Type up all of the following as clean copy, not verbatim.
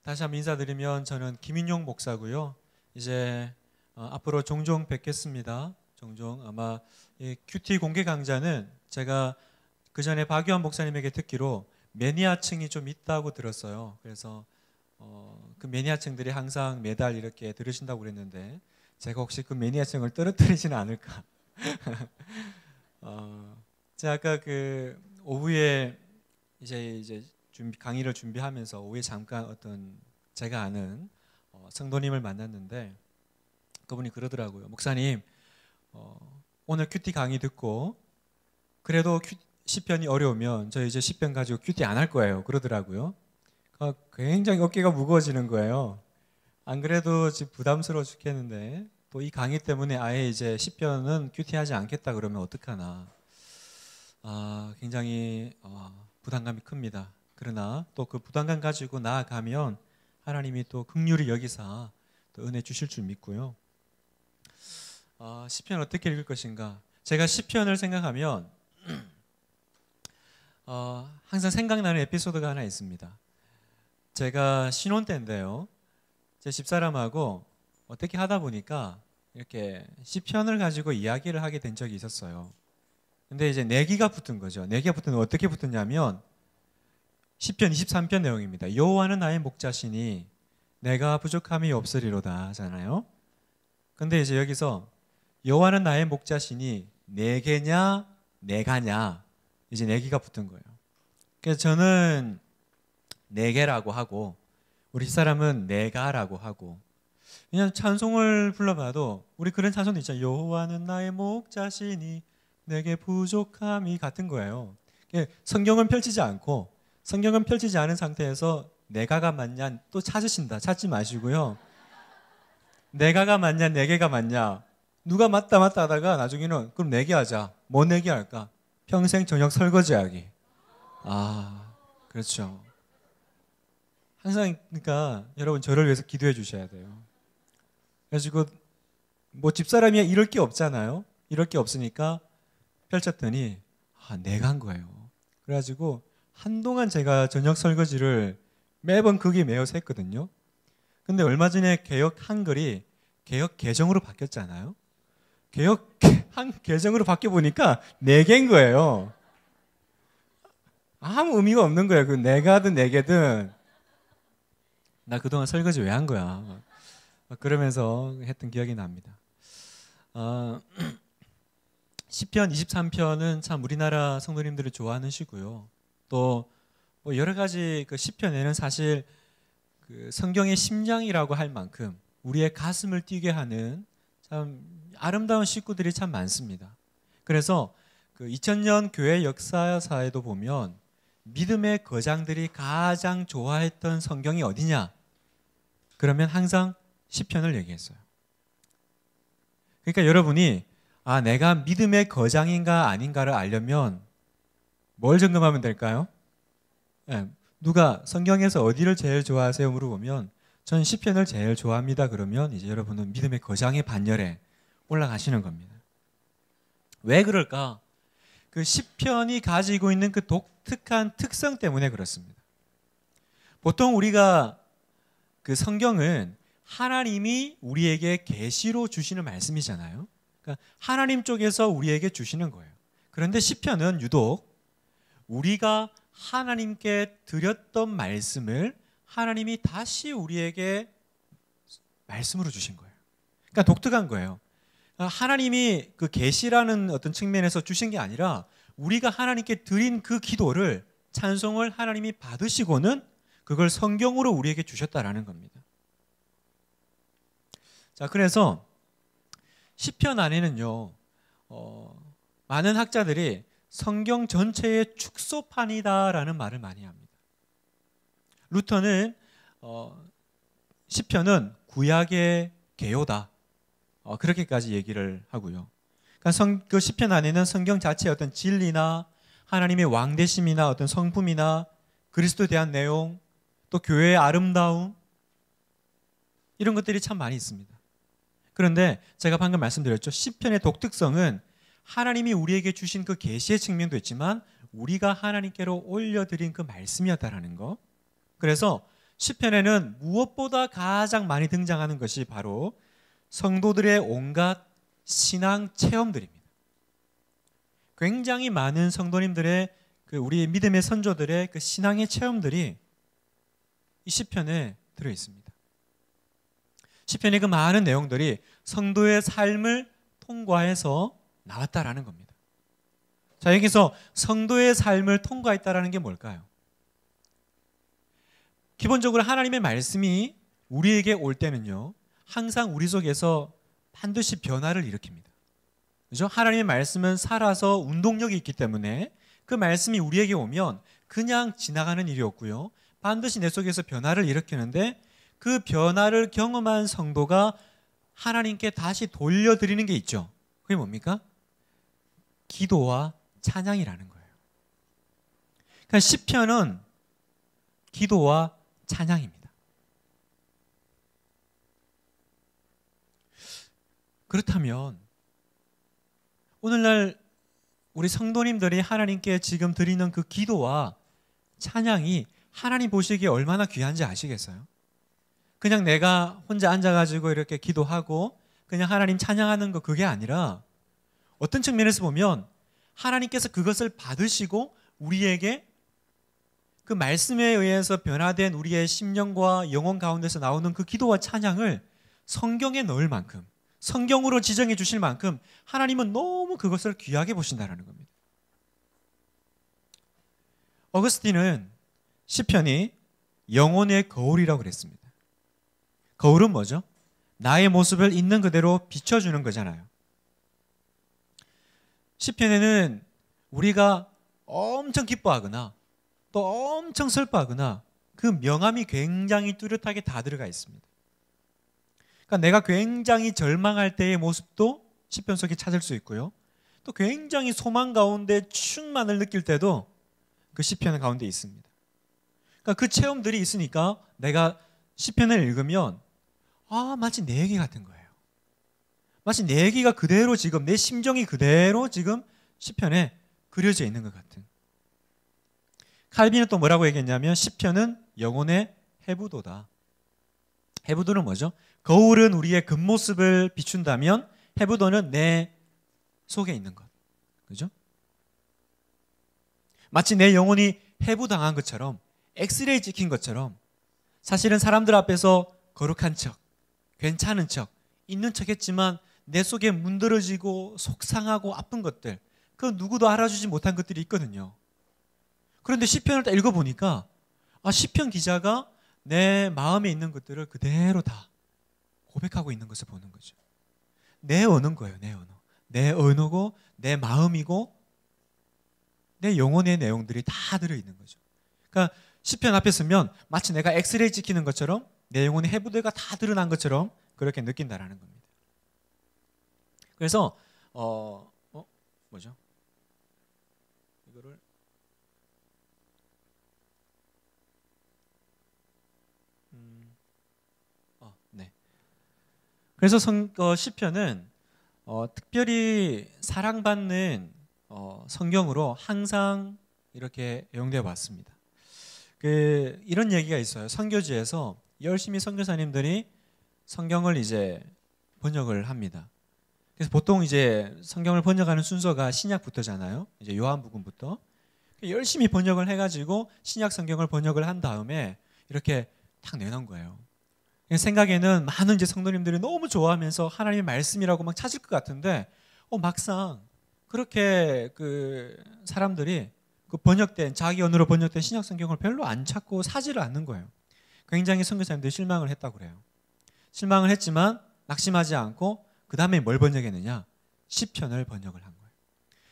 다시 한번 인사드리면 저는 김인용 목사고요. 이제 앞으로 종종 뵙겠습니다. 종종 아마 이 큐티 공개 강좌는 제가 그 전에 박유한 목사님에게 듣기로 매니아층이 좀 있다고 들었어요. 그래서 그 매니아층들이 항상 매달 이렇게 들으신다고 그랬는데 제가 혹시 그 매니아층을 떨어뜨리지는 않을까? 제가 아까 그 오후에 이제 강의를 준비하면서 오후에 잠깐 어떤 제가 아는 성도님을 만났는데 그분이 그러더라고요. 목사님, 오늘 큐티 강의 듣고 그래도 시편이 어려우면 저 이제 시편 가지고 큐티 안 할 거예요. 그러더라고요. 굉장히 어깨가 무거워지는 거예요. 안 그래도 지금 부담스러워 죽겠는데 또 이 강의 때문에 아예 이제 시편은 큐티하지 않겠다 그러면 어떡하나. 굉장히 부담감이 큽니다. 그러나 또 그 부담감 가지고 나아가면 하나님이 또 긍휼히 여기사 또 은혜 주실 줄 믿고요. 시편 어떻게 읽을 것인가? 제가 시편을 생각하면 항상 생각나는 에피소드가 하나 있습니다. 제가 신혼 때인데요. 제 집사람하고 어떻게 하다 보니까 이렇게 시편을 가지고 이야기를 하게 된 적이 있었어요. 근데 이제 내기가 붙은 거죠. 내기가 붙은 건 어떻게 붙었냐면 시편 23편 내용입니다. 여호와는 나의 목자시니 내가 부족함이 없으리로다 하잖아요. 근데 이제 여기서 여호와는 나의 목자시니 내게냐 내가냐 이제 내기가 붙은 거예요. 그래서 저는 내게라고 하고 우리 사람은 내가라고 하고 그냥 찬송을 불러봐도 우리 그런 찬송도 있잖아요. 여호와는 나의 목자시니 내게 부족함이 같은 거예요. 성경은 펼치지 않고 성경은 펼치지 않은 상태에서 내가가 맞냐 또 찾으신다. 찾지 마시고요. 내가가 맞냐 내게가 맞냐 누가 맞다 하다가 나중에는 그럼 내게 하자. 뭐 내게 할까? 평생 저녁 설거지하기. 그렇죠. 항상 그러니까 여러분 저를 위해서 기도해 주셔야 돼요. 그래가지고 뭐 집사람이야 이럴 게 없잖아요. 이럴 게 없으니까 펼쳤더니 내가 한 거예요. 그래가지고 한동안 제가 저녁 설거지를 매번 거기에 매여서 했거든요. 근데 얼마 전에 개역 한글이 개역 개정으로 바뀌었잖아요. 개역 한 개정으로 바뀌어 보니까 네 개인 거예요. 아무 의미가 없는 거예요. 그 내가든 내게든 나 그동안 설거지 왜 한 거야. 그러면서 했던 기억이 납니다. 시편 23편은 참 우리나라 성도님들이 좋아하는 시고요. 또 뭐 여러 가지 그 시편에는 사실 그 성경의 심장이라고 할 만큼 우리의 가슴을 뛰게 하는 참 아름다운 시구들이 참 많습니다. 그래서 그 2000년 교회 역사사에도 보면 믿음의 거장들이 가장 좋아했던 성경이 어디냐? 그러면 항상 시편을 얘기했어요. 그러니까 여러분이 내가 믿음의 거장인가 아닌가를 알려면 뭘 점검하면 될까요? 누가 성경에서 어디를 제일 좋아하세요? 물어보면 전 시편을 제일 좋아합니다. 그러면 이제 여러분은 믿음의 거장의 반열에 올라가시는 겁니다. 왜 그럴까? 그 시편이 가지고 있는 그 독특한 특성 때문에 그렇습니다. 보통 우리가 그 성경은 하나님이 우리에게 계시로 주시는 말씀이잖아요. 그러니까 하나님 쪽에서 우리에게 주시는 거예요. 그런데 시편은 유독 우리가 하나님께 드렸던 말씀을 하나님이 다시 우리에게 말씀으로 주신 거예요. 그러니까 독특한 거예요. 하나님이 그 계시라는 어떤 측면에서 주신 게 아니라 우리가 하나님께 드린 그 기도를 찬송을 하나님이 받으시고는 그걸 성경으로 우리에게 주셨다라는 겁니다. 자, 그래서 시편 안에는요, 많은 학자들이 성경 전체의 축소판이다라는 말을 많이 합니다. 루터는 시편은 구약의 개요다. 그렇게까지 얘기를 하고요. 그러니까 그 시편 안에는 성경 자체의 어떤 진리나 하나님의 왕대심이나 어떤 성품이나 그리스도에 대한 내용, 또 교회의 아름다움 이런 것들이 참 많이 있습니다. 그런데 제가 방금 말씀드렸죠. 시편의 독특성은 하나님이 우리에게 주신 그 계시의 측면도 있지만 우리가 하나님께로 올려드린 그 말씀이었다라는 거. 그래서 시편에는 무엇보다 가장 많이 등장하는 것이 바로 성도들의 온갖 신앙 체험들입니다. 굉장히 많은 성도님들의 우리 믿음의 선조들의 그 신앙의 체험들이 이 시편에 들어 있습니다. 시편의 그 많은 내용들이 성도의 삶을 통과해서 나왔다라는 겁니다. 자, 여기서 성도의 삶을 통과했다라는 게 뭘까요? 기본적으로 하나님의 말씀이 우리에게 올 때는요, 항상 우리 속에서 반드시 변화를 일으킵니다. 그죠? 하나님의 말씀은 살아서 운동력이 있기 때문에 그 말씀이 우리에게 오면 그냥 지나가는 일이 없고요, 반드시 내 속에서 변화를 일으키는데, 그 변화를 경험한 성도가 하나님께 다시 돌려드리는 게 있죠. 그게 뭡니까? 기도와 찬양이라는 거예요. 그러니까 시편은 기도와 찬양입니다. 그렇다면 오늘날 우리 성도님들이 하나님께 지금 드리는 그 기도와 찬양이 하나님 보시기에 얼마나 귀한지 아시겠어요? 그냥 내가 혼자 앉아가지고 이렇게 기도하고 그냥 하나님 찬양하는 거, 그게 아니라 어떤 측면에서 보면 하나님께서 그것을 받으시고 우리에게 그 말씀에 의해서 변화된 우리의 심령과 영혼 가운데서 나오는 그 기도와 찬양을 성경에 넣을 만큼, 성경으로 지정해 주실 만큼 하나님은 너무 그것을 귀하게 보신다는 겁니다. 어거스틴은 시편이 영혼의 거울이라고 그랬습니다. 거울은 뭐죠? 나의 모습을 있는 그대로 비춰주는 거잖아요. 시편에는 우리가 엄청 기뻐하거나 또 엄청 슬퍼하거나 그 명암이 굉장히 뚜렷하게 다 들어가 있습니다. 그러니까 내가 굉장히 절망할 때의 모습도 시편 속에 찾을 수 있고요, 또 굉장히 소망 가운데 충만을 느낄 때도 그 시편 가운데 있습니다. 그러니까 그 체험들이 있으니까 내가 시편을 읽으면 마치 내 얘기 같은 거예요. 마치 내 얘기가 그대로 지금, 내 심정이 그대로 지금 시편에 그려져 있는 것 같은. 칼빈은 또 뭐라고 얘기했냐면 시편은 영혼의 해부도다. 해부도는 뭐죠? 거울은 우리의 겉모습을 비춘다면 해부도는 내 속에 있는 것. 그죠? 마치 내 영혼이 해부당한 것처럼, 엑스레이 찍힌 것처럼 사실은 사람들 앞에서 거룩한 척, 괜찮은 척, 있는 척 했지만 내 속에 문드러지고 속상하고 아픈 것들, 그 누구도 알아주지 못한 것들이 있거든요. 그런데 시편을 딱 읽어보니까 시편 기자가 내 마음에 있는 것들을 그대로 다 고백하고 있는 것을 보는 거죠. 내 언어인 거예요. 내 언어. 내 언어고 내 마음이고 내 영혼의 내용들이 다 들어있는 거죠. 그러니까 시편 앞에 서면 마치 내가 엑스레이 찍히는 것처럼 내 영혼의 해부대가 다 드러난 것처럼 그렇게 느낀다라는 겁니다. 그래서 뭐죠? 이거를 네. 그래서 시편은 특별히 사랑받는 성경으로 항상 이렇게 애용되어 왔습니다. 이런 얘기가 있어요. 선교지에서 열심히 선교사님들이 성경을 이제 번역을 합니다. 그래서 보통 이제 성경을 번역하는 순서가 신약부터잖아요. 이제 요한복음부터 열심히 번역을 해가지고 신약 성경을 번역을 한 다음에 이렇게 딱 내놓은 거예요. 생각에는 많은 이제 성도님들이 너무 좋아하면서 하나님의 말씀이라고 막 찾을 것 같은데 막상 그렇게 그 사람들이 그 번역된 자기 언어로 번역된 신약 성경을 별로 안 찾고 사지를 않는 거예요. 굉장히 선교사님들이 실망을 했다고 그래요. 실망을 했지만 낙심하지 않고 그 다음에 뭘 번역했느냐? 시편을 번역을 한 거예요.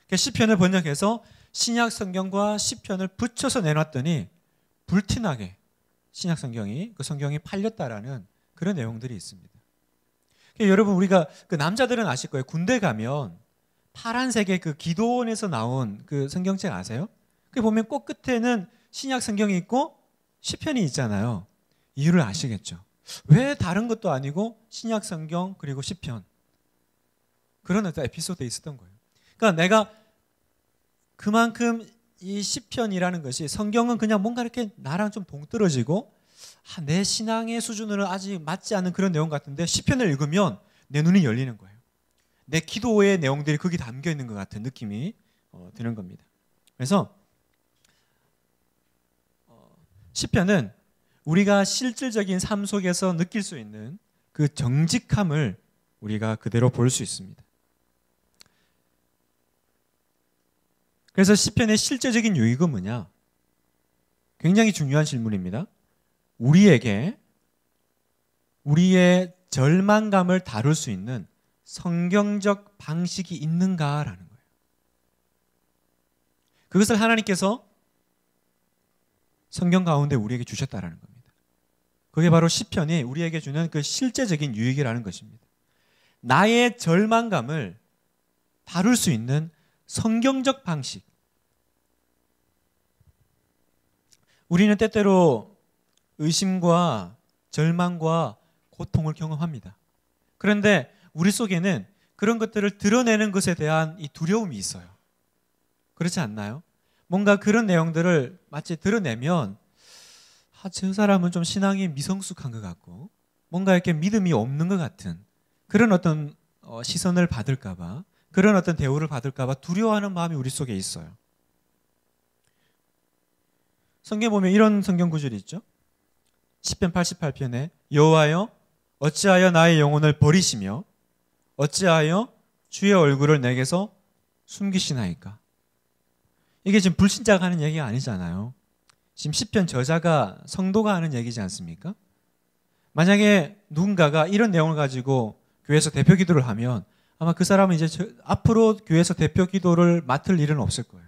그러니까 시편을 번역해서 신약 성경과 시편을 붙여서 내놨더니 불티나게 신약 성경이 그 성경이 팔렸다라는 그런 내용들이 있습니다. 그러니까 여러분 우리가 그 남자들은 아실 거예요. 군대 가면 파란색의 그 기도원에서 나온 그 성경책 아세요? 그 보면 꼭 끝에는 신약 성경이 있고 시편이 있잖아요. 이유를 아시겠죠? 왜 다른 것도 아니고 신약 성경 그리고 시편, 그런 어떤 에피소드에 있었던 거예요. 그러니까 내가 그만큼 이 시편이라는 것이, 성경은 그냥 뭔가 이렇게 나랑 좀 동떨어지고 내 신앙의 수준으로는 아직 맞지 않는 그런 내용 같은데 시편을 읽으면 내 눈이 열리는 거예요. 내 기도의 내용들이 거기 담겨 있는 것 같은 느낌이 드는 겁니다. 그래서 시편은 우리가 실질적인 삶 속에서 느낄 수 있는 그 정직함을 우리가 그대로 볼 수 있습니다. 그래서 시편의 실제적인 유익은 뭐냐? 굉장히 중요한 질문입니다. 우리에게 우리의 절망감을 다룰 수 있는 성경적 방식이 있는가라는 거예요. 그것을 하나님께서 성경 가운데 우리에게 주셨다라는 겁니다. 그게 바로 시편이 우리에게 주는 그 실제적인 유익이라는 것입니다. 나의 절망감을 다룰 수 있는 성경적 방식. 우리는 때때로 의심과 절망과 고통을 경험합니다. 그런데 우리 속에는 그런 것들을 드러내는 것에 대한 이 두려움이 있어요. 그렇지 않나요? 뭔가 그런 내용들을 마치 드러내면 저 사람은 좀 신앙이 미성숙한 것 같고 뭔가 이렇게 믿음이 없는 것 같은 그런 어떤 시선을 받을까 봐, 그런 어떤 대우를 받을까 봐 두려워하는 마음이 우리 속에 있어요. 성경에 보면 이런 성경 구절이 있죠. 시편 88편에 여호와여 어찌하여 나의 영혼을 버리시며 어찌하여 주의 얼굴을 내게서 숨기시나이까. 이게 지금 불신자가 하는 얘기가 아니잖아요. 지금 시편 저자가 성도가 하는 얘기지 않습니까? 만약에 누군가가 이런 내용을 가지고 교회에서 대표 기도를 하면 아마 그 사람은 이제 앞으로 교회에서 대표 기도를 맡을 일은 없을 거예요.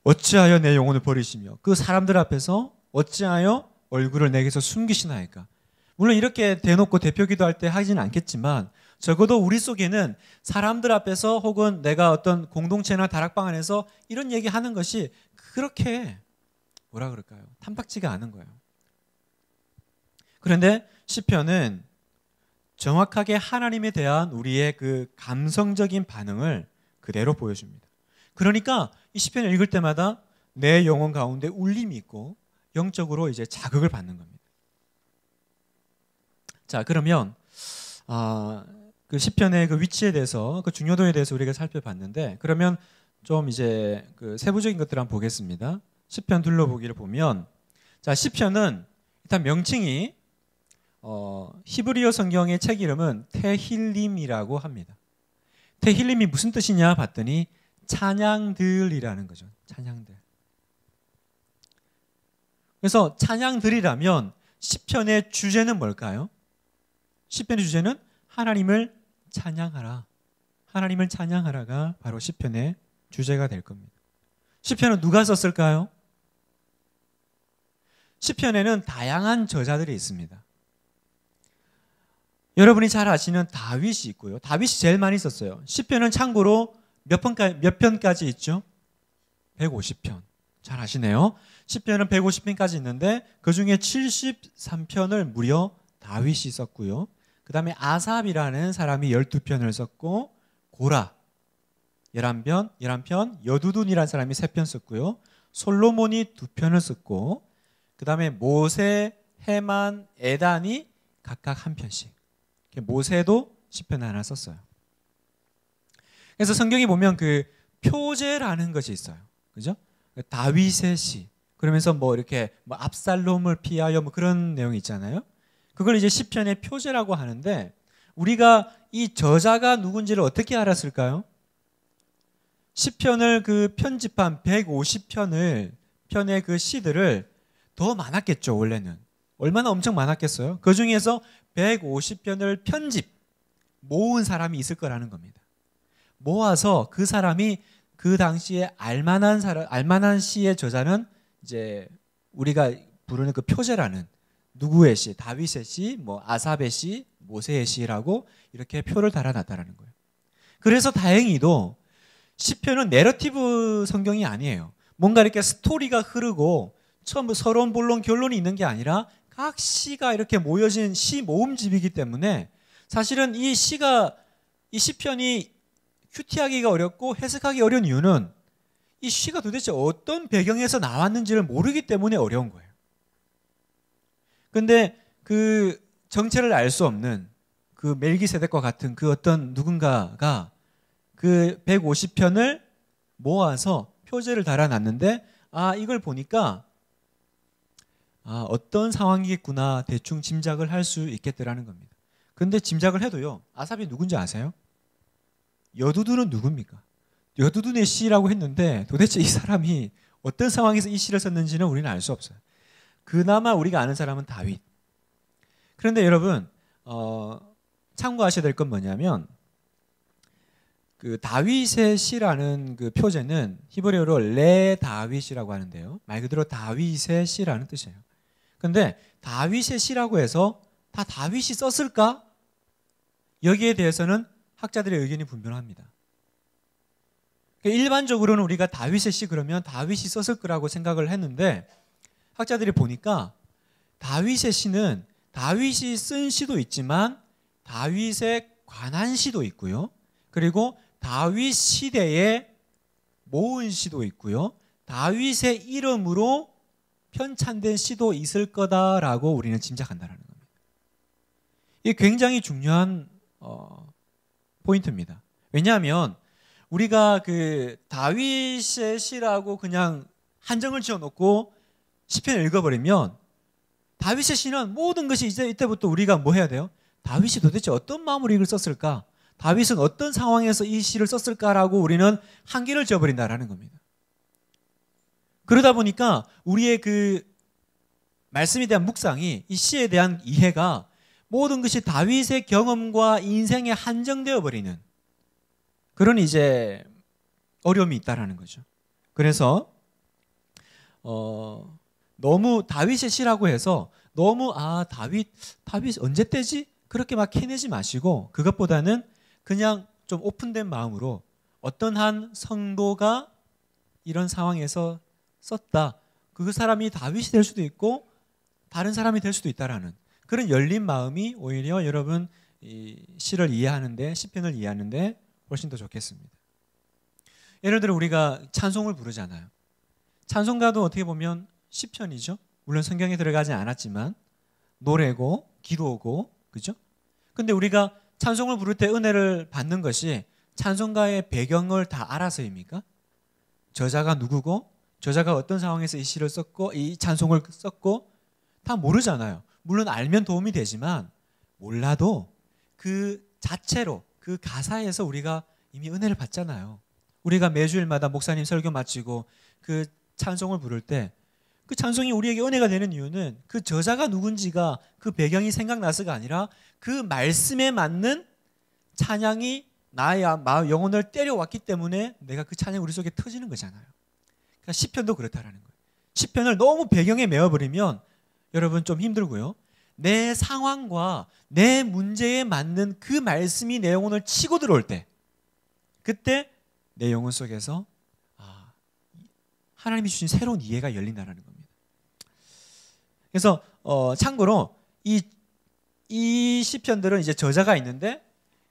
어찌하여 내 영혼을 버리시며 그 사람들 앞에서 어찌하여 얼굴을 내게서 숨기시나이까. 물론 이렇게 대놓고 대표 기도할 때 하지는 않겠지만 적어도 우리 속에는 사람들 앞에서 혹은 내가 어떤 공동체나 다락방 안에서 이런 얘기하는 것이 그렇게 뭐라 그럴까요? 탐탁지가 않은 거예요. 그런데 시편은 정확하게 하나님에 대한 우리의 그 감성적인 반응을 그대로 보여줍니다. 그러니까 이 시편을 읽을 때마다 내 영혼 가운데 울림이 있고 영적으로 이제 자극을 받는 겁니다. 자, 그러면 그 시편의 그 위치에 대해서, 그 중요도에 대해서 우리가 살펴봤는데, 그러면 좀 이제 그 세부적인 것들 한번 보겠습니다. 시편 둘러보기를 보면, 자, 시편은 일단 명칭이 히브리어 성경의 책 이름은 테힐림이라고 합니다. 테힐림이 무슨 뜻이냐 봤더니 찬양들이라는 거죠. 찬양들. 그래서 찬양들이라면 시편의 주제는 뭘까요? 시편의 주제는 하나님을 찬양하라. 하나님을 찬양하라가 바로 시편의 주제가 될 겁니다. 시편은 누가 썼을까요? 시편에는 다양한 저자들이 있습니다. 여러분이 잘 아시는 다윗이 있고요. 다윗이 제일 많이 썼어요. 시편은 참고로 몇 편까지 있죠? 150편. 잘 아시네요. 시편은 150편까지 있는데 그중에 73편을 무려 다윗이 썼고요. 그 다음에 아삽이라는 사람이 12편을 썼고, 고라 11편, 여두둔이라는 사람이 3편 썼고요. 솔로몬이 2편을 썼고, 그 다음에 모세, 헤만, 에단이 각각 1편씩. 모세도 시편 하나 썼어요. 그래서 성경에 보면 그 표제라는 것이 있어요. 그죠? 다윗의 시. 그러면서 뭐 이렇게 뭐 압살롬을 피하여 뭐 그런 내용이 있잖아요. 그걸 이제 시편의 표제라고 하는데 우리가 이 저자가 누군지를 어떻게 알았을까요? 시편을 그 편집한 150편의 그 시들을 더 많았겠죠, 원래는. 얼마나 엄청 많았겠어요? 그 중에서 150편을 모은 사람이 있을 거라는 겁니다. 모아서 그 사람이 그 당시에 알만한 시의 저자는 이제 우리가 부르는 그 표제라는 누구의 시, 다윗의 시, 뭐 아삽의 시, 모세의 시라고 이렇게 표를 달아놨다라는 거예요. 그래서 다행히도 시편은 내러티브 성경이 아니에요. 뭔가 이렇게 스토리가 흐르고 처음 서론, 본론, 결론이 있는 게 아니라 각 시가 이렇게 모여진 시 모음집이기 때문에 사실은 이 시편이 큐티하기가 어렵고 해석하기 어려운 이유는 이 시가 도대체 어떤 배경에서 나왔는지를 모르기 때문에 어려운 거예요. 근데 그 정체를 알 수 없는 그 멜기세덱과 같은 그 어떤 누군가가 그 150편을 모아서 표제를 달아놨는데 이걸 보니까 어떤 상황이겠구나 대충 짐작을 할 수 있겠더라는 겁니다. 근데 짐작을 해도요. 아삽이 누군지 아세요? 여두두는 누굽니까? 여두둔의 시라고 했는데 도대체 이 사람이 어떤 상황에서 이 시를 썼는지는 우리는 알 수 없어요. 그나마 우리가 아는 사람은 다윗. 그런데 여러분 참고하셔야 될 건 뭐냐면 그 다윗의 시라는 그 표제는 히브리어로 레 다윗이라고 하는데요. 말 그대로 다윗의 시라는 뜻이에요. 그런데 다윗의 시라고 해서 다 다윗이 썼을까? 여기에 대해서는 학자들의 의견이 분분합니다. 일반적으로는 우리가 다윗의 시 그러면 다윗이 썼을 거라고 생각을 했는데 학자들이 보니까 다윗의 시는 다윗이 쓴 시도 있지만 다윗에 관한 시도 있고요. 그리고 다윗 시대에 모은 시도 있고요. 다윗의 이름으로 편찬된 시도 있을 거다라고 우리는 짐작한다는 겁니다. 이게 굉장히 중요한 포인트입니다. 왜냐하면 우리가 그 다윗의 시라고 그냥 한정을 지어놓고 시편을 읽어버리면 다윗의 시는 모든 것이 이제 이때부터 우리가 뭐 해야 돼요? 다윗이 도대체 어떤 마음으로 이걸 썼을까? 다윗은 어떤 상황에서 이 시를 썼을까라고 우리는 한계를 지어버린다라는 겁니다. 그러다 보니까 우리의 그 말씀에 대한 묵상이 이 시에 대한 이해가 모든 것이 다윗의 경험과 인생에 한정되어 버리는 그런 이제 어려움이 있다라는 거죠. 그래서 너무 다윗의 시라고 해서 너무 다윗 언제 때지? 그렇게 막 캐내지 마시고 그것보다는 그냥 좀 오픈된 마음으로 어떤 한 성도가 이런 상황에서 썼다. 그 사람이 다윗이 될 수도 있고 다른 사람이 될 수도 있다라는 그런 열린 마음이 오히려 여러분 이 시를 이해하는데 시편을 이해하는데 훨씬 더 좋겠습니다. 예를 들어 우리가 찬송을 부르잖아요. 찬송가도 어떻게 보면 시편이죠. 물론 성경에 들어가지 않았지만 노래고 기도고 그죠? 근데 우리가 찬송을 부를 때 은혜를 받는 것이 찬송가의 배경을 다 알아서입니까? 저자가 누구고 저자가 어떤 상황에서 이 시를 썼고 이 찬송을 썼고 다 모르잖아요. 물론 알면 도움이 되지만 몰라도 그 자체로 그 가사에서 우리가 이미 은혜를 받잖아요. 우리가 매주일마다 목사님 설교 마치고 그 찬송을 부를 때 그 찬송이 우리에게 은혜가 되는 이유는 그 저자가 누군지가 그 배경이 생각나서가 아니라 그 말씀에 맞는 찬양이 나의 영혼을 때려왔기 때문에 내가 그 찬양이 우리 속에 터지는 거잖아요. 그러니까 시편도 그렇다라는 거예요. 시편을 너무 배경에 메워버리면 여러분 좀 힘들고요. 내 상황과 내 문제에 맞는 그 말씀이 내 영혼을 치고 들어올 때 그때 내 영혼 속에서 하나님이 주신 새로운 이해가 열린다는 겁니다. 그래서 참고로 이 시편들은 이제 저자가 있는데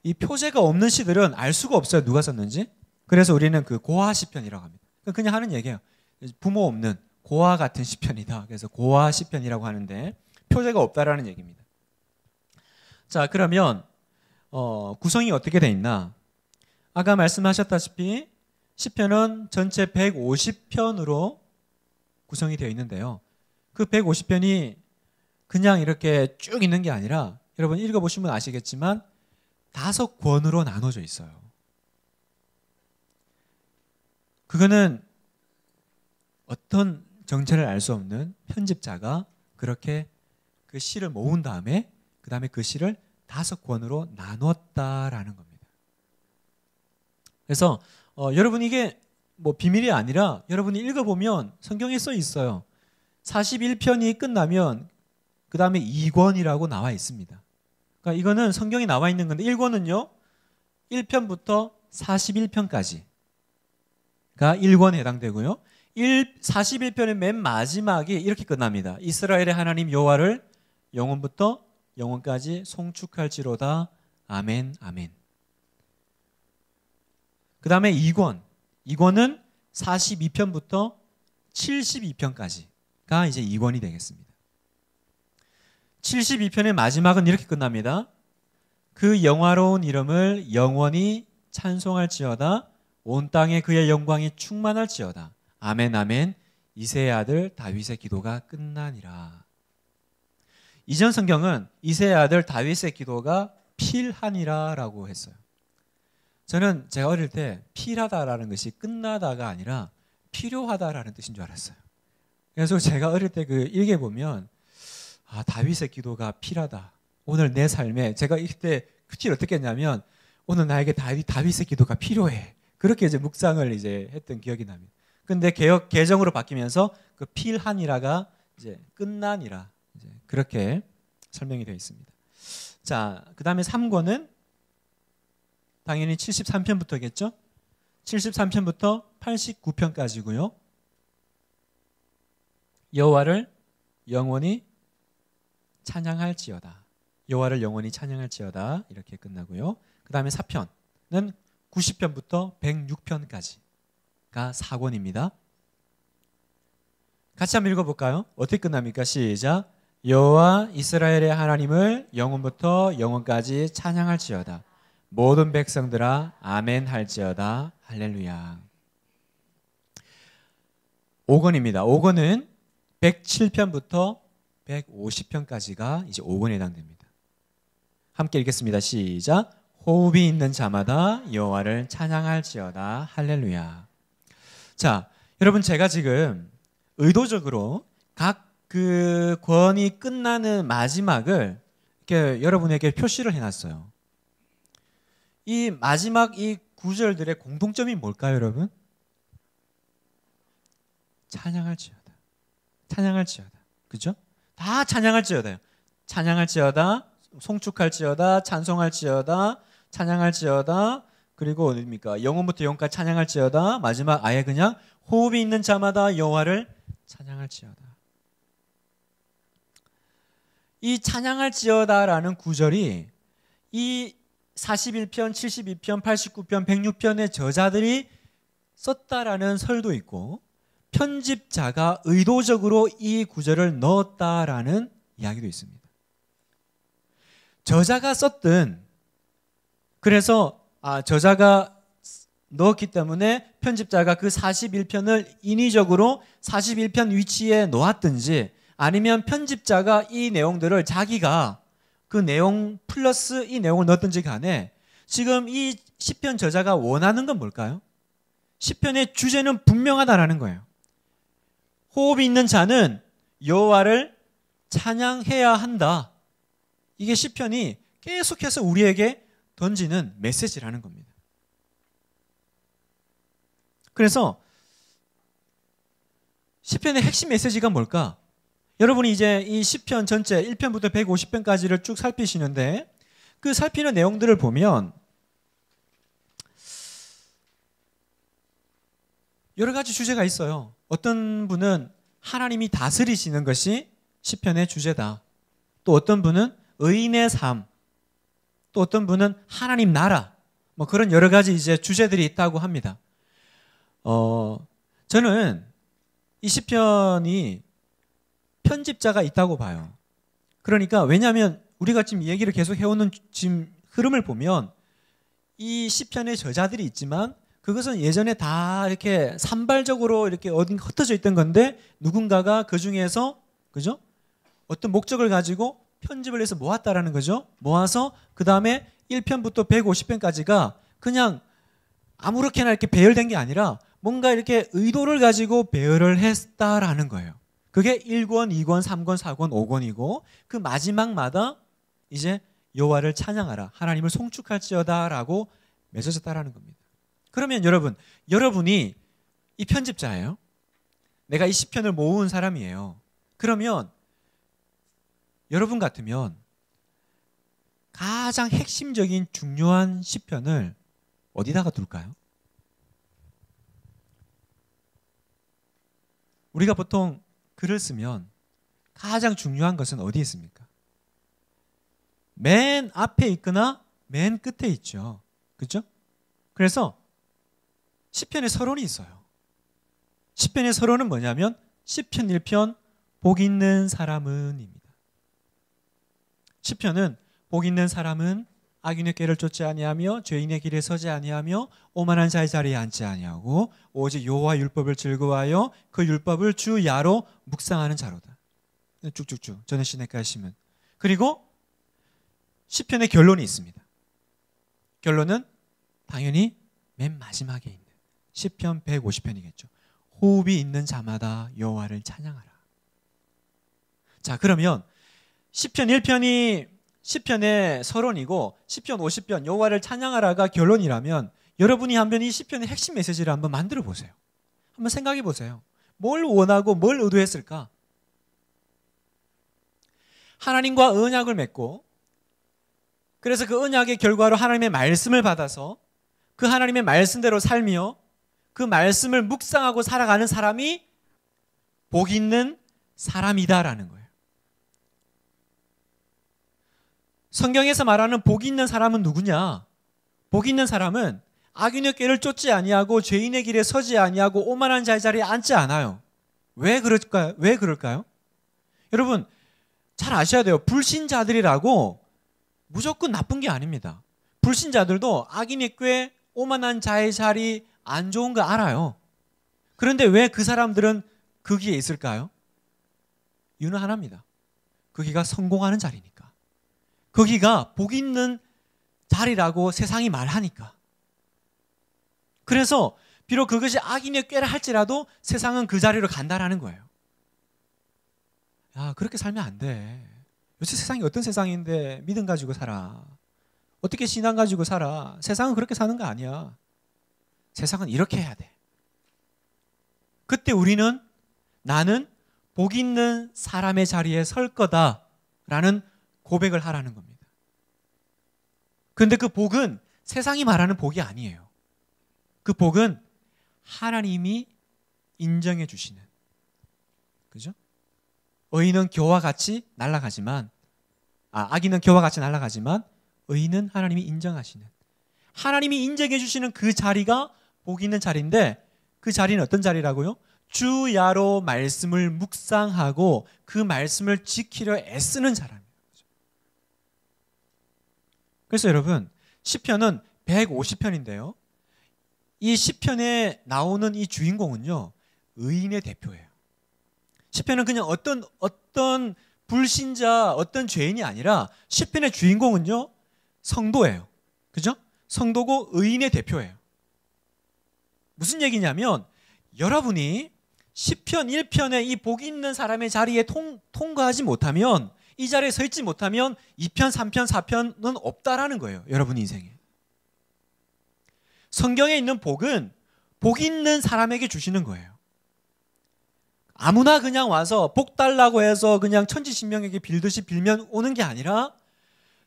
이 표제가 없는 시들은 알 수가 없어요. 누가 썼는지. 그래서 우리는 그 고아 시편이라고 합니다. 그냥 하는 얘기예요. 부모 없는 고아 같은 시편이다. 그래서 고아 시편이라고 하는데 표제가 없다라는 얘기입니다. 자, 그러면 구성이 어떻게 돼 있나? 아까 말씀하셨다시피 시편은 전체 150편으로 구성이 되어 있는데요. 그 150편이 그냥 이렇게 쭉 있는 게 아니라 여러분 읽어보시면 아시겠지만 5권으로 나눠져 있어요. 그거는 어떤 정체를 알 수 없는 편집자가 그렇게 그 시를 모은 다음에 그 다음에 그 시를 5권으로 나눴다라는 겁니다. 그래서 여러분 이게 뭐 비밀이 아니라 여러분이 읽어보면 성경에 써 있어요. 41편이 끝나면 그 다음에 2권이라고 나와 있습니다. 그러니까 이거는 성경에 나와 있는 건데 1권은요 1편부터 41편까지가 1권에 해당되고요. 41편의 맨 마지막이 이렇게 끝납니다. 이스라엘의 하나님 여호와를 영원부터 영원까지 송축할지로다. 아멘 아멘. 그 다음에 2권은 42편부터 72편까지가 이제 2권이 되겠습니다. 72편의 마지막은 이렇게 끝납니다. 그 영화로운 이름을 영원히 찬송할지어다. 온 땅에 그의 영광이 충만할지어다. 아멘 아멘. 이새의 아들 다윗의 기도가 끝나니라. 이전 성경은 이새의 아들 다윗의 기도가 필하니라라고 했어요. 저는 제가 어릴 때 필하다라는 것이 끝나다가 아니라 필요하다라는 뜻인 줄 알았어요. 그래서 제가 어릴 때 그 읽어보면 다윗의 기도가 필하다. 오늘 내 삶에 제가 이때 그치 어떻게 했냐면 오늘 나에게 다윗의 기도가 필요해. 그렇게 이제 묵상을 이제 했던 기억이 납니다. 근데 개정으로 바뀌면서 그 필하니라가 이제 끝나니라. 이제 그렇게 설명이 되어 있습니다. 자, 그 다음에 3권은 당연히 73편부터겠죠? 73편부터 89편까지고요. 여호와를 영원히 찬양할지어다. 여호와를 영원히 찬양할지어다. 이렇게 끝나고요. 그 다음에 4편은 90편부터 106편까지가 4권입니다. 같이 한번 읽어볼까요? 어떻게 끝납니까? 시작. 여호와 이스라엘의 하나님을 영원부터 영원까지 찬양할지어다. 모든 백성들아 아멘 할지어다. 할렐루야. 5권입니다. 5권은 107편부터 150편까지가 이제 5권에 해당됩니다. 함께 읽겠습니다. 시작. 호흡이 있는 자마다 여호와를 찬양할지어다. 할렐루야. 자, 여러분 제가 지금 의도적으로 각 그 권이 끝나는 마지막을 이렇게 여러분에게 표시를 해놨어요. 이 마지막 이 구절들의 공통점이 뭘까요, 여러분? 찬양할지어다. 찬양할지어다. 그죠? 다 찬양할지어다요. 찬양할지어다, 송축할지어다, 찬송할지어다, 찬양할지어다, 그리고 어디입니까? 영원부터 영원까지 찬양할지어다. 마지막 아예 그냥 호흡이 있는 자마다 여호와를 찬양할지어다. 이 찬양할지어다라는 구절이 이 41편, 72편, 89편, 106편의 저자들이 썼다라는 설도 있고 편집자가 의도적으로 이 구절을 넣었다라는 이야기도 있습니다. 저자가 썼든 그래서 저자가 넣었기 때문에 편집자가 그 41편을 인위적으로 41편 위치에 놓았든지 아니면 편집자가 이 내용들을 자기가 그 내용 플러스 이 내용을 넣었든지 간에 지금 이 시편 저자가 원하는 건 뭘까요? 시편의 주제는 분명하다라는 거예요. 호흡이 있는 자는 여호와를 찬양해야 한다. 이게 시편이 계속해서 우리에게 던지는 메시지라는 겁니다. 그래서 시편의 핵심 메시지가 뭘까? 여러분이 이제 이 시편 전체 1편부터 150편까지를 쭉 살피시는데 그 살피는 내용들을 보면 여러 가지 주제가 있어요. 어떤 분은 하나님이 다스리시는 것이 시편의 주제다. 또 어떤 분은 의인의 삶, 또 어떤 분은 하나님 나라, 뭐 그런 여러 가지 이제 주제들이 있다고 합니다. 저는 이 시편이 편집자가 있다고 봐요. 그러니까 왜냐하면 우리가 지금 얘기를 계속 해오는 지금 흐름을 보면 이 시편의 저자들이 있지만 그것은 예전에 다 이렇게 산발적으로 이렇게 어딘가 흩어져 있던 건데 누군가가 그 중에서 그죠? 어떤 목적을 가지고 편집을 해서 모았다라는 거죠. 모아서 그 다음에 1편부터 150편까지가 그냥 아무렇게나 이렇게 배열된 게 아니라 뭔가 이렇게 의도를 가지고 배열을 했다라는 거예요. 그게 1권, 2권, 3권, 4권, 5권이고 그 마지막마다 이제 여호와를 찬양하라, 하나님을 송축할지어다라고 맺어졌다라는 겁니다. 그러면 여러분이 이 편집자예요. 내가 이 시편을 모은 사람이에요. 그러면 여러분 같으면 가장 핵심적인 중요한 시편을 어디다가 둘까요? 우리가 보통 글을 쓰면 가장 중요한 것은 어디에 있습니까? 맨 앞에 있거나 맨 끝에 있죠. 그렇죠? 그래서 시편의 서론이 있어요. 시편의 서론은 뭐냐면 시편 1편 복 있는 사람은입니다. 시편은 복 있는 사람은 악인의 꾀를 쫓지 아니하며 죄인의 길에 서지 아니하며 오만한 자의 자리에 앉지 아니하고 오직 여호와 율법을 즐거워하여 그 율법을 주 야로 묵상하는 자로다. 쭉쭉쭉 전에 시내까 하시면. 그리고 시편의 결론이 있습니다. 결론은 당연히 맨 마지막에 있는 시편 150편이겠죠. 호흡이 있는 자마다 여호와를 찬양하라. 자, 그러면 시편 1편이 시편의 서론이고 시편 50편 여호와를 찬양하라가 결론이라면 여러분이 한번 이 시편의 핵심 메시지를 한번 만들어 보세요. 한번 생각해 보세요. 뭘 원하고 뭘 의도했을까? 하나님과 언약을 맺고 그래서 그 언약의 결과로 하나님의 말씀을 받아서 그 하나님의 말씀대로 살며 그 말씀을 묵상하고 살아가는 사람이 복 있는 사람이다라는 거예요. 성경에서 말하는 복 있는 사람은 누구냐? 복 있는 사람은 악인의 꾀를 쫓지 아니하고 죄인의 길에 서지 아니하고 오만한 자의 자리에 앉지 않아요. 왜 그럴까요? 왜 그럴까요? 여러분 잘 아셔야 돼요. 불신자들이라고 무조건 나쁜 게 아닙니다. 불신자들도 악인의 꾀, 오만한 자의 자리 안 좋은 거 알아요. 그런데 왜 그 사람들은 거기에 있을까요? 이유는 하나입니다. 거기가 성공하는 자리니까. 거기가 복 있는 자리라고 세상이 말하니까. 그래서 비록 그것이 악인의 꾀라 할지라도 세상은 그 자리로 간다라는 거예요. 야, 그렇게 살면 안 돼. 요새 세상이 어떤 세상인데 믿음 가지고 살아. 어떻게 신앙 가지고 살아. 세상은 그렇게 사는 거 아니야. 세상은 이렇게 해야 돼. 그때 우리는 나는 복 있는 사람의 자리에 설 거다라는 고백을 하라는 겁니다. 그런데 그 복은 세상이 말하는 복이 아니에요. 그 복은 하나님이 인정해 주시는, 그죠? 의인은 겨와 같이 날아가지만, 악인은 겨와 같이 날아가지만 의인은 하나님이 인정하시는, 하나님이 인정해 주시는 그 자리가 복 있는 자리인데, 그 자리는 어떤 자리라고요? 주야로 말씀을 묵상하고 그 말씀을 지키려 애쓰는 사람이에요. 그래서 여러분, 시편은 150편인데요. 이 시편에 나오는 이 주인공은요, 의인의 대표예요. 시편은 그냥 어떤 불신자, 어떤 죄인이 아니라 시편의 주인공은요, 성도예요. 그죠? 성도고 의인의 대표예요. 무슨 얘기냐면 여러분이 시편 1편의 이 복 있는 사람의 자리에 통과하지 못하면, 이 자리에 서 있지 못하면 2편, 3편, 4편은 없다라는 거예요. 여러분 인생에. 성경에 있는 복은 복 있는 사람에게 주시는 거예요. 아무나 그냥 와서 복 달라고 해서 그냥 천지신명에게 빌듯이 빌면 오는 게 아니라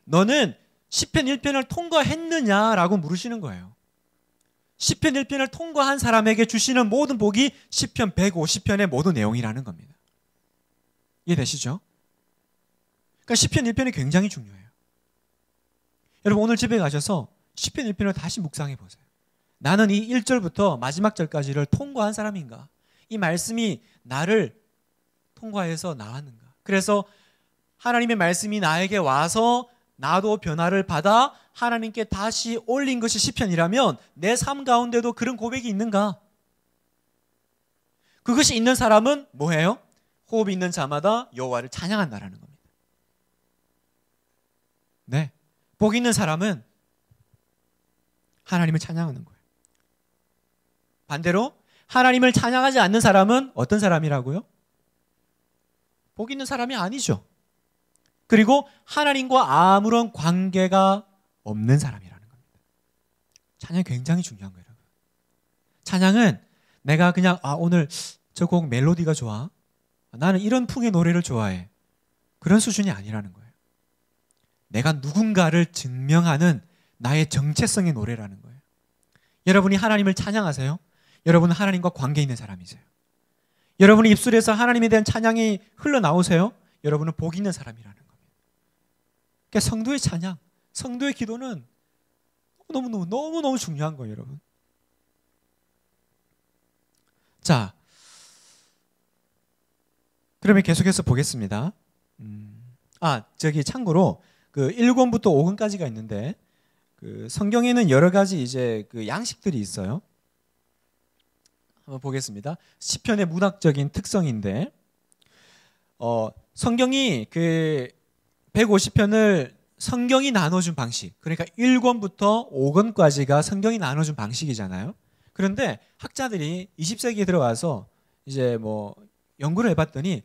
너는 시편 1편을 통과했느냐라고 물으시는 거예요. 시편 1편을 통과한 사람에게 주시는 모든 복이 시편 150편의 모든 내용이라는 겁니다. 이해되시죠? 그러니까 시편 1편이 굉장히 중요해요. 여러분 오늘 집에 가셔서 시편 1편을 다시 묵상해 보세요. 나는 이 1절부터 마지막 절까지를 통과한 사람인가? 이 말씀이 나를 통과해서 나왔는가? 그래서 하나님의 말씀이 나에게 와서 나도 변화를 받아 하나님께 다시 올린 것이 시편이라면 내 삶 가운데도 그런 고백이 있는가? 그것이 있는 사람은 뭐예요? 호흡이 있는 자마다 여호와를 찬양한다라는 겁니다. 네, 복 있는 사람은 하나님을 찬양하는 거예요. 반대로 하나님을 찬양하지 않는 사람은 어떤 사람이라고요? 복 있는 사람이 아니죠. 그리고 하나님과 아무런 관계가 없는 사람이라는 겁니다. 찬양이 굉장히 중요한 거예요. 여러분. 찬양은 내가 그냥 오늘 저 곡 멜로디가 좋아, 나는 이런 풍의 노래를 좋아해, 그런 수준이 아니라는 거예요. 내가 누군가를 증명하는 나의 정체성의 노래라는 거예요. 여러분이 하나님을 찬양하세요? 여러분은 하나님과 관계 있는 사람이세요. 여러분의 입술에서 하나님에 대한 찬양이 흘러나오세요? 여러분은 복 있는 사람이라는 겁니다. 그러니까 성도의 찬양, 성도의 기도는 너무너무 중요한 거예요, 여러분. 자, 그러면 계속해서 보겠습니다. 참고로 그 1권부터 5권까지가 있는데 그 성경에는 여러 가지 이제 그 양식들이 있어요. 한번 보겠습니다. 시편의 문학적인 특성인데 성경이 그 150편을 성경이 나눠준 방식, 그러니까 1권부터 5권까지가 성경이 나눠준 방식이잖아요. 그런데 학자들이 20세기에 들어와서 이제 뭐 연구를 해봤더니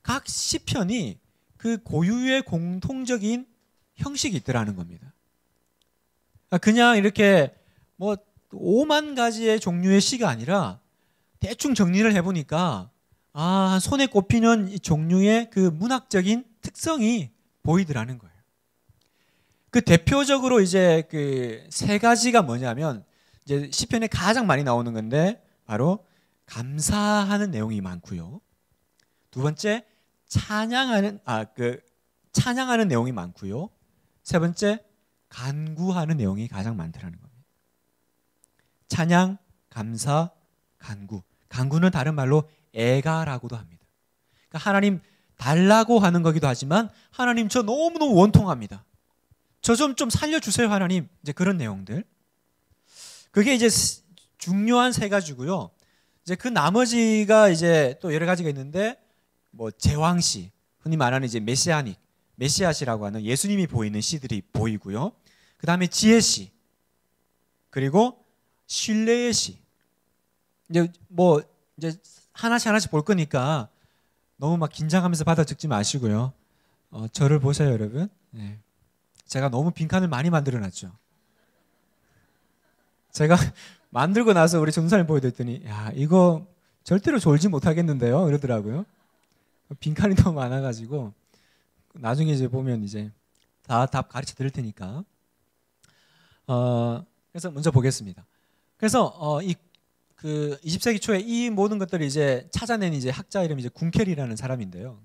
각 시편이 그 고유의 공통적인 형식이 있더라는 겁니다. 그냥 이렇게 뭐 5만 가지의 종류의 시가 아니라 대충 정리를 해보니까 손에 꼽히는 이 종류의 그 문학적인 특성이 보이더라는 거예요. 그 대표적으로 이제 그 세 가지가 뭐냐면 이제 시편에 가장 많이 나오는 건데 바로 감사하는 내용이 많고요. 두 번째 찬양하는 내용이 많고요. 세 번째 간구하는 내용이 가장 많더라는 겁니다. 찬양, 감사, 간구. 간구는 다른 말로 애가라고도 합니다. 그러니까 하나님 달라고 하는 거기도 하지만 하나님 저 너무너무 원통합니다. 저 좀 살려주세요 하나님. 이제 그런 내용들. 그게 이제 중요한 세 가지고요. 이제 그 나머지가 이제 또 여러 가지가 있는데 뭐 제왕시, 흔히 말하는 이제 메시아시라고 하는 예수님이 보이는 시들이 보이고요. 그 다음에 지혜시, 그리고 신뢰의 시. 이제 하나씩 볼 거니까 너무 막 긴장하면서 받아 적지 마시고요. 저를 보세요, 여러분. 네. 제가 너무 빈칸을 많이 만들어놨죠. 제가 만들고 나서 우리 전사님 보여드렸더니 야 이거 절대로 졸지 못하겠는데요, 이러더라고요. 빈칸이 너무 많아가지고 나중에 이제 보면 이제 다 답 가르쳐 드릴 테니까. 그래서 먼저 보겠습니다. 그래서 그 20세기 초에 이 모든 것들을 이제 찾아낸 이제 학자 이름이 이제 군켈이라는 사람인데요.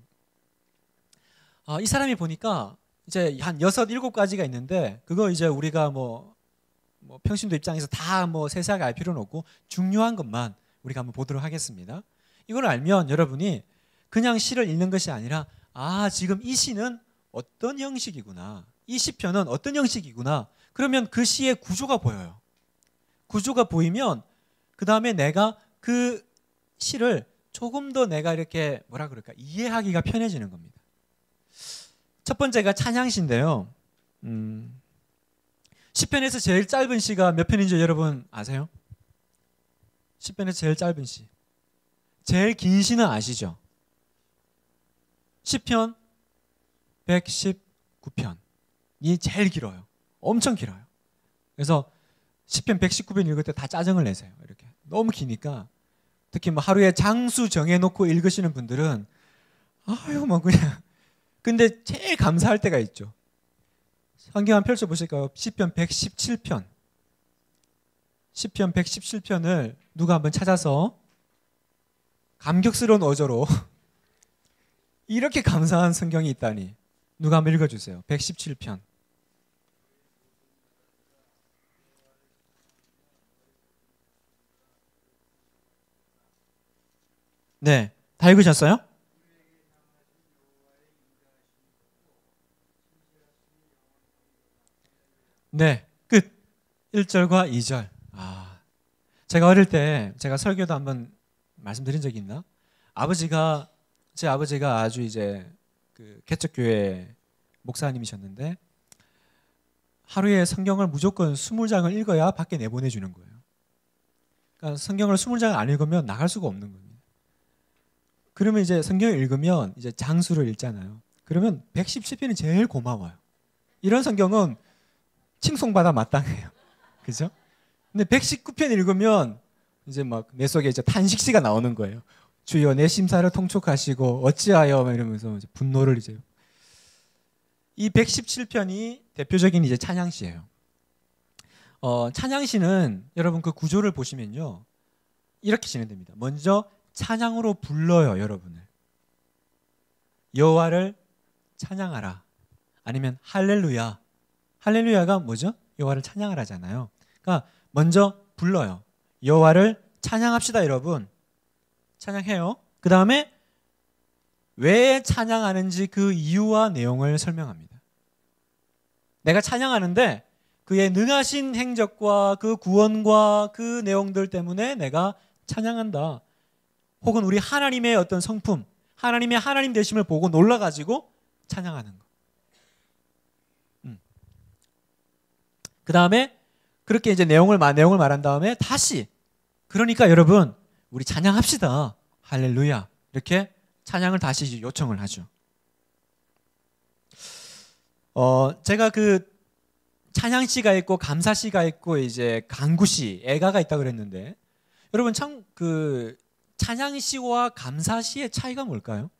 이 사람이 보니까 이제 한 6, 7가지가 있는데 그거 이제 우리가 뭐 평신도 입장에서 다 뭐 세세하게 알 필요는 없고 중요한 것만 우리가 한번 보도록 하겠습니다. 이걸 알면 여러분이 그냥 시를 읽는 것이 아니라 지금 이 시는 어떤 형식이구나, 이 시편은 어떤 형식이구나, 그러면 그 시의 구조가 보여요. 구조가 보이면 그 다음에 내가 그 시를 조금 더 내가 이렇게 뭐라 그럴까 이해하기가 편해지는 겁니다. 첫 번째가 찬양시인데요. 시편에서 제일 짧은 시가 몇 편인지 여러분 아세요? 시편에서 제일 짧은 시. 제일 긴 시는 아시죠? 시편 119편이 제일 길어요. 엄청 길어요. 그래서 시편 119편 읽을 때 다 짜증을 내세요. 이렇게 너무 기니까. 특히 뭐 하루에 장수 정해놓고 읽으시는 분들은 뭐 그냥. 근데 제일 감사할 때가 있죠. 성경 한번 펼쳐보실까요? 시편 117편. 시편 117편을 누가 한번 찾아서 감격스러운 어조로 이렇게 감사한 성경이 있다니 누가 한번 읽어주세요. 117편. 네, 다 읽으셨어요? 네, 끝. 1절과 2절. 제가 어릴 때 제가 설교도 한번 말씀드린 적이 있나? 제 아버지가 아주 이제 그 개척교회 목사님이셨는데 하루에 성경을 무조건 20장을 읽어야 밖에 내보내주는 거예요. 그러니까 성경을 20장을 안 읽으면 나갈 수가 없는 겁니다. 그러면 이제 성경을 읽으면 이제 장수를 읽잖아요. 그러면 117편이 제일 고마워요. 이런 성경은 칭송받아 마땅해요. 그죠? 근데 119편 읽으면 이제 막 내 속에 이제 탄식시가 나오는 거예요. 주여 내 심사를 통촉하시고 어찌하여 막 이러면서 이제 분노를 이제. 이 117편이 대표적인 이제 찬양시예요. 찬양시는 여러분 그 구조를 보시면요. 이렇게 진행됩니다. 먼저 찬양으로 불러요, 여러분을. 여호와를 찬양하라. 아니면 할렐루야. 할렐루야가 뭐죠? 여호와를 찬양하라잖아요. 그러니까 먼저 불러요. 여호와를 찬양합시다, 여러분. 찬양해요. 그 다음에 왜 찬양하는지 그 이유와 내용을 설명합니다. 내가 찬양하는데 그의 능하신 행적과 그 구원과 그 내용들 때문에 내가 찬양한다. 혹은 우리 하나님의 어떤 성품, 하나님의 하나님 되심을 보고 놀라가지고 찬양하는 거. 그 다음에 그렇게 이제 내용을 말한 다음에 다시, 그러니까 여러분 우리 찬양합시다. 할렐루야. 이렇게 찬양을 다시 요청을 하죠. 제가 그 찬양시가 있고 감사시가 있고 이제 강구시, 애가가 있다 그랬는데, 여러분 참 그 찬양시와 감사시의 차이가 뭘까요?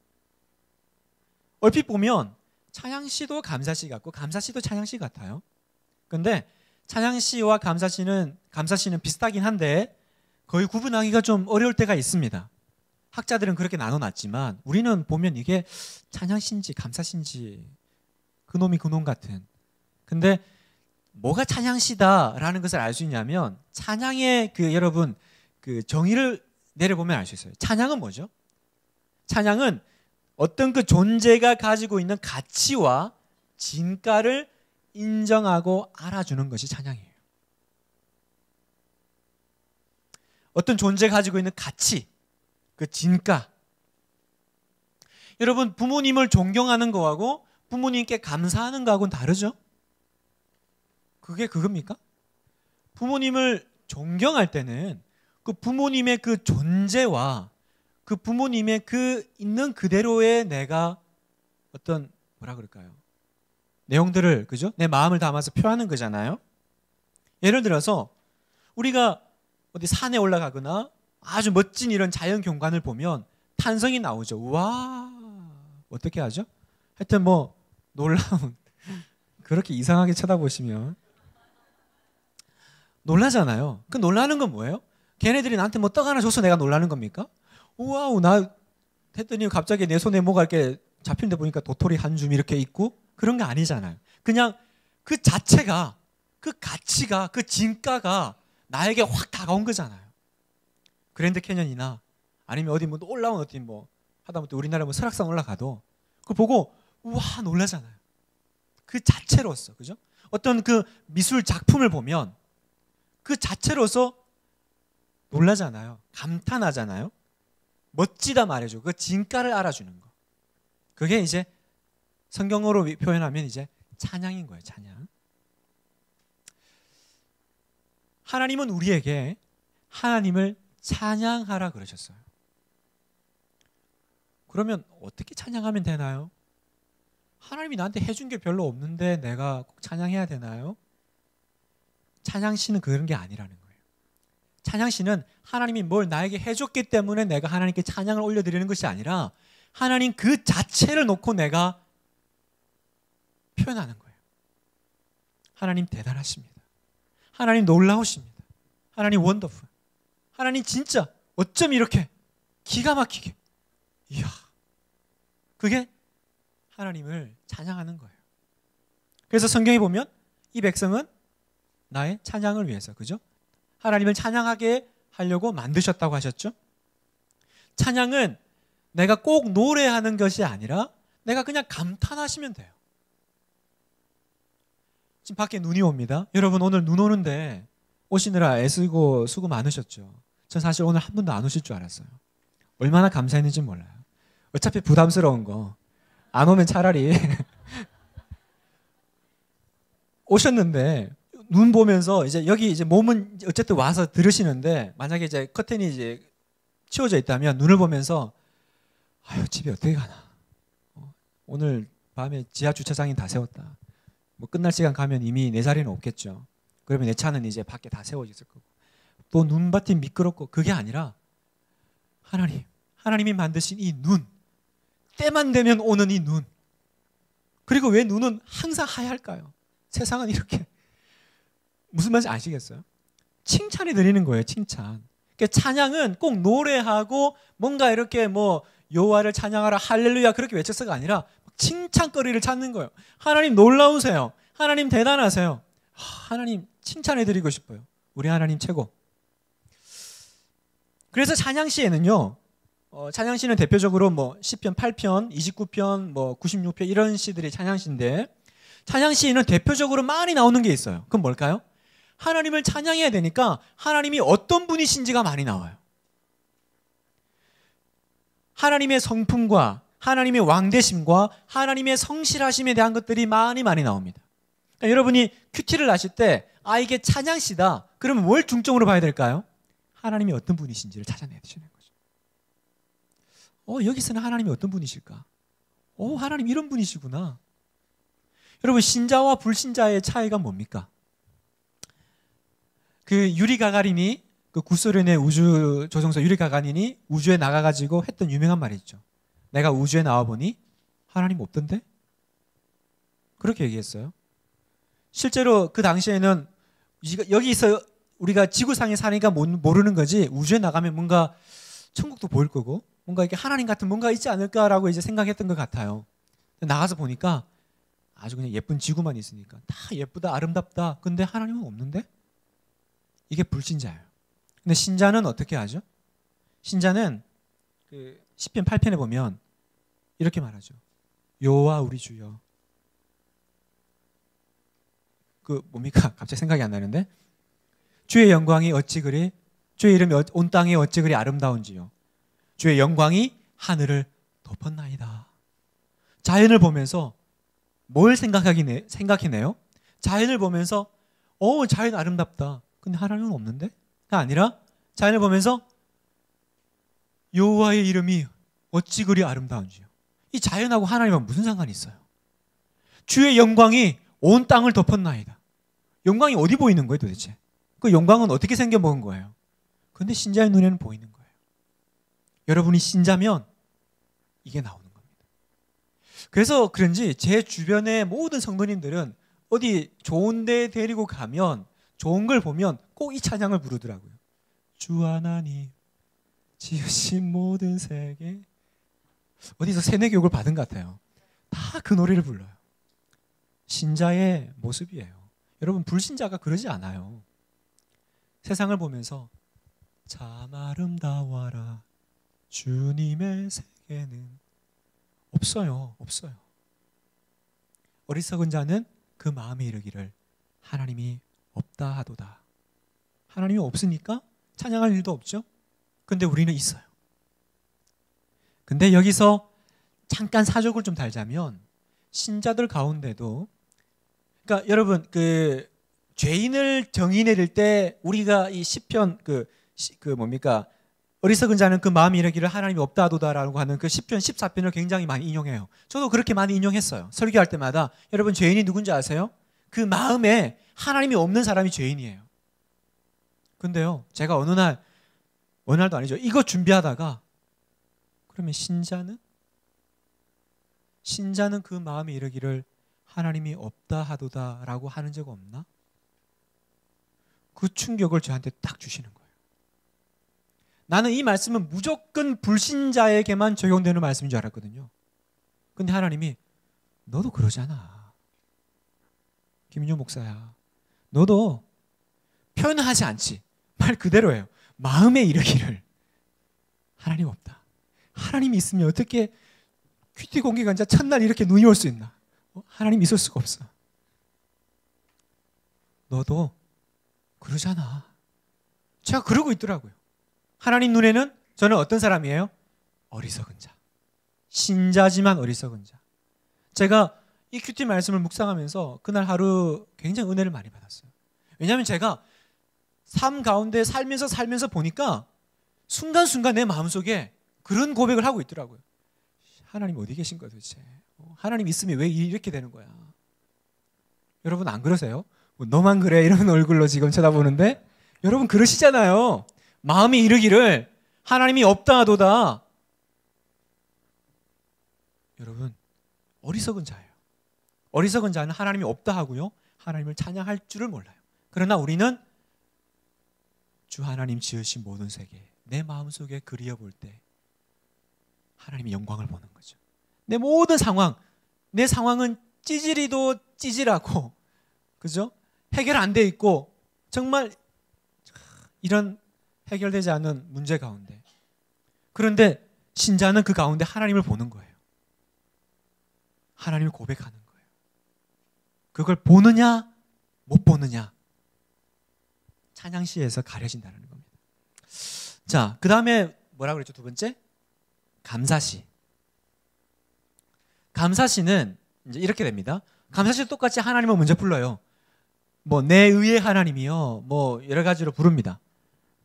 얼핏 보면 찬양시도 감사시 같고 감사시도 찬양시 같아요. 근데 찬양시와 감사시는 비슷하긴 한데 거의 구분하기가 좀 어려울 때가 있습니다. 학자들은 그렇게 나눠놨지만 우리는 보면 이게 찬양시인지 감사시인지 그놈이 그놈 같은. 근데 뭐가 찬양시다라는 것을 알 수 있냐면 찬양의 그 여러분 그 정의를 내려보면 알 수 있어요. 찬양은 뭐죠? 찬양은 어떤 그 존재가 가지고 있는 가치와 진가를 인정하고 알아주는 것이 찬양이에요. 어떤 존재가 가지고 있는 가치, 그 진가. 여러분 부모님을 존경하는 거하고 부모님께 감사하는 거하고는 다르죠? 그게 그겁니까? 부모님을 존경할 때는 그 부모님의 그 존재와 그 부모님의 그 있는 그대로의 내가 어떤 뭐라 그럴까요? 내용들을, 그죠? 내 마음을 담아서 표하는 거잖아요. 예를 들어서 우리가 어디 산에 올라가거나 아주 멋진 이런 자연 경관을 보면 탄성이 나오죠. 와, 어떻게 하죠? 하여튼 뭐 놀라운, 그렇게 이상하게 쳐다보시면 놀라잖아요. 그 놀라는 건 뭐예요? 걔네들이 나한테 뭐 떡 하나 줘서 내가 놀라는 겁니까? 우와우, 나 했더니 갑자기 내 손에 뭐가 이렇게 잡힌데 보니까 도토리 한 줌 이렇게 있고, 그런 게 아니잖아요. 그냥 그 자체가, 그 가치가, 그 진가가 나에게 확 다가온 거잖아요. 그랜드 캐년이나 아니면 어디 뭐 올라온 어디 뭐 하다못해 우리나라 뭐 설악산 올라가도 그거 보고 우와 놀라잖아요. 그 자체로서, 그죠? 어떤 그 미술 작품을 보면 그 자체로서 놀라잖아요. 감탄하잖아요. 멋지다 말해줘. 그 진가를 알아주는 거. 그게 이제 성경어로 표현하면 이제 찬양인 거예요. 찬양. 하나님은 우리에게 하나님을 찬양하라 그러셨어요. 그러면 어떻게 찬양하면 되나요? 하나님이 나한테 해준 게 별로 없는데 내가 꼭 찬양해야 되나요? 찬양시는 그런 게 아니라는 거예요. 찬양시는 하나님이 뭘 나에게 해줬기 때문에 내가 하나님께 찬양을 올려드리는 것이 아니라 하나님 그 자체를 놓고 내가 표현하는 거예요. 하나님 대단하십니다. 하나님 놀라우십니다. 하나님 원더풀. 하나님 진짜 어쩜 이렇게 기가 막히게. 이야, 그게 하나님을 찬양하는 거예요. 그래서 성경에 보면 이 백성은 나의 찬양을 위해서, 그죠? 하나님을 찬양하게 하려고 만드셨다고 하셨죠? 찬양은 내가 꼭 노래하는 것이 아니라 내가 그냥 감탄하시면 돼요. 지금 밖에 눈이 옵니다. 여러분 오늘 눈 오는데 오시느라 애쓰고 수고 많으셨죠? 전 사실 오늘 한 분도 안 오실 줄 알았어요. 얼마나 감사했는지 몰라요. 어차피 부담스러운 거 안 오면 차라리 오셨는데 눈 보면서 이제 여기 이제 몸은 어쨌든 와서 들으시는데 만약에 이제 커튼이 이제 치워져 있다면 눈을 보면서 아유 집에 어떻게 가나, 오늘 밤에 지하 주차장이 다 세웠다, 뭐 끝날 시간 가면 이미 내 자리는 없겠죠. 그러면 내 차는 이제 밖에 다 세워졌을 거고, 또 눈밭이 미끄럽고, 그게 아니라 하나님이 만드신 이 눈, 때만 되면 오는 이 눈. 그리고 왜 눈은 항상 하얄까요? 세상은 이렇게. 무슨 말인지 아시겠어요? 칭찬해 드리는 거예요. 칭찬. 그러니까 찬양은 꼭 노래하고 뭔가 이렇게 뭐 여호와를 찬양하라 할렐루야 그렇게 외쳐서가 아니라 칭찬거리를 찾는 거예요. 하나님 놀라우세요. 하나님 대단하세요. 하나님 칭찬해 드리고 싶어요. 우리 하나님 최고. 그래서 찬양시에는요, 찬양시는 대표적으로 뭐 시편 8편, 29편, 뭐 96편 이런 시들이 찬양시인데, 찬양 시에는 대표적으로 많이 나오는 게 있어요. 그건 뭘까요? 하나님을 찬양해야 되니까 하나님이 어떤 분이신지가 많이 나와요. 하나님의 성품과 하나님의 왕되심과 하나님의 성실하심에 대한 것들이 많이 나옵니다. 그러니까 여러분이 큐티를 하실 때 이게 찬양시다. 그러면 뭘 중점으로 봐야 될까요? 하나님이 어떤 분이신지를 찾아내야 되시는 거죠. 여기서는 하나님이 어떤 분이실까? 하나님 이런 분이시구나. 여러분, 신자와 불신자의 차이가 뭡니까? 그 유리 가가린이, 그 구소련의 우주 조종사 유리 가가린이 우주에 나가가지고 했던 유명한 말이 있죠. 내가 우주에 나와보니 하나님 없던데? 그렇게 얘기했어요. 실제로 그 당시에는 여기서 우리가 지구상에 사니까 모르는 거지, 우주에 나가면 뭔가 천국도 보일 거고 뭔가 이렇게 하나님 같은 뭔가 있지 않을까라고 이제 생각했던 것 같아요. 나가서 보니까 아주 그냥 예쁜 지구만 있으니까 다 예쁘다, 아름답다. 근데 하나님은 없는데? 이게 불신자예요. 근데 신자는 어떻게 하죠? 신자는 그 시편 8편에 보면 이렇게 말하죠. 여호와 우리 주여. 그 뭡니까? 갑자기 생각이 안 나는데. 주의 영광이 어찌 그리, 주의 이름이 온 땅에 어찌 그리 아름다운지요. 주의 영광이 하늘을 덮었나이다. 자연을 보면서 뭘 생각해내요? 자연을 보면서 자연 아름답다. 근데 하나님은 없는데? 가 아니라 자연을 보면서 여호와의 이름이 어찌 그리 아름다운지요. 이 자연하고 하나님은 무슨 상관이 있어요? 주의 영광이 온 땅을 덮었나이다. 영광이 어디 보이는 거예요 도대체? 그 영광은 어떻게 생겨먹은 거예요? 근데 신자의 눈에는 보이는 거예요. 여러분이 신자면 이게 나오는 겁니다. 그래서 그런지 제 주변의 모든 성도님들은 어디 좋은 데 데리고 가면, 좋은 걸 보면 꼭 이 찬양을 부르더라고요. 주 하나님 지으신 모든 세계. 어디서 세뇌 교육을 받은 것 같아요. 다 그 노래를 불러요. 신자의 모습이에요. 여러분, 불신자가 그러지 않아요. 세상을 보면서 참 아름다워라 주님의 세계는 없어요. 어리석은 자는 그 마음에 이르기를 하나님이 없다 하도다. 하나님이 없으니까 찬양할 일도 없죠. 근데 우리는 있어요. 근데 여기서 잠깐 사족을 좀 달자면, 신자들 가운데도, 그러니까 여러분, 그 죄인을 정의 내릴 때 우리가 이 시편 뭡니까? 어리석은 자는 그 마음이 이르기를 하나님이 없다 하도다라고 하는 그 시편 14편을 굉장히 많이 인용해요. 저도 그렇게 많이 인용했어요. 설교할 때마다. 여러분, 죄인이 누군지 아세요? 그 마음에 하나님이 없는 사람이 죄인이에요. 근데요, 제가 어느 날도 아니죠. 이거 준비하다가, 그러면 신자는 그 마음에 이르기를 하나님이 없다 하도다라고 하는 적 없나? 그 충격을 저한테 딱 주시는 거예요. 나는 이 말씀은 무조건 불신자에게만 적용되는 말씀인 줄 알았거든요. 근데 하나님이 너도 그러잖아. 김인효 목사야. 너도 표현하지 않지. 말 그대로예요. 마음에 이르기를 하나님 없다. 하나님이 있으면 어떻게 큐티 공기가 이제 첫날 이렇게 눈이 올 수 있나? 하나님 있을 수가 없어. 너도 그러잖아. 제가 그러고 있더라고요. 하나님 눈에는 저는 어떤 사람이에요? 어리석은 자. 신자지만 어리석은 자. 제가 이 큐티 말씀을 묵상하면서 그날 하루 굉장히 은혜를 많이 받았어요. 왜냐하면 제가 삶 가운데 살면서 보니까 순간순간 내 마음속에 그런 고백을 하고 있더라고요. 하나님 어디 계신 거야 도대체? 하나님 있으면 왜 이렇게 되는 거야? 여러분 안 그러세요? 너만 그래 이런 얼굴로 지금 쳐다보는데 여러분 그러시잖아요. 마음이 이르기를 하나님이 없다 하도다. 여러분, 어리석은 자예요. 어리석은 자는 하나님이 없다 하고요, 하나님을 찬양할 줄을 몰라요. 그러나 우리는 주 하나님 지으신 모든 세계, 내 마음속에 그리워볼 때 하나님의 영광을 보는 거죠. 내 모든 상황, 내 상황은 찌질이도 찌질하고, 그죠? 해결 안 돼 있고 정말 이런 해결되지 않은 문제 가운데, 그런데 신자는 그 가운데 하나님을 보는 거예요. 하나님을 고백하는 거예요. 그걸 보느냐 못 보느냐 찬양시에서 가려진다는 겁니다. 자, 그 다음에 뭐라고 그랬죠? 두 번째, 감사시. 감사시는 이제 이렇게 됩니다. 감사시도 똑같이 하나님을 먼저 불러요. 뭐 내 의의 하나님이요, 뭐 여러 가지로 부릅니다.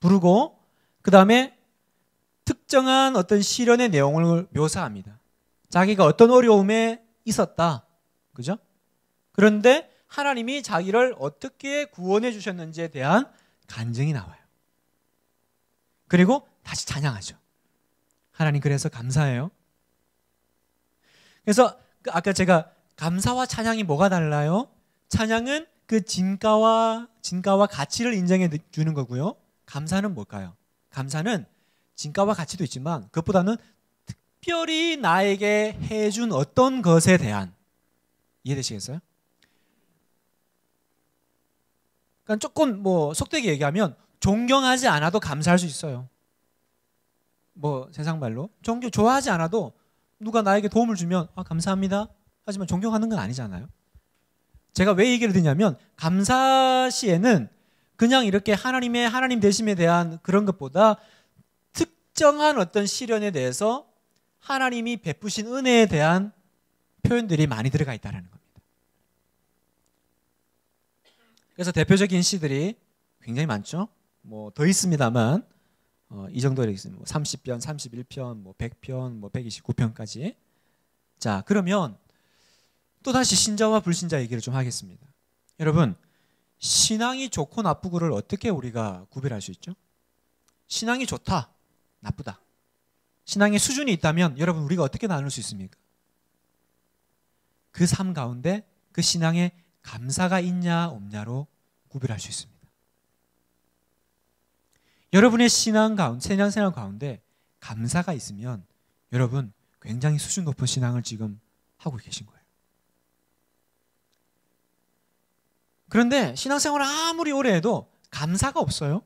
부르고 그 다음에 특정한 어떤 시련의 내용을 묘사합니다. 자기가 어떤 어려움에 있었다, 그죠? 그런데 하나님이 자기를 어떻게 구원해 주셨는지에 대한 간증이 나와요. 그리고 다시 찬양하죠. 하나님 그래서 감사해요. 그래서 아까 제가 감사와 찬양이 뭐가 달라요? 찬양은 그 진가와 가치를 인정해 주는 거고요. 감사는 뭘까요? 감사는 진가와 가치도 있지만 그것보다는 특별히 나에게 해준 어떤 것에 대한, 이해되시겠어요? 그러니까 조금 뭐 속되게 얘기하면 존경하지 않아도 감사할 수 있어요. 뭐 세상 말로 좋아하지 않아도 누가 나에게 도움을 주면 감사합니다 하지만 존경하는 건 아니잖아요. 제가 왜 얘기를 드냐면 감사시에는 그냥 이렇게 하나님 되심에 대한 그런 것보다 특정한 어떤 시련에 대해서 하나님이 베푸신 은혜에 대한 표현들이 많이 들어가 있다는 겁니다. 그래서 대표적인 시들이 굉장히 많죠. 뭐 더 있습니다만 이 정도로 있습니다. 뭐 30편, 31편, 뭐 100편, 뭐 129편까지. 자, 그러면 또 다시 신자와 불신자 얘기를 좀 하겠습니다. 여러분, 신앙이 좋고 나쁘고를 어떻게 우리가 구별할 수 있죠? 신앙이 좋다, 나쁘다. 신앙의 수준이 있다면 여러분 우리가 어떻게 나눌 수 있습니까? 그 삶 가운데 그 신앙에 감사가 있냐 없냐로 구별할 수 있습니다. 여러분의 신앙 생활 가운데 감사가 있으면 여러분 굉장히 수준 높은 신앙을 지금 하고 계신 거예요. 그런데 신앙생활을 아무리 오래 해도 감사가 없어요.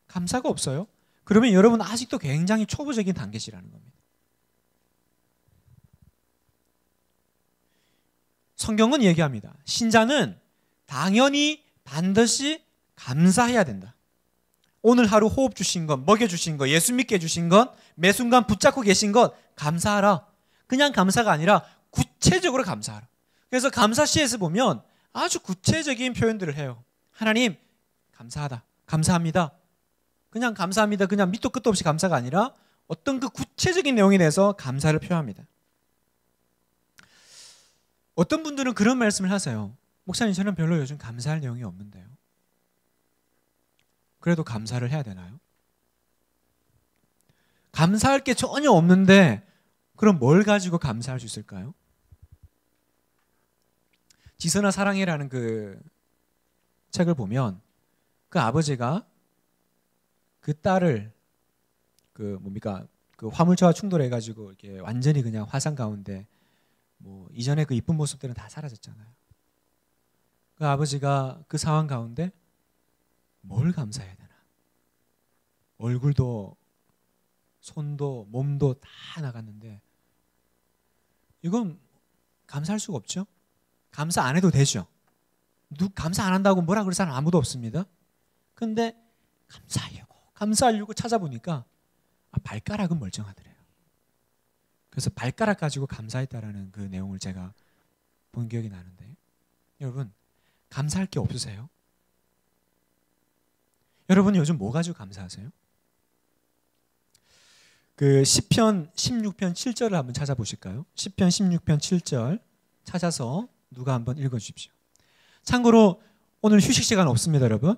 감사가 없어요. 그러면 여러분 아직도 굉장히 초보적인 단계시라는 겁니다. 성경은 얘기합니다. 신자는 당연히 반드시 감사해야 된다. 오늘 하루 호흡 주신 것, 먹여주신 것, 예수 믿게 해주신 것, 매 순간 붙잡고 계신 것 감사하라. 그냥 감사가 아니라 구체적으로 감사하라. 그래서 감사시에서 보면 아주 구체적인 표현들을 해요. 하나님 감사하다, 감사합니다. 그냥 감사합니다, 그냥 밑도 끝도 없이 감사가 아니라 어떤 그 구체적인 내용에 대해서 감사를 표합니다. 어떤 분들은 그런 말씀을 하세요. 목사님, 저는 별로 요즘 감사할 내용이 없는데요. 그래도 감사를 해야 되나요? 감사할 게 전혀 없는데 그럼 뭘 가지고 감사할 수 있을까요? 지선아 사랑해라는 그 책을 보면 그 아버지가 그 딸을 그 화물차와 충돌해가지고 이렇게 완전히 그냥 화상 가운데 뭐 이전에 그 이쁜 모습들은 다 사라졌잖아요. 그 아버지가 그 상황 가운데 뭘 감사해야 되나? 얼굴도 손도 몸도 다 나갔는데 이건 감사할 수가 없죠. 감사 안 해도 되죠. 감사 안 한다고 뭐라 그럴 사람 아무도 없습니다. 근데 감사하려고 찾아보니까 발가락은 멀쩡하더래요. 그래서 발가락 가지고 감사했다라는 그 내용을 제가 본 기억이 나는데, 여러분 감사할 게 없으세요? 여러분 요즘 뭐 가지고 감사하세요? 그 시편 16편 7절을 한번 찾아보실까요? 시편 16편 7절 찾아서 누가 한번 읽어주십시오. 참고로 오늘 휴식 시간 없습니다, 여러분.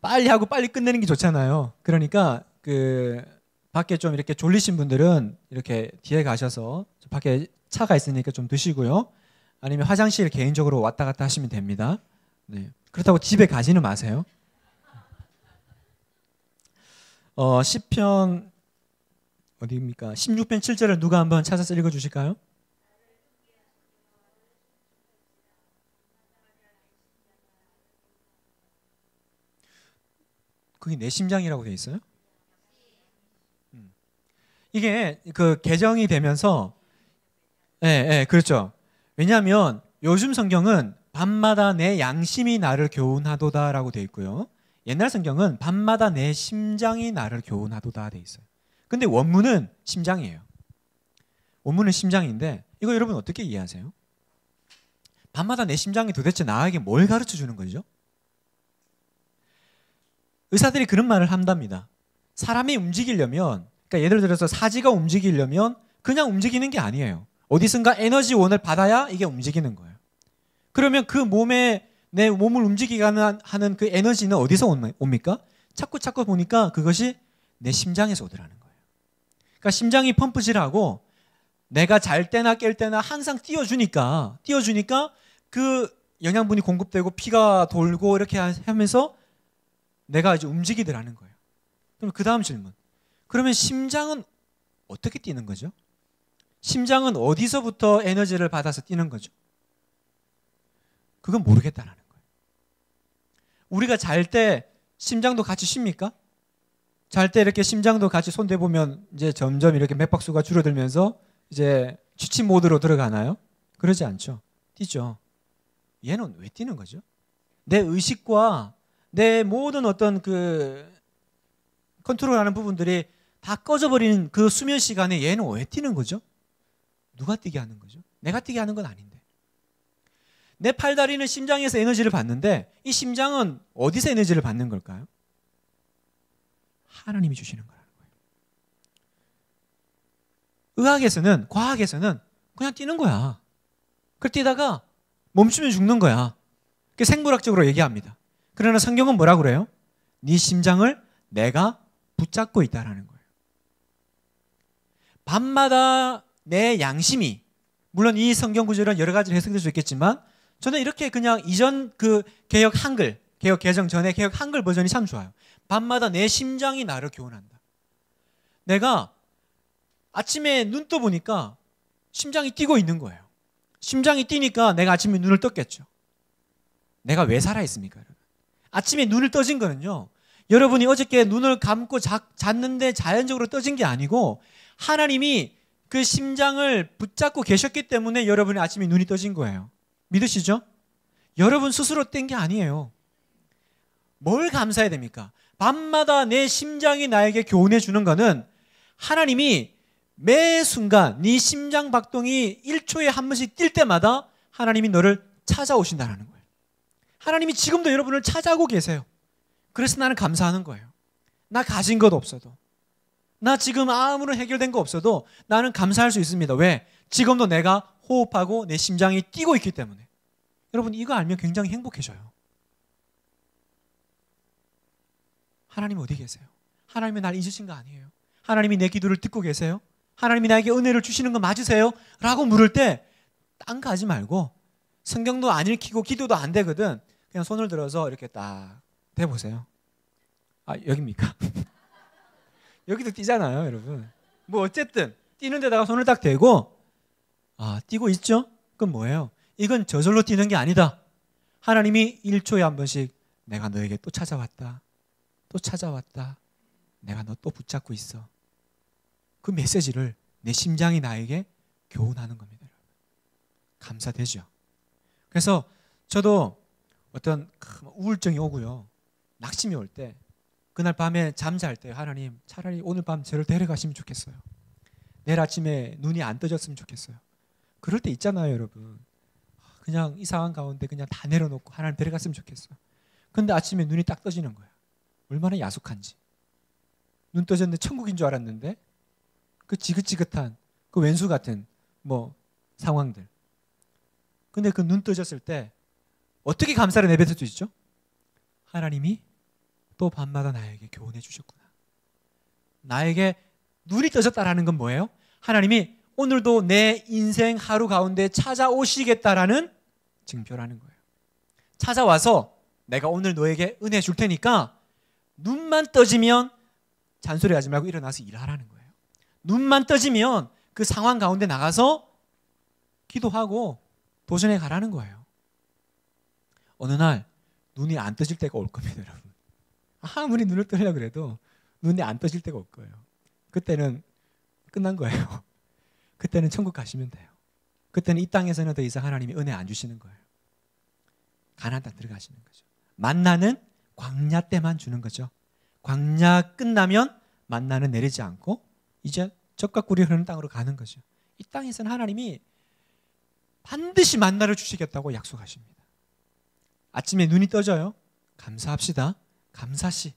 빨리 하고 빨리 끝내는 게 좋잖아요. 그러니까 그 밖에 좀 이렇게 졸리신 분들은 이렇게 뒤에 가셔서 밖에 차가 있으니까 좀 드시고요. 아니면 화장실 개인적으로 왔다 갔다 하시면 됩니다. 네. 그렇다고 집에 가지는 마세요. 시편 어디입니까? 16편 7절을 누가 한번 찾아서 읽어주실까요? 그게 내 심장이라고 돼 있어요? 이게 그 개정이 되면서, 그렇죠. 왜냐하면 요즘 성경은 밤마다 내 양심이 나를 교훈하도다라고 되어 있고요. 옛날 성경은 밤마다 내 심장이 나를 교훈하도다 되어 있어요. 근데 원문은 심장이에요. 원문은 심장인데 이거 여러분 어떻게 이해하세요? 밤마다 내 심장이 도대체 나에게 뭘 가르쳐 주는 거죠? 의사들이 그런 말을 한답니다. 사람이 움직이려면, 그러니까 예를 들어서 사지가 움직이려면 그냥 움직이는 게 아니에요. 어디선가 에너지원을 받아야 이게 움직이는 거예요. 그러면 그 몸에 내 몸을 움직이게 하는 그 에너지는 어디서 옵니까? 자꾸 보니까 그것이 내 심장에서 오더라는 거예요. 그러니까 심장이 펌프질하고 내가 잘 때나 깰 때나 항상 띄워주니까 그 영양분이 공급되고 피가 돌고 이렇게 하면서 내가 이제 움직이더라는 거예요. 그럼 그 다음 질문. 그러면 심장은 어떻게 뛰는 거죠? 심장은 어디서부터 에너지를 받아서 뛰는 거죠? 그건 모르겠다라는 거예요. 우리가 잘 때 심장도 같이 쉽니까? 잘 때 이렇게 심장도 같이 손대보면 이제 점점 이렇게 맥박수가 줄어들면서 이제 취침 모드로 들어가나요? 그러지 않죠. 뛰죠. 얘는 왜 뛰는 거죠? 내 의식과 내 모든 어떤 그 컨트롤하는 부분들이 다 꺼져버리는 그 수면 시간에 얘는 왜 뛰는 거죠? 누가 뛰게 하는 거죠? 내가 뛰게 하는 건 아닌데. 내 팔다리는 심장에서 에너지를 받는데 이 심장은 어디서 에너지를 받는 걸까요? 하나님이 주시는 거라는 거예요. 의학에서는, 과학에서는 그냥 뛰는 거야. 그 뛰다가 멈추면 죽는 거야. 그게 생물학적으로 얘기합니다. 그러나 성경은 뭐라고 그래요? 네 심장을 내가 붙잡고 있다라는 거예요. 밤마다 내 양심이, 물론 이 성경 구절은 여러 가지로 해석될 수 있겠지만 저는 이렇게 그냥 이전 그 개역 한글, 개역 개정 전에 개역 한글 버전이 참 좋아요. 밤마다 내 심장이 나를 교훈한다. 내가 아침에 눈 떠보니까 심장이 뛰고 있는 거예요. 심장이 뛰니까 내가 아침에 눈을 떴겠죠. 내가 왜 살아있습니까? 아침에 눈을 떠진 거는요, 여러분이 어저께 눈을 감고 잤는데 자연적으로 떠진 게 아니고 하나님이 그 심장을 붙잡고 계셨기 때문에 여러분이 아침에 눈이 떠진 거예요. 믿으시죠? 여러분 스스로 뗀 게 아니에요. 뭘 감사해야 됩니까? 밤마다 내 심장이 나에게 교훈해 주는 거는 하나님이 매 순간 네 심장 박동이 1초에 한 번씩 뛸 때마다 하나님이 너를 찾아오신다는 거예요. 하나님이 지금도 여러분을 찾아오고 계세요. 그래서 나는 감사하는 거예요. 나 가진 것 없어도, 나 지금 아무런 해결된 거 없어도 나는 감사할 수 있습니다. 왜? 지금도 내가 호흡하고 내 심장이 뛰고 있기 때문에. 여러분 이거 알면 굉장히 행복해져요. 하나님 어디 계세요? 하나님이 날 잊으신 거 아니에요? 하나님이 내 기도를 듣고 계세요? 하나님이 나에게 은혜를 주시는 거 맞으세요? 라고 물을 때 딴 거 하지 말고, 성경도 안 읽히고 기도도 안 되거든, 그냥 손을 들어서 이렇게 딱 대보세요. 아, 여기입니까? 여기도 뛰잖아요, 여러분. 뭐 어쨌든 뛰는 데다가 손을 딱 대고, 아, 뛰고 있죠? 그건 뭐예요? 이건 저절로 뛰는 게 아니다. 하나님이 1초에 한 번씩 내가 너에게 또 찾아왔다. 또 찾아왔다. 내가 너 또 붙잡고 있어. 그 메시지를 내 심장이 나에게 교훈하는 겁니다. 감사되죠? 그래서 저도 어떤 우울증이 오고요, 낙심이 올 때, 그날 밤에 잠잘 때 하나님 차라리 오늘 밤 저를 데려가시면 좋겠어요. 내일 아침에 눈이 안 떠졌으면 좋겠어요. 그럴 때 있잖아요, 여러분. 그냥 이 상황 가운데 그냥 다 내려놓고 하나님 데려갔으면 좋겠어요. 근데 아침에 눈이 딱 떠지는 거예요. 얼마나 야속한지. 눈 떠졌는데 천국인 줄 알았는데 그 지긋지긋한 그 왼수 같은 뭐 상황들. 근데 그 눈 떠졌을 때 어떻게 감사를 내뱉을 수 있죠? 하나님이 또 밤마다 나에게 교훈해 주셨구나. 나에게 눈이 떠졌다라는 건 뭐예요? 하나님이 오늘도 내 인생 하루 가운데 찾아오시겠다라는 징표라는 거예요. 찾아와서 내가 오늘 너에게 은혜 줄 테니까 눈만 떠지면 잔소리하지 말고 일어나서 일하라는 거예요. 눈만 떠지면 그 상황 가운데 나가서 기도하고 도전해 가라는 거예요. 어느 날 눈이 안 떠질 때가 올 겁니다, 여러분. 아무리 눈을 뜨려고 그래도 눈이 안 떠질 때가 올 거예요. 그때는 끝난 거예요. 그때는 천국 가시면 돼요. 그때는 이 땅에서는 더 이상 하나님이 은혜 안 주시는 거예요. 가나안 땅 들어가시는 거죠. 만나는 광야 때만 주는 거죠. 광야 끝나면 만나는 내리지 않고 이제 젖과 꿀이 흐르는 땅으로 가는 거죠. 이 땅에서는 하나님이 반드시 만나를 주시겠다고 약속하십니다. 아침에 눈이 떠져요. 감사합시다. 감사시.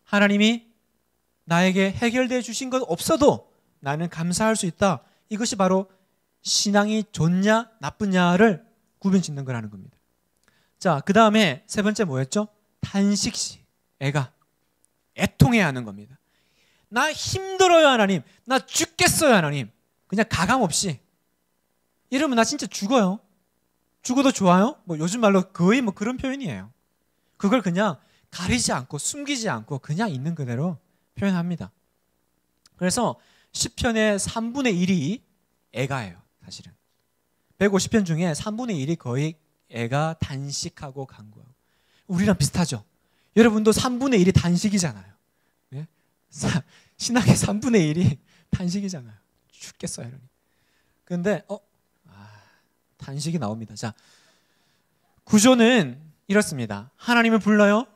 하나님이 나에게 해결되어 주신 것 없어도 나는 감사할 수 있다. 이것이 바로 신앙이 좋냐 나쁘냐를 구분짓는 거라는 겁니다. 자, 그 다음에 세 번째 뭐였죠? 탄식시. 애통해야 하는 겁니다. 나 힘들어요 하나님. 나 죽겠어요 하나님. 그냥 가감 없이. 이러면 나 진짜 죽어요. 죽어도 좋아요? 뭐 요즘 말로 거의 뭐 그런 표현이에요. 그걸 그냥 가리지 않고 숨기지 않고 그냥 있는 그대로 표현합니다. 그래서 시편의 3분의 1이 애가예요. 사실은 150편 중에 3분의 1이 거의 애가 단식하고 간구하고. 우리랑 비슷하죠. 여러분도 3분의 1이 단식이잖아요. 예? 신학의 3분의 1이 단식이잖아요. 죽겠어요 하나님. 그런데 단식이 나옵니다. 자, 구조는 이렇습니다. 하나님을 불러요.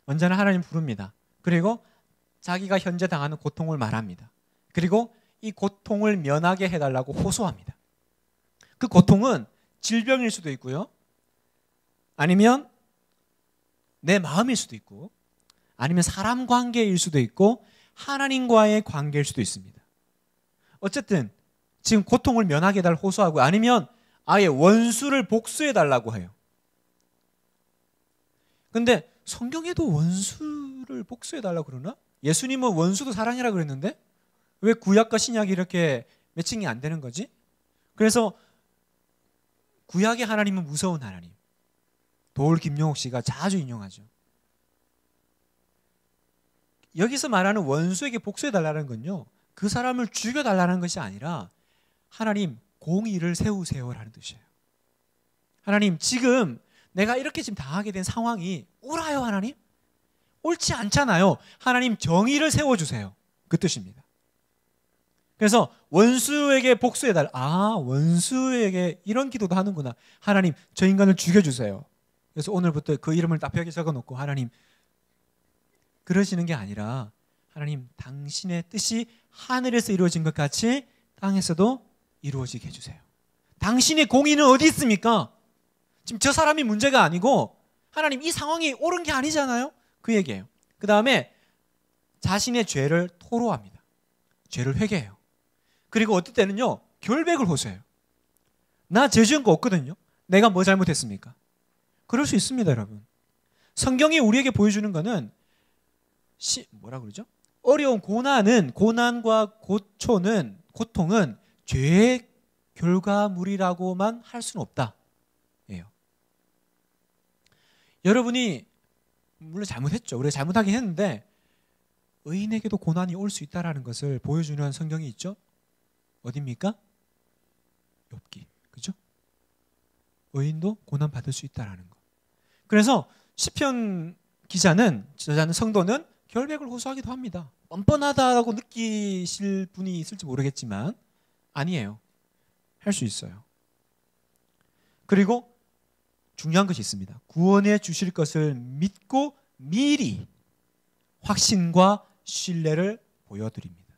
언제나 하나님 부릅니다. 그리고 자기가 현재 당하는 고통을 말합니다. 그리고 이 고통을 면하게 해달라고 호소합니다. 그 고통은 질병일 수도 있고요. 아니면 내 마음일 수도 있고, 아니면 사람 관계일 수도 있고, 하나님과의 관계일 수도 있습니다. 어쨌든 지금 고통을 면하게 해달라고 호소하고, 아니면 아예 원수를 복수해달라고 해요. 근데 성경에도 원수를 복수해달라고 그러나? 예수님은 원수도 사랑이라 그랬는데 왜 구약과 신약이 이렇게 매칭이 안 되는 거지? 그래서 구약의 하나님은 무서운 하나님. 도울 김용옥 씨가 자주 인용하죠. 여기서 말하는 원수에게 복수해달라는 건요, 그 사람을 죽여달라는 것이 아니라 하나님 공의를 세우세요라는 뜻이에요. 하나님 지금 내가 이렇게 지금 당하게 된 상황이 옳아요 하나님? 옳지 않잖아요. 하나님 정의를 세워주세요. 그 뜻입니다. 그래서 원수에게 복수해달라. 원수에게 이런 기도도 하는구나. 하나님 저 인간을 죽여주세요. 그래서 오늘부터 그 이름을 딱 벽에 적어놓고 하나님 그러시는 게 아니라 하나님 당신의 뜻이 하늘에서 이루어진 것 같이 땅에서도 이루어지게 해주세요. 당신의 공의는 어디 있습니까? 지금 저 사람이 문제가 아니고 하나님 이 상황이 옳은 게 아니잖아요. 그 얘기예요. 그 다음에 자신의 죄를 토로합니다. 죄를 회개해요. 그리고 어떨 때는요 결백을 호소해요. 나 죄 지은 거 없거든요. 내가 뭐 잘못했습니까? 그럴 수 있습니다 여러분. 성경이 우리에게 보여주는 거는 뭐라 그러죠? 어려운 고난과 고통은 죄의 결과물이라고만 할 수는 없다. 예요. 여러분이 물론 잘못했죠. 우리가 잘못하긴 했는데 의인에게도 고난이 올 수 있다라는 것을 보여주는 성경이 있죠. 어디입니까? 욥기. 그죠? 의인도 고난 받을 수 있다라는 거. 그래서 시편 저자는 성도는 결백을 호소하기도 합니다. 뻔뻔하다고 느끼실 분이 있을지 모르겠지만 아니에요. 할 수 있어요. 그리고 중요한 것이 있습니다. 구원해 주실 것을 믿고 미리 확신과 신뢰를 보여드립니다.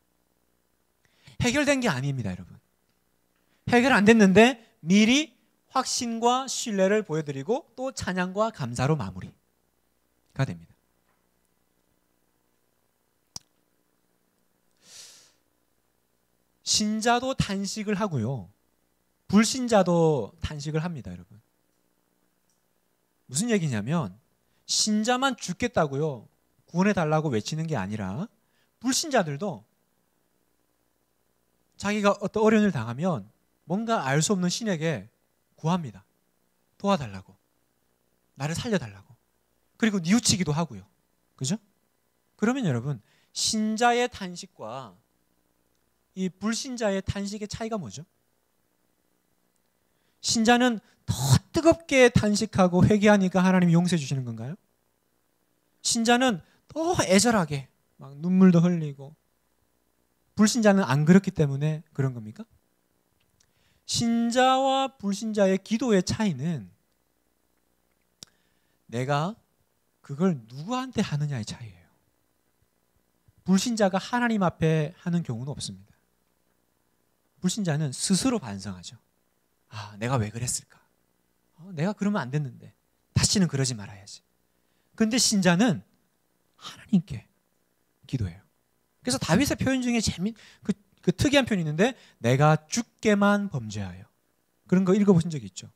해결된 게 아닙니다, 여러분. 해결 안 됐는데 미리 확신과 신뢰를 보여드리고 또 찬양과 감사로 마무리가 됩니다. 신자도 탄식을 하고요. 불신자도 탄식을 합니다, 여러분. 무슨 얘기냐면 신자만 죽겠다고요. 구원해달라고 외치는 게 아니라 불신자들도 자기가 어떤 어려운 일을 당하면 뭔가 알 수 없는 신에게 구합니다. 도와달라고. 나를 살려달라고. 그리고 뉘우치기도 하고요. 그죠? 그러면 여러분 신자의 탄식과 이 불신자의 탄식의 차이가 뭐죠? 신자는 더 뜨겁게 탄식하고 회개하니까 하나님이 용서해 주시는 건가요? 신자는 더 애절하게 막 눈물도 흘리고, 불신자는 안 그렇기 때문에 그런 겁니까? 신자와 불신자의 기도의 차이는 내가 그걸 누구한테 하느냐의 차이예요. 불신자가 하나님 앞에 하는 경우는 없습니다. 불신자는 스스로 반성하죠. 아, 내가 왜 그랬을까? 내가 그러면 안 됐는데 다시는 그러지 말아야지. 근데 신자는 하나님께 기도해요. 그래서 다윗의 표현 중에 그 특이한 표현이 있는데, 내가 주께만 범죄하여. 그런 거 읽어보신 적 있죠?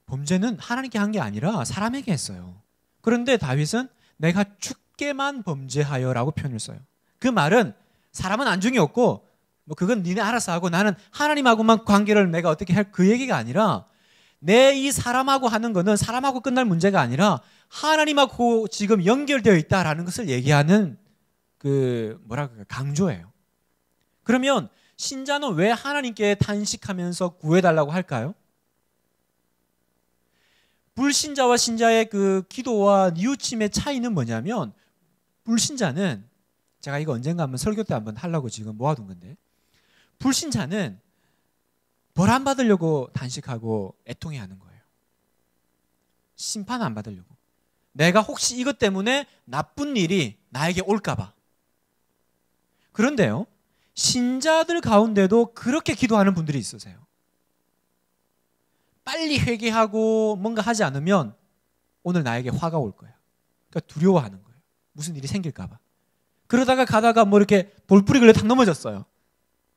범죄는 하나님께 한 게 아니라 사람에게 했어요. 그런데 다윗은 내가 주께만 범죄하여라고 표현을 써요. 그 말은 사람은 안중에 없고 뭐 그건 니네 알아서 하고 나는 하나님하고만 관계를 내가 어떻게 할, 그 얘기가 아니라, 내 이 사람하고 하는 거는 사람하고 끝날 문제가 아니라 하나님하고 지금 연결되어 있다라는 것을 얘기하는 그 강조예요. 그러면 신자는 왜 하나님께 탄식하면서 구해달라고 할까요? 불신자와 신자의 그 기도와 뉘우침의 차이는 뭐냐면, 불신자는, 제가 이거 언젠가 한번 설교 때 한번 하려고 지금 모아둔 건데, 불신자는 벌 안 받으려고 단식하고 애통해 하는 거예요. 심판 안 받으려고. 내가 혹시 이것 때문에 나쁜 일이 나에게 올까 봐. 그런데요, 신자들 가운데도 그렇게 기도하는 분들이 있으세요. 빨리 회개하고 뭔가 하지 않으면 오늘 나에게 화가 올 거야. 그러니까 두려워하는 거예요. 무슨 일이 생길까 봐. 그러다가 가다가 뭐 이렇게 돌뿌리 걸려 탁 넘어졌어요.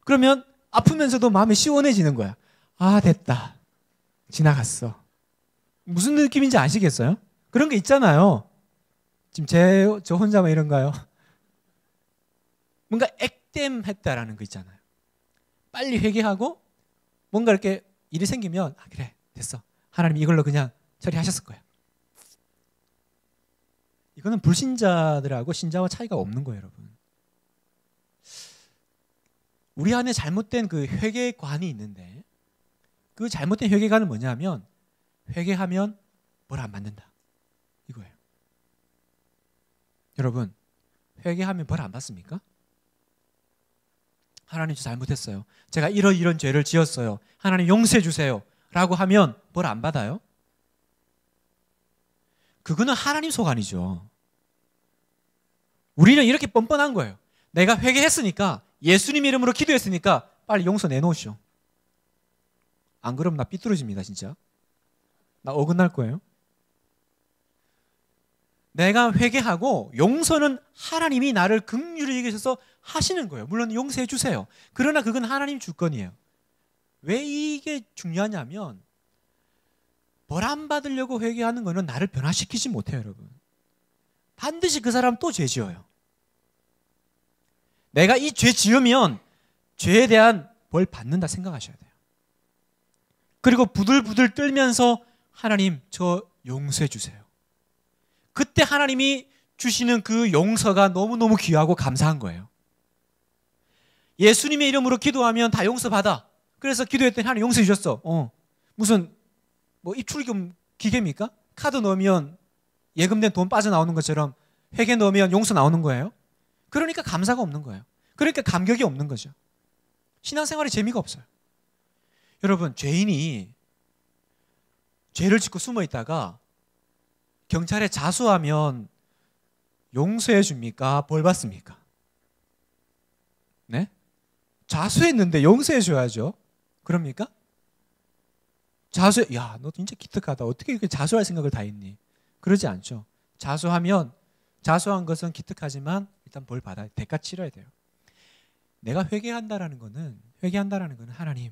그러면 아프면서도 마음이 시원해지는 거야. 아, 됐다. 지나갔어. 무슨 느낌인지 아시겠어요? 그런 게 있잖아요. 지금 저 혼자만 이런가요? 뭔가 액땜했다라는 거 있잖아요. 빨리 회개하고 뭔가 이렇게 일이 생기면, 아, 그래, 됐어. 하나님 이걸로 그냥 처리하셨을 거야. 이거는 불신자들하고 신자와 차이가 없는 거예요, 여러분. 우리 안에 잘못된 그 회개관이 있는데, 그 잘못된 회개관은 뭐냐면, 회개하면 뭘 안 받는다, 이거예요. 여러분, 회개하면 벌 안 받습니까? 하나님, 저 잘못했어요. 제가 이런 죄를 지었어요. 하나님 용서해 주세요. 라고 하면 벌 안 받아요? 그거는 하나님 소관이죠. 우리는 이렇게 뻔뻔한 거예요. 내가 회개했으니까, 예수님 이름으로 기도했으니까 빨리 용서 내놓으시오. 안 그러면 나 삐뚤어집니다, 진짜. 나 어긋날 거예요. 내가 회개하고, 용서는 하나님이 나를 긍휼히 여기셔서 하시는 거예요. 물론 용서해 주세요. 그러나 그건 하나님 주권이에요. 왜 이게 중요하냐면, 벌 안 받으려고 회개하는 거는 나를 변화시키지 못해요, 여러분. 반드시 그 사람 또 죄 지어요. 내가 이 죄 지으면 죄에 대한 벌 받는다 생각하셔야 돼요. 그리고 부들부들 떨면서, 하나님 저 용서해 주세요. 그때 하나님이 주시는 그 용서가 너무너무 귀하고 감사한 거예요. 예수님의 이름으로 기도하면 다 용서받아. 그래서 기도했더니 하나님 용서해 주셨어. 무슨 뭐 입출금 기계입니까? 카드 넣으면 예금된 돈 빠져나오는 것처럼 회계 넣으면 용서 나오는 거예요? 그러니까 감사가 없는 거예요. 그러니까 감격이 없는 거죠. 신앙생활에 재미가 없어요. 여러분, 죄인이 죄를 짓고 숨어 있다가 경찰에 자수하면 용서해 줍니까? 벌 받습니까? 네? 자수했는데 용서해 줘야죠. 그럽니까? 야, 너 진짜 기특하다. 어떻게 이렇게 자수할 생각을 다 했니? 그러지 않죠. 자수한 것은 기특하지만 일단 벌 받아야, 대가 치러야 돼요. 내가 회개한다라는 거는 하나님,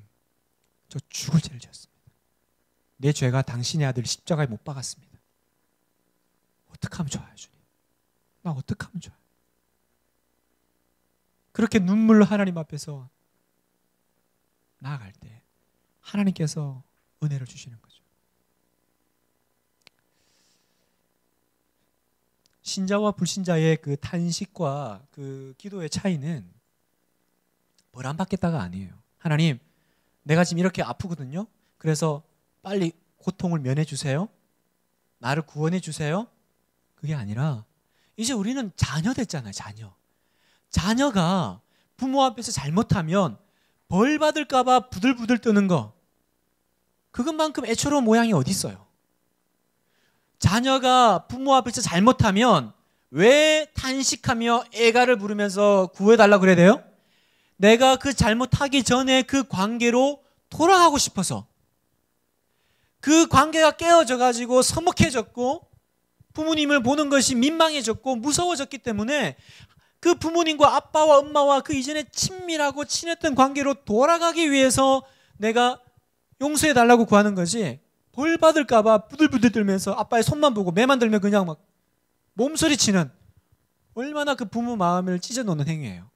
저 죽을 죄를 지었습니다. 내 죄가 당신의 아들 십자가에 못 박았습니다. 어떻게 하면 좋아요, 주님? 나 어떻게 하면 좋아요? 그렇게 눈물로 하나님 앞에서 나아갈 때 하나님께서 은혜를 주시는 거죠. 신자와 불신자의 그 탄식과 그 기도의 차이는 벌 안 받겠다가 아니에요. 하나님, 내가 지금 이렇게 아프거든요. 그래서 빨리 고통을 면해 주세요. 나를 구원해 주세요. 그게 아니라, 이제 우리는 자녀 됐잖아요. 자녀가 부모 앞에서 잘못하면 벌 받을까 봐 부들부들 뜨는 거, 그것만큼 애처로운 모양이 어디 있어요? 자녀가 부모 앞에서 잘못하면 왜 탄식하며 애가를 부르면서 구해달라고 그래야 돼요? 내가 그 잘못하기 전에 그 관계로 돌아가고 싶어서, 그 관계가 깨어져 가지고 서먹해졌고 부모님을 보는 것이 민망해졌고 무서워졌기 때문에 그 부모님과 아빠와 엄마와 그 이전에 친밀하고 친했던 관계로 돌아가기 위해서 내가 용서해 달라고 구하는 거지, 벌 받을까 봐 부들부들 떨면서 아빠의 손만 보고 매만 들면 그냥 막 몸서리치는, 얼마나 그 부모 마음을 찢어놓는 행위예요.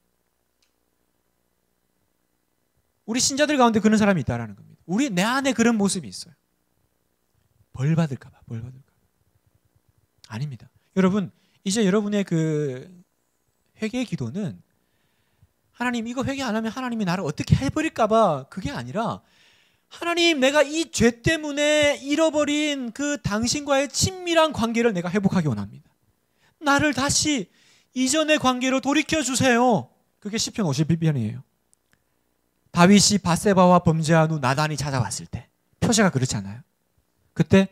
우리 신자들 가운데 그런 사람이 있다라는 겁니다. 내 안에 그런 모습이 있어요. 벌 받을까 봐, 벌 받을까 봐. 아닙니다. 여러분, 이제 여러분의 그 회개의 기도는 하나님 이거 회개 안 하면 하나님이 나를 어떻게 해버릴까 봐, 그게 아니라 하나님, 내가 이 죄 때문에 잃어버린 그 당신과의 친밀한 관계를 내가 회복하기 원합니다. 나를 다시 이전의 관계로 돌이켜주세요. 그게 시편 51편이에요. 다윗이 밧세바와 범죄한 후 나단이 찾아왔을 때 표제가 그렇지 않아요? 그때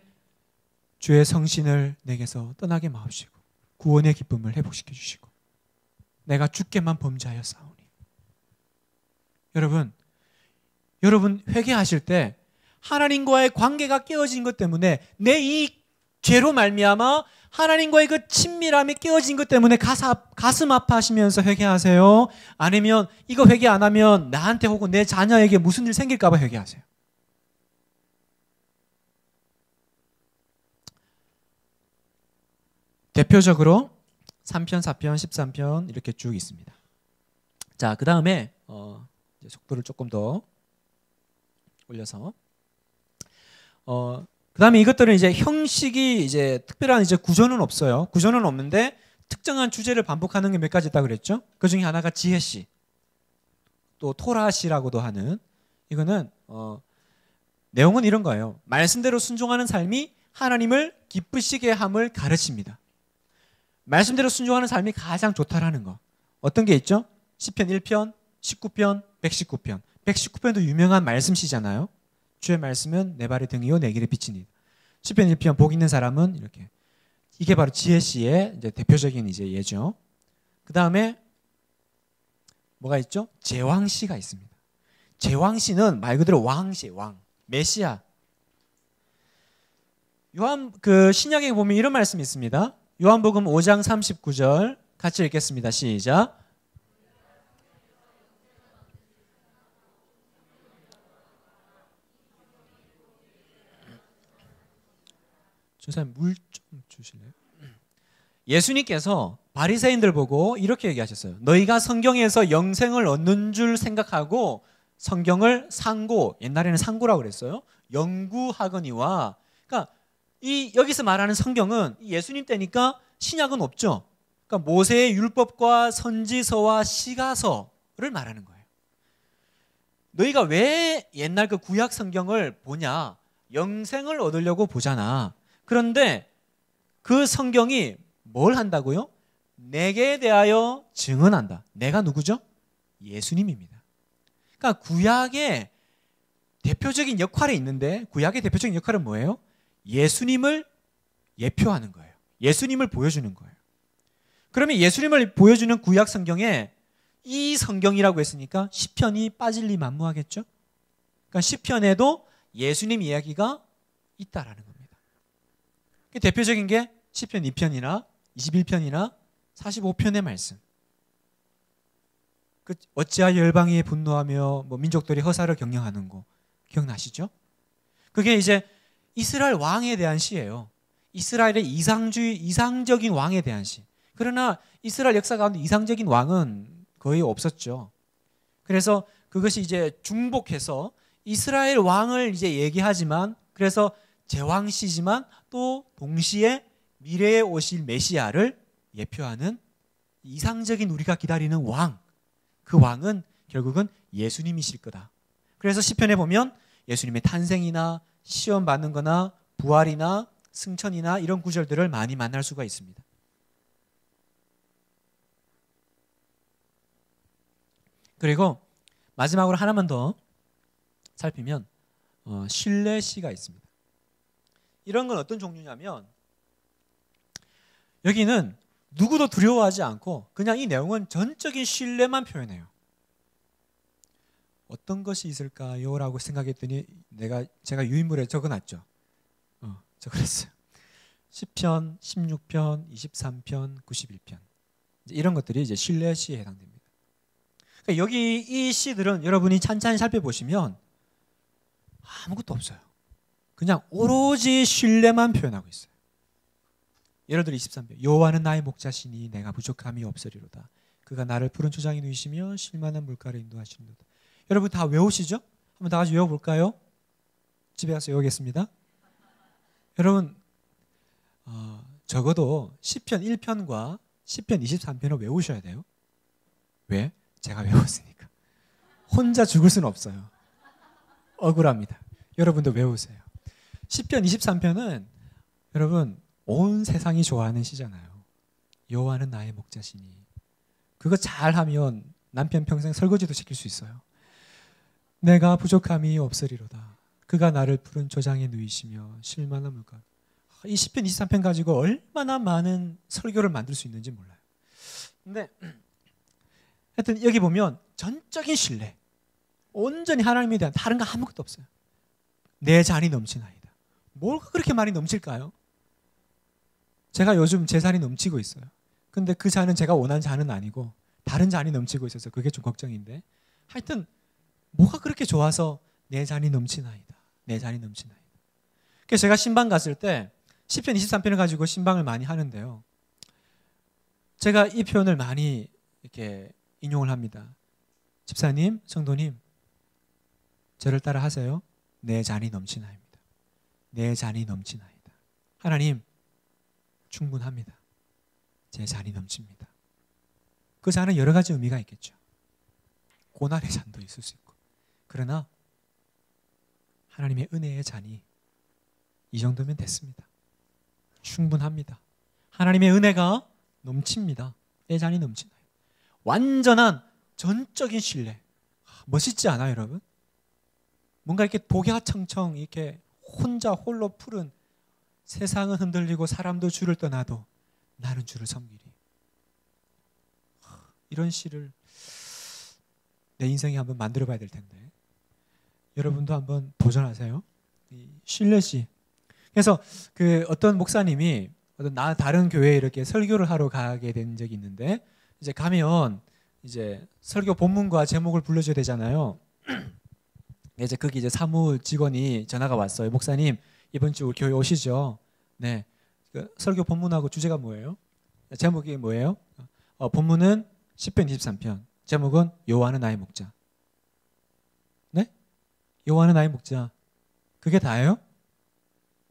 주의 성신을 내게서 떠나게 마옵시고 구원의 기쁨을 회복시켜 주시고 내가 주께만 범죄하였사오니. 여러분 회개하실 때 하나님과의 관계가 깨어진 것 때문에, 내 이 죄로 말미암아 하나님과의 그 친밀함이 깨어진 것 때문에 가슴 아파하시면서 회개하세요? 아니면 이거 회개 안 하면 나한테 혹은 내 자녀에게 무슨 일 생길까 봐 회개하세요? 대표적으로 3편, 4편, 13편 이렇게 쭉 있습니다. 자, 그 다음에 속도를 조금 더 올려서 그 다음에 이것들은 이제 형식이 이제 특별한 이제 구조는 없어요. 구조는 없는데 특정한 주제를 반복하는 게 몇 가지 있다고 그랬죠. 그 중에 하나가 지혜시, 또 토라시라고도 하는, 이거는 내용은 이런 거예요. 말씀대로 순종하는 삶이 하나님을 기쁘시게 함을 가르칩니다. 말씀대로 순종하는 삶이 가장 좋다라는 거. 어떤 게 있죠? 시편 1편, 19편, 119편. 119편도 유명한 말씀시잖아요. 주의 말씀은 내 발의 등이요 내 길의 빛이니. 시편 1편 복 있는 사람은 이렇게. 이게 바로 지혜시의 이제 대표적인 이제 예죠. 그 다음에 뭐가 있죠? 제왕시가 있습니다. 제왕시는 말 그대로 왕시, 왕, 메시아. 신약에 보면 이런 말씀이 있습니다. 요한복음 5장 39절 같이 읽겠습니다. 시작. 조사님 물 좀 주실래요? 예수님께서 바리새인들 보고 이렇게 얘기하셨어요. 너희가 성경에서 영생을 얻는 줄 생각하고 성경을 상고, 옛날에는 상고라고 그랬어요. 연구하거니와. 그러니까 여기서 말하는 성경은 예수님 때니까 신약은 없죠. 그러니까 모세의 율법과 선지서와 시가서를 말하는 거예요. 너희가 왜 옛날 그 구약 성경을 보냐? 영생을 얻으려고 보잖아. 그런데 그 성경이 뭘 한다고요? 내게 대하여 증언한다. 내가 누구죠? 예수님입니다. 그러니까 구약의 대표적인 역할이 있는데, 구약의 대표적인 역할은 뭐예요? 예수님을 예표하는 거예요. 예수님을 보여주는 거예요. 그러면 예수님을 보여주는 구약 성경에 이 성경이라고 했으니까 시편이 빠질 리 만무하겠죠? 그러니까 시편에도 예수님 이야기가 있다라는 겁니다. 대표적인 게 시편 2편이나 21편이나 45편의 말씀. 어찌하여 열방이 분노하며 민족들이 허사를 경영하는 거 기억나시죠? 그게 이제 이스라엘 왕에 대한 시예요. 이스라엘의 이상적인 왕에 대한 시. 그러나 이스라엘 역사 가운데 이상적인 왕은 거의 없었죠. 그래서 그것이 이제 중복해서 이스라엘 왕을 이제 얘기하지만, 그래서 제왕시지만 또 동시에 미래에 오실 메시아를 예표하는 이상적인 우리가 기다리는 왕, 그 왕은 결국은 예수님이실 거다. 그래서 시편에 보면 예수님의 탄생이나 시험 받는 거나 부활이나 승천이나 이런 구절들을 많이 만날 수가 있습니다. 그리고 마지막으로 하나만 더 살피면 신뢰 시가 있습니다. 이런 건 어떤 종류냐면 여기는 누구도 두려워하지 않고 그냥 이 내용은 전적인 신뢰만 표현해요. 어떤 것이 있을까요? 라고 생각했더니 제가 유인물에 적어놨죠. 적어놨어요. 10편, 16편, 23편, 91편. 이런 것들이 이제 신뢰 시에 해당됩니다. 그러니까 여기 이 시들은 여러분이 찬찬히 살펴보시면 아무것도 없어요. 그냥 오로지 신뢰만 표현하고 있어요. 예를 들어 23편. 여호와는 나의 목자시니 내가 부족함이 없으리로다. 그가 나를 푸른 초장에 누이시며 쉴만한 물가로 인도하시리로다. 여러분 다 외우시죠? 한번 다 같이 외워볼까요? 집에 가서 외우겠습니다. 여러분 적어도 시편 1편과 시편 23편을 외우셔야 돼요. 왜? 제가 외웠으니까. 혼자 죽을 수는 없어요. 억울합니다. 여러분도 외우세요. 시편 23편은 여러분 온 세상이 좋아하는 시잖아요. 여호와는 나의 목자시니. 그거 잘하면 남편 평생 설거지도 시킬 수 있어요. 내가 부족함이 없으리로다. 그가 나를 푸른 초장에 누이시며 쉴만한 물가. 이 시편 23편 가지고 얼마나 많은 설교를 만들 수 있는지 몰라요. 근데 하여튼 여기 보면 전적인 신뢰, 온전히 하나님에 대한 다른 거 아무것도 없어요. 내 잔이 넘치나이다. 뭐가 그렇게 많이 넘칠까요? 제가 요즘 제 잔이 넘치고 있어요. 근데 그 잔은 제가 원하는 잔은 아니고 다른 잔이 넘치고 있어서 그게 좀 걱정인데, 하여튼 뭐가 그렇게 좋아서 내 잔이 넘치나이다. 내 잔이 넘치나이다. 그래서 제가 신방 갔을 때 시편 23편을 가지고 신방을 많이 하는데요. 제가 이 표현을 많이 이렇게 인용을 합니다. 집사님, 성도님, 저를 따라 하세요. 내 잔이 넘치나이다. 내 잔이 넘치나이다. 하나님, 충분합니다. 제 잔이 넘칩니다. 그 잔은 여러 가지 의미가 있겠죠. 고난의 잔도 있을 수 있고. 그러나 하나님의 은혜의 잔이 이 정도면 됐습니다. 충분합니다. 하나님의 은혜가 넘칩니다. 내 잔이 넘치나요. 완전한 전적인 신뢰. 멋있지 않아요, 여러분? 뭔가 이렇게 독야청청 이렇게 혼자 홀로 푸른, 세상은 흔들리고 사람도 주를 떠나도 나는 주를 섬기리. 이런 시를 내 인생에 한번 만들어 봐야 될 텐데. 여러분도 한번 도전하세요. 이 신뢰시. 그래서 그 어떤 목사님이 다른 교회에 이렇게 설교를 하러 가게 된 적이 있는데, 이제 가면 이제 설교 본문과 제목을 불러줘야 되잖아요. 이제 거기 이제 사무 직원이 전화가 왔어요. 목사님, 이번 주 교회 오시죠? 네. 그 설교 본문하고 주제가 뭐예요? 제목이 뭐예요? 본문은 시편 23편. 제목은 여호와는 나의 목자. 네? 여호와는 나의 목자. 그게 다예요?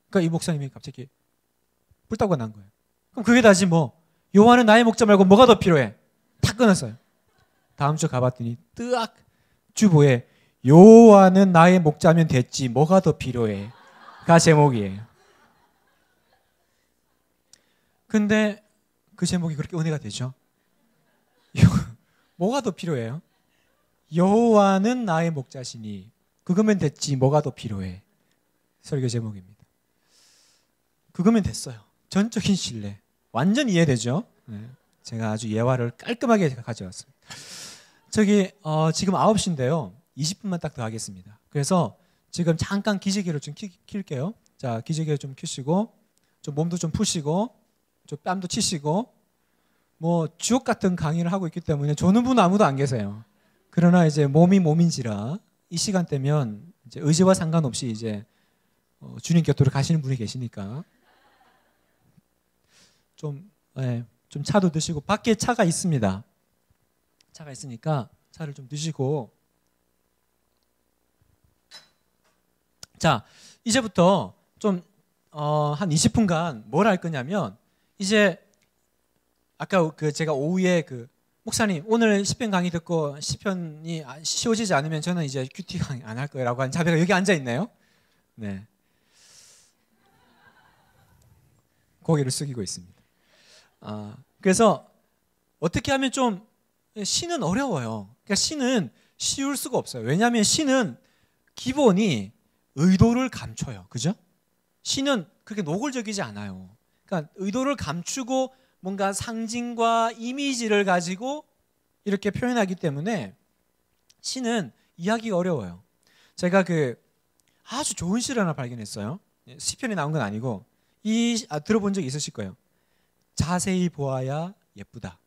그러니까 이 목사님이 갑자기 불타고 난 거예요. 그럼 그게 다지 뭐. 여호와는 나의 목자 말고 뭐가 더 필요해? 다 끊었어요. 다음 주 가봤더니 뜨악 주보에 여호와는 나의 목자면 됐지 뭐가 더 필요해? 가 제목이에요. 근데 그 제목이 그렇게 은혜가 되죠? 뭐가 더 필요해요? 여호와는 나의 목자시니 그거면 됐지 뭐가 더 필요해? 설교 제목입니다. 그거면 됐어요. 전적인 신뢰. 완전 이해되죠? 네. 제가 아주 예화를 깔끔하게 가져왔습니다. 저기 지금 9시인데요. 20분만 딱 더 하겠습니다. 그래서 지금 잠깐 기지개를 좀 킬게요. 자, 기지개 좀 켜시고 좀 몸도 좀 푸시고 좀 뺨도 치시고, 뭐 주옥 같은 강의를 하고 있기 때문에 조는 분 아무도 안 계세요. 그러나 이제 몸이 몸인지라 이 시간대면 이제 의지와 상관없이 이제 주님 곁으로 가시는 분이 계시니까 좀 차도 드시고, 밖에 차가 있습니다. 차가 있으니까 차를 좀 드시고. 자, 이제부터 좀 한 20분간 뭘 할 거냐면, 이제 아까 제가 오후에 목사님 오늘 시편 강의 듣고 시편이 쉬워지지 않으면 저는 이제 큐티 강의 안 할 거예요라고 한 자매가 여기 앉아 있네요. 네, 고개를 숙이고 있습니다. 그래서 어떻게 하면 좀, 시는 어려워요. 그러니까 시는 쉬울 수가 없어요. 왜냐하면 시는 기본이 의도를 감춰요. 그죠? 시는 그렇게 노골적이지 않아요. 그러니까 의도를 감추고 뭔가 상징과 이미지를 가지고 이렇게 표현하기 때문에 시는 이해하기가 어려워요. 제가 아주 좋은 시를 하나 발견했어요. 시편에 나온 건 아니고 들어본 적 있으실 거예요. 자세히 보아야 예쁘다.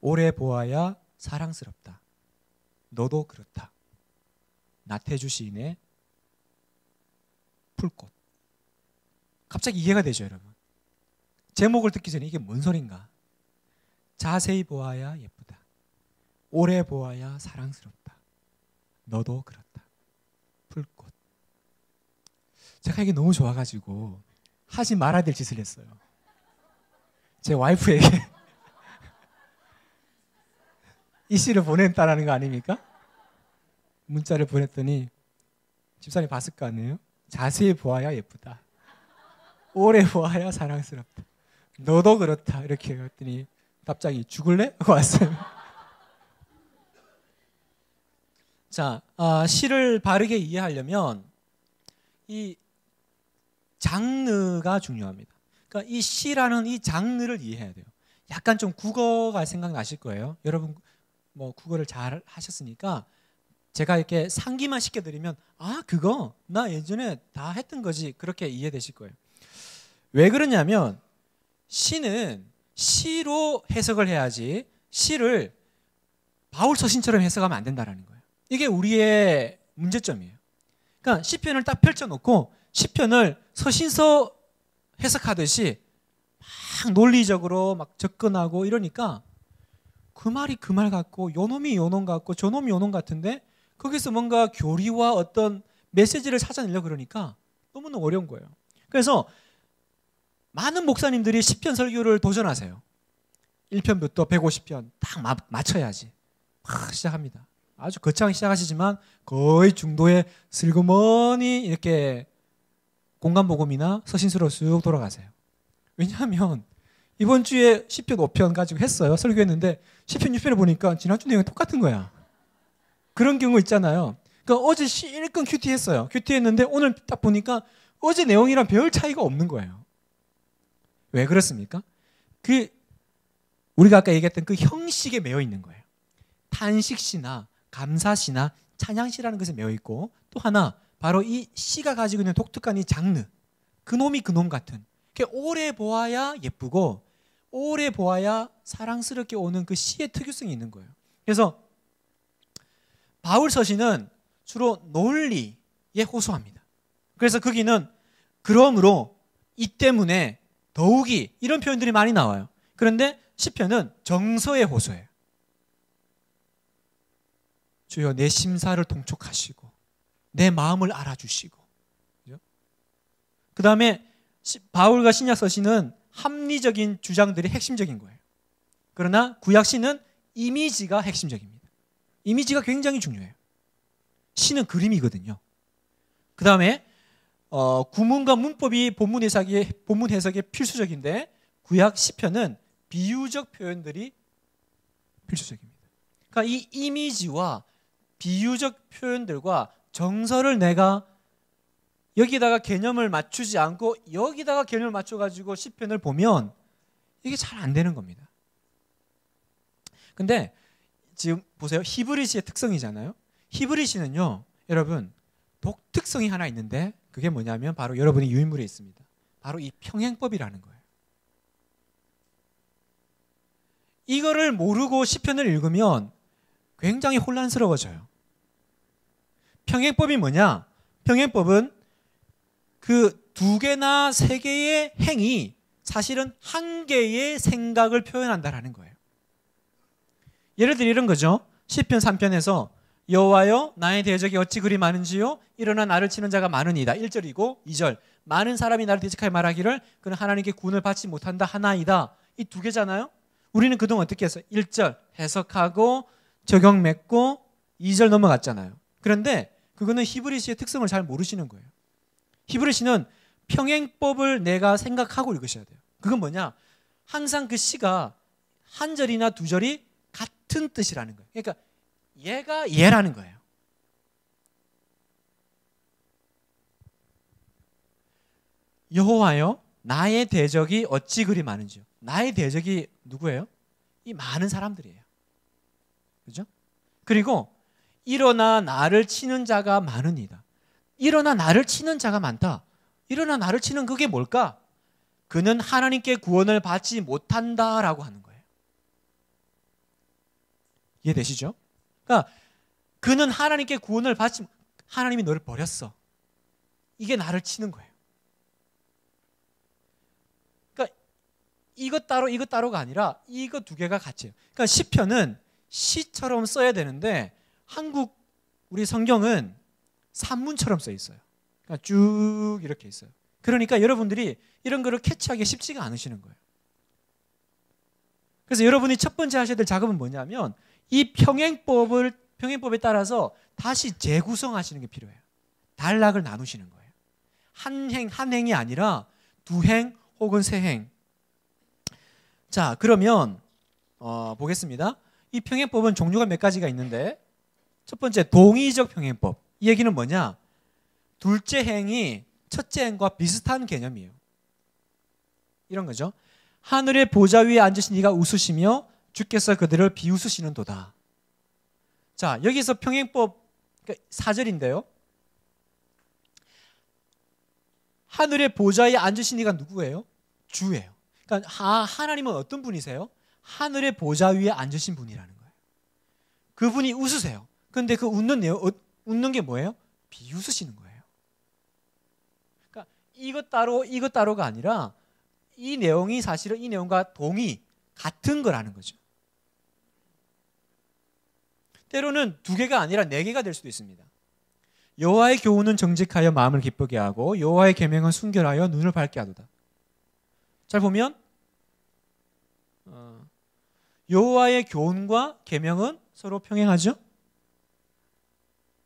오래 보아야 사랑스럽다. 너도 그렇다. 나태주 시인의 풀꽃. 갑자기 이해가 되죠, 여러분? 제목을 듣기 전에 이게 뭔 소린가? 자세히 보아야 예쁘다. 오래 보아야 사랑스럽다. 너도 그렇다. 풀꽃. 제가 이게 너무 좋아가지고 하지 말아야 될 짓을 했어요. 제 와이프에게 이 시를 보냈다라는 거 아닙니까? 문자를 보냈더니 집사님 봤을 거 아니에요? 자세히 보아야 예쁘다. 오래 보아야 사랑스럽다. 너도 그렇다. 이렇게 했더니 답장이 죽을래? 하고 왔어요. 자, 시를 바르게 이해하려면 이 장르가 중요합니다. 그러니까 이 시라는 이 장르를 이해해야 돼요. 약간 좀 국어가 생각나실 거예요. 여러분 뭐 국어를 잘 하셨으니까 제가 이렇게 상기만 시켜드리면 그거 나 예전에 다 했던 거지 그렇게 이해되실 거예요. 왜 그러냐면 시는 시로 해석을 해야지 시를 바울 서신처럼 해석하면 안 된다는 거예요. 이게 우리의 문제점이에요. 그러니까 시편을 딱 펼쳐놓고 시편을 서신서 해석하듯이 막 논리적으로 막 접근하고 이러니까 그 말이 그 말 같고 요 놈이 요 놈 같고 저 놈이 요 놈 같은데 거기서 뭔가 교리와 어떤 메시지를 찾아내려고 그러니까 너무너무 어려운 거예요. 그래서 많은 목사님들이 시편 설교를 도전하세요. 1편부터 150편 딱 맞춰야지. 막 시작합니다. 아주 거창하게 시작하시지만 거의 중도에 슬그머니 이렇게 공간복음이나 서신서로 쑥 돌아가세요. 왜냐하면 이번 주에 시편 5편 가지고 했어요. 설교했는데 시편 6편을 보니까 지난주 내용이 똑같은 거야. 그런 경우 있잖아요. 그러니까 어제 실컷 큐티했어요. 큐티했는데 오늘 딱 보니까 어제 내용이랑 별 차이가 없는 거예요. 왜 그렇습니까? 우리가 아까 얘기했던 그 형식에 매여 있는 거예요. 탄식시나 감사시나 찬양시라는 것에 매여 있고 또 하나 바로 이 시가 가지고 있는 독특한 이 장르 그놈이 그놈 같은 오래 보아야 예쁘고 오래 보아야 사랑스럽게 오는 그 시의 특유성이 있는 거예요. 그래서 바울 서신은 주로 논리에 호소합니다. 그래서 거기는 그러므로 이 때문에 더욱이 이런 표현들이 많이 나와요. 그런데 시편은 정서에 호소해요. 주여 내 심사를 통촉하시고 내 마음을 알아주시고 그 다음에 바울과 신약 서신은 합리적인 주장들이 핵심적인 거예요. 그러나 구약시는 이미지가 핵심적입니다. 이미지가 굉장히 중요해요. 시는 그림이거든요. 그 다음에 구문과 문법이 본문 해석에 필수적인데 구약 시편은 비유적 표현들이 필수적입니다. 그러니까 이 이미지와 비유적 표현들과 정서를 내가 여기다가 개념을 맞추지 않고 여기다가 개념을 맞춰가지고 시편을 보면 이게 잘 안 되는 겁니다. 근데 지금 보세요. 히브리시의 특성이잖아요. 히브리시는요, 여러분 독특성이 하나 있는데 그게 뭐냐면 바로 여러분의 유인물에 있습니다. 바로 이 평행법이라는 거예요. 이거를 모르고 시편을 읽으면 굉장히 혼란스러워져요. 평행법이 뭐냐? 평행법은 그 2개나 3개의 행이 사실은 1개의 생각을 표현한다라는 거예요. 예를 들어 이런 거죠. 시편 3편에서 여호와여 나의 대적이 어찌 그리 많은지요 일어나 나를 치는 자가 많으니이다. 1절이고 2절 많은 사람이 나를 대적하여 말하기를 그는 하나님께 구원을 받지 못한다 하나이다. 이 2개잖아요. 우리는 그동안 어떻게 했어요? 1절 해석하고 적용 맺고 2절 넘어갔잖아요. 그런데 그거는 히브리시의 특성을 잘 모르시는 거예요. 히브리시는 평행법을 내가 생각하고 읽으셔야 돼요. 그건 뭐냐? 항상 그 시가 한 절이나 2절이 같은 뜻이라는 거예요. 그러니까 얘가 얘라는 거예요. 여호와여 나의 대적이 어찌 그리 많은지요. 나의 대적이 누구예요? 이 많은 사람들이에요. 그죠? 그리고 일어나 나를 치는 자가 많으니이다. 일어나 나를 치는 자가 많다. 일어나 나를 치는 그게 뭘까? 그는 하나님께 구원을 받지 못한다라고 하는 거예요. 이해되시죠? 그러니까 그는 하나님께 구원을 받지, 하나님이 너를 버렸어. 이게 나를 치는 거예요. 그러니까 이것 따로가 아니라 이거 두 개가 같이요. 그러니까 시편은 시처럼 써야 되는데 한국 우리 성경은 산문처럼 써 있어요. 그러니까 쭉 이렇게 있어요. 그러니까 여러분들이 이런 거를 캐치하기 쉽지가 않으시는 거예요. 그래서 여러분이 첫 번째 하셔야 될 작업은 뭐냐면 이 평행법에 따라서 다시 재구성하시는 게 필요해요. 단락을 나누시는 거예요. 한 행이 아니라 두 행 혹은 세 행. 자, 그러면 보겠습니다. 이 평행법은 종류가 몇 가지가 있는데 첫 번째 동의적 평행법. 이 얘기는 뭐냐? 둘째 행이 첫째 행과 비슷한 개념이에요. 이런 거죠. 하늘의 보좌 위에 앉으신 이가 웃으시며 주께서 그들을 비웃으시는도다. 자, 여기서 평행법 4절인데요. 하늘의 보좌에 앉으신 이가 누구예요? 주예요. 그러니까 하나님은 어떤 분이세요? 하늘의 보좌 위에 앉으신 분이라는 거예요. 그분이 웃으세요. 그런데 그 웃는 게 뭐예요? 비웃으시는 거예요. 그러니까 이것 따로가 아니라 이 내용이 사실은 이 내용과 같은 거라는 거죠. 때로는 두 개가 아니라 네 개가 될 수도 있습니다. 여호와의 교훈은 정직하여 마음을 기쁘게 하고 여호와의 계명은 순결하여 눈을 밝게 하도다. 잘 보면 여호와의 교훈과 계명은 서로 평행하죠.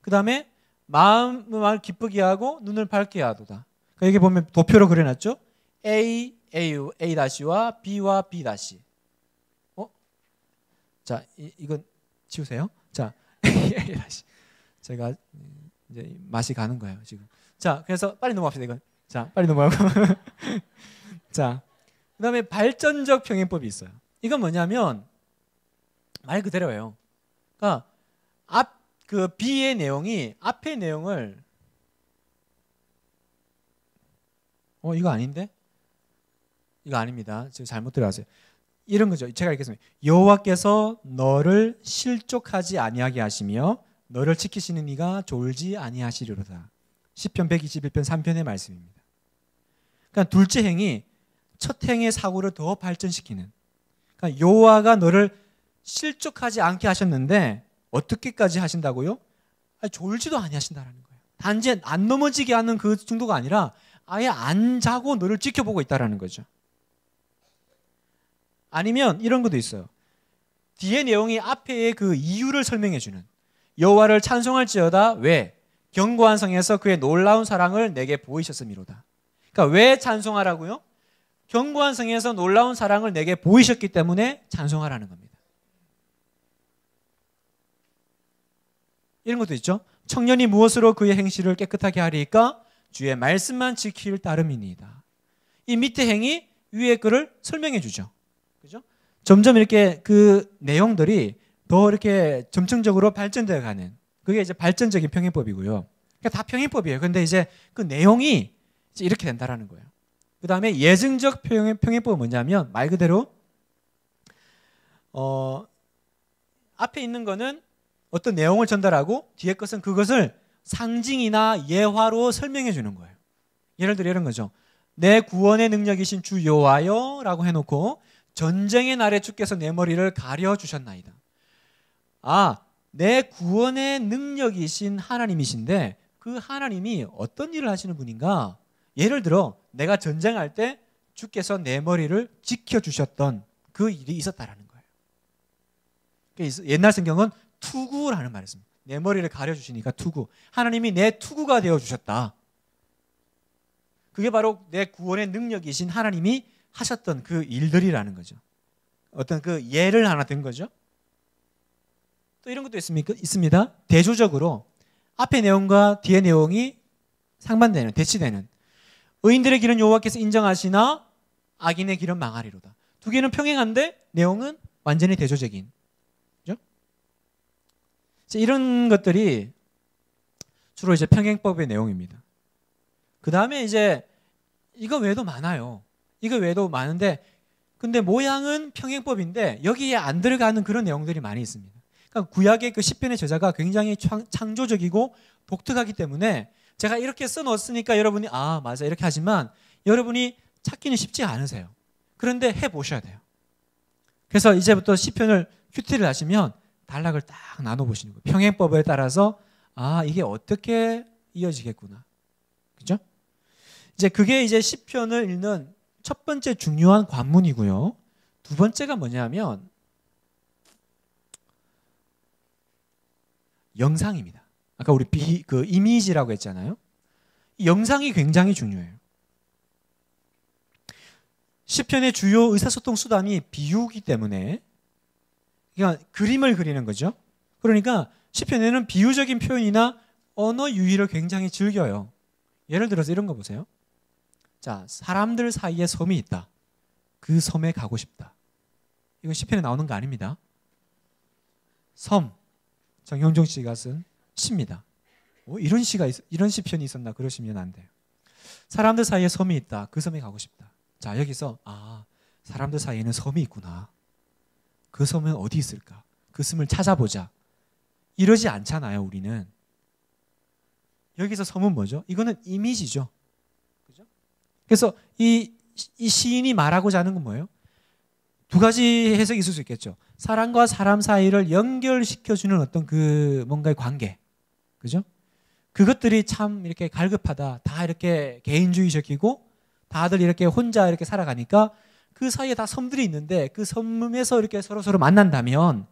그 다음에 마음을 기쁘게 하고 눈을 밝게 하도다. 그러니까 여기 보면 도표로 그려놨죠. A-와 B와 B-. 자, 이건 지우세요. 자, A-. 제가 이제 맛이 가는 거예요, 지금. 자, 그래서 빨리 넘어갑시다, 이건. 자, 빨리 넘어가고. 자, 그 다음에 발전적 평행법이 있어요. 이건 뭐냐면, 말 그대로예요. 그러니까, 그 B의 내용이 앞의 내용을, 이거 아닌데? 이거 아닙니다. 지금 잘못 들어갔어요. 이런 거죠. 제가 읽겠습니다. 여호와께서 너를 실족하지 아니하게 하시며 너를 지키시는 이가 졸지 아니하시리로다. 시편 121편 3편의 말씀입니다. 그러니까 둘째 행이 첫 행의 사고를 더 발전시키는. 그러니까 여호와가 너를 실족하지 않게 하셨는데 어떻게까지 하신다고요? 졸지도 아니하신다라는 거예요. 단지 안 넘어지게 하는 그 정도가 아니라 아예 안 자고 너를 지켜보고 있다라는 거죠. 아니면 이런 것도 있어요. 뒤에 내용이 앞에 그 이유를 설명해 주는. 여호와를 찬송할지어다. 왜? 견고한 성에서 그의 놀라운 사랑을 내게 보이셨음이로다. 그러니까 왜 찬송하라고요? 견고한 성에서 놀라운 사랑을 내게 보이셨기 때문에 찬송하라는 겁니다. 이런 것도 있죠. 청년이 무엇으로 그의 행실을 깨끗하게 하리까? 주의 말씀만 지킬 따름이니이다. 이 밑에 행이 위에 거를 설명해 주죠. 그죠? 점점 이렇게 그 내용들이 더 이렇게 점층적으로 발전되어 가는, 그게 이제 발전적인 평행법이고요. 그러니까 다 평행법이에요. 근데 이제 그 내용이 이제 이렇게 된다라는 거예요. 그 다음에 예증적 평행법은 뭐냐면 말 그대로 앞에 있는 거는 어떤 내용을 전달하고 뒤에 것은 그것을 상징이나 예화로 설명해 주는 거예요. 예를 들어 이런 거죠. 내 구원의 능력이신 주 여호와여 라고 해놓고 전쟁의 날에 주께서 내 머리를 가려주셨나이다. 내 구원의 능력이신 하나님이신데 그 하나님이 어떤 일을 하시는 분인가? 예를 들어 내가 전쟁할 때 주께서 내 머리를 지켜주셨던 그 일이 있었다라는 거예요. 옛날 성경은 투구라는 말을 씁니다. 내 머리를 가려주시니까 투구. 하나님이 내 투구가 되어주셨다. 그게 바로 내 구원의 능력이신 하나님이 하셨던 그 일들이라는 거죠. 어떤 그 예를 하나 든 거죠. 또 이런 것도 있습니다. 대조적으로 앞의 내용과 뒤의 내용이 상반되는, 대치되는. 의인들의 길은 여호와께서 인정하시나 악인의 길은 망하리로다. 두 개는 평행한데 내용은 완전히 대조적인. 그죠? 이런 것들이 주로 이제 평행법의 내용입니다. 그 다음에 이제 이거 외에도 많아요. 이거 외에도 많은데 근데 모양은 평행법인데 여기에 안 들어가는 그런 내용들이 많이 있습니다. 그러니까 구약의 그 시편의 저자가 굉장히 창조적이고 독특하기 때문에 제가 이렇게 써놓았으니까 여러분이 아 맞아 이렇게 하지만 여러분이 찾기는 쉽지 않으세요. 그런데 해보셔야 돼요. 그래서 이제부터 시편을 큐티를 하시면 단락을 딱 나눠보시는 거예요. 평행법에 따라서 아 이게 어떻게 이어지겠구나. 그죠? 이제 그게 이제 시편을 읽는 첫 번째 중요한 관문이고요. 두 번째가 뭐냐면 영상입니다. 아까 우리 그 이미지라고 했잖아요. 이 영상이 굉장히 중요해요. 시편의 주요 의사소통 수단이 비유이기 때문에 그러니까 그림을 그리는 거죠. 그러니까 시편에는 비유적인 표현이나 언어 유희를 굉장히 즐겨요. 예를 들어서 이런 거 보세요. 자, 사람들 사이에 섬이 있다. 그 섬에 가고 싶다. 이건 시편에 나오는 거 아닙니다. 섬. 정형종 씨가 쓴 시입니다. 이런 시편이 있었나 그러시면 안 돼요. 사람들 사이에 섬이 있다. 그 섬에 가고 싶다. 자, 여기서 아, 사람들 사이에는 섬이 있구나. 그 섬은 어디 있을까? 그 섬을 찾아보자. 이러지 않잖아요, 우리는. 여기서 섬은 뭐죠? 이거는 이미지죠. 그죠? 그래서 이 시인이 말하고자 하는 건 뭐예요? 두 가지 해석이 있을 수 있겠죠. 사람과 사람 사이를 연결시켜주는 어떤 그 뭔가의 관계. 그죠? 그것들이 참 이렇게 갈급하다. 다 이렇게 개인주의적이고 다들 이렇게 혼자 이렇게 살아가니까 그 사이에 다 섬들이 있는데 그 섬에서 이렇게 서로 만난다면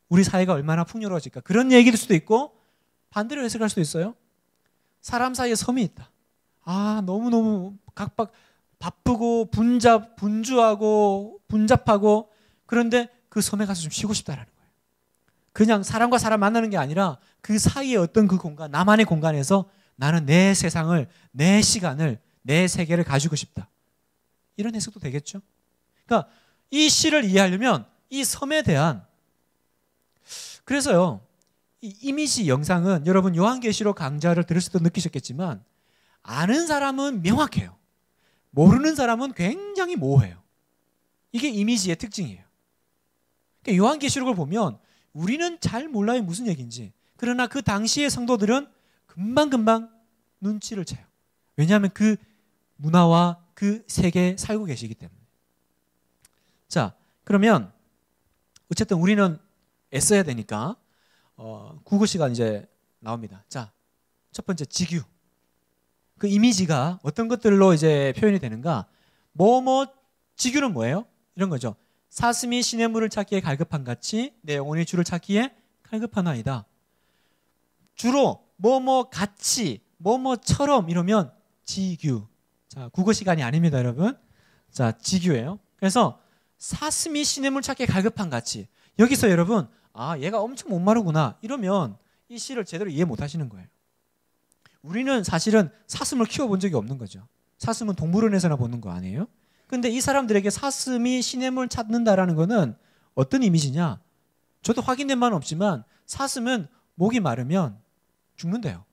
우리 사회가 얼마나 풍요로워질까. 그런 얘기일 수도 있고 반대로 해석할 수도 있어요. 사람 사이에 섬이 있다. 아, 너무너무 바쁘고 분주하고 분잡하고 그런데 그 섬에 가서 좀 쉬고 싶다라는 거예요. 그냥 사람과 사람 만나는 게 아니라 그 사이에 어떤 그 공간, 나만의 공간에서 나는 내 세상을, 내 시간을, 내 세계를 가지고 싶다. 이런 해석도 되겠죠. 그러니까 이 시를 이해하려면 이 섬에 대한 그래서요. 이 이미지 영상은 여러분 요한계시록 강좌를 들으실 때 느끼셨겠지만 아는 사람은 명확해요. 모르는 사람은 굉장히 모호해요. 이게 이미지의 특징이에요. 그러니까 요한계시록을 보면 우리는 잘 몰라요 무슨 얘기인지. 그러나 그 당시의 성도들은 금방금방 눈치를 채요. 왜냐하면 그 문화와 그 세계에 살고 계시기 때문에. 자, 그러면 어쨌든 우리는 애써야 되니까 국어 시간 이제 나옵니다. 자, 첫 번째 직유. 그 이미지가 어떤 것들로 이제 표현이 되는가? 직유는 뭐예요? 이런 거죠. 사슴이 시냇물을 찾기에 갈급한 같이 내 영혼이 주를 찾기에 갈급하나이다. 주로 같이 뭐뭐처럼 이러면 직유. 자, 국어 시간이 아닙니다, 여러분. 자, 직유예요. 그래서 사슴이 시냇물 찾기에 갈급한 같이. 여기서 여러분, 아, 얘가 엄청 목마르구나. 이러면 이 시를 제대로 이해 못 하시는 거예요. 우리는 사실은 사슴을 키워본 적이 없는 거죠. 사슴은 동물원에서나 보는 거 아니에요? 근데 이 사람들에게 사슴이 시냇물을 찾는다라는 거는 어떤 이미지냐? 저도 확인된 바는 없지만 사슴은 목이 마르면 죽는데요.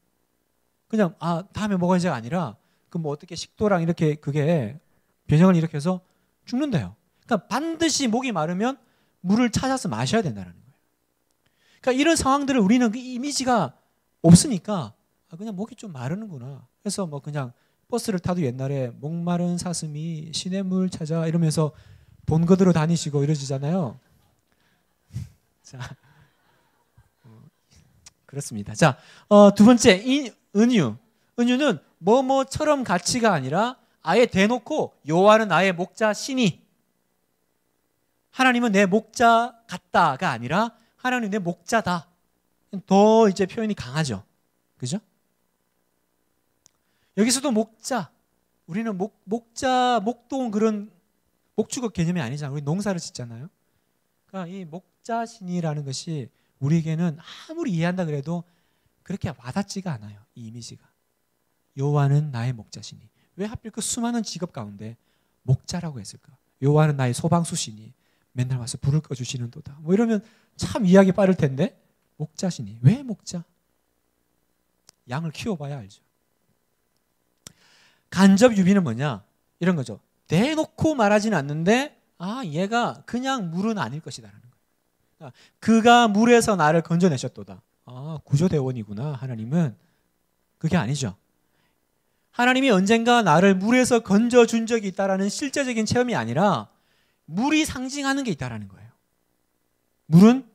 그냥 다음에 먹어야지가 아니라 그 뭐 어떻게 식도랑 이렇게 그게 변형을 일으켜서 죽는데요. 그러니까 반드시 목이 마르면 물을 찾아서 마셔야 된다는 거예요. 그러니까 이런 상황들을 우리는 그 이미지가 없으니까 그냥 목이 좀 마르는구나. 그래서 뭐 그냥 버스를 타도 옛날에 목마른 사슴이 시냇물 찾아 이러면서 돈 거들어 다니시고 이러시잖아요. 자, 그렇습니다. 자, 두 번째 은유. 은유는 뭐뭐처럼 가치가 아니라 아예 대놓고 여호와는 나의 목자 시니. 하나님은 내 목자 같다가 아니라 하나님 내 목자다. 더 이제 표현이 강하죠. 그죠? 여기서도 목자. 우리는 목자, 목동 그런 목축업 개념이 아니잖아요. 우리 농사를 짓잖아요. 그러니까 이 목자신이라는 것이 우리에게는 아무리 이해한다 그래도 그렇게 와닿지가 않아요. 이 이미지가. 여호와는 나의 목자시니. 왜 하필 그 수많은 직업 가운데 목자라고 했을까? 여호와는 나의 소방수시니 맨날 와서 불을 꺼주시는도다. 뭐 이러면 참 이해하기 빠를 텐데 목자시니. 왜 목자? 양을 키워봐야 알죠. 간접 유비는 뭐냐? 이런 거죠. 대놓고 말하지는 않는데 얘가 그냥 물은 아닐 것이다라는 거예요. 그가 물에서 나를 건져내셨도다. 구조대원이구나. 하나님은. 그게 아니죠. 하나님이 언젠가 나를 물에서 건져준 적이 있다라는 실제적인 체험이 아니라 물이 상징하는 게 있다라는 거예요. 물은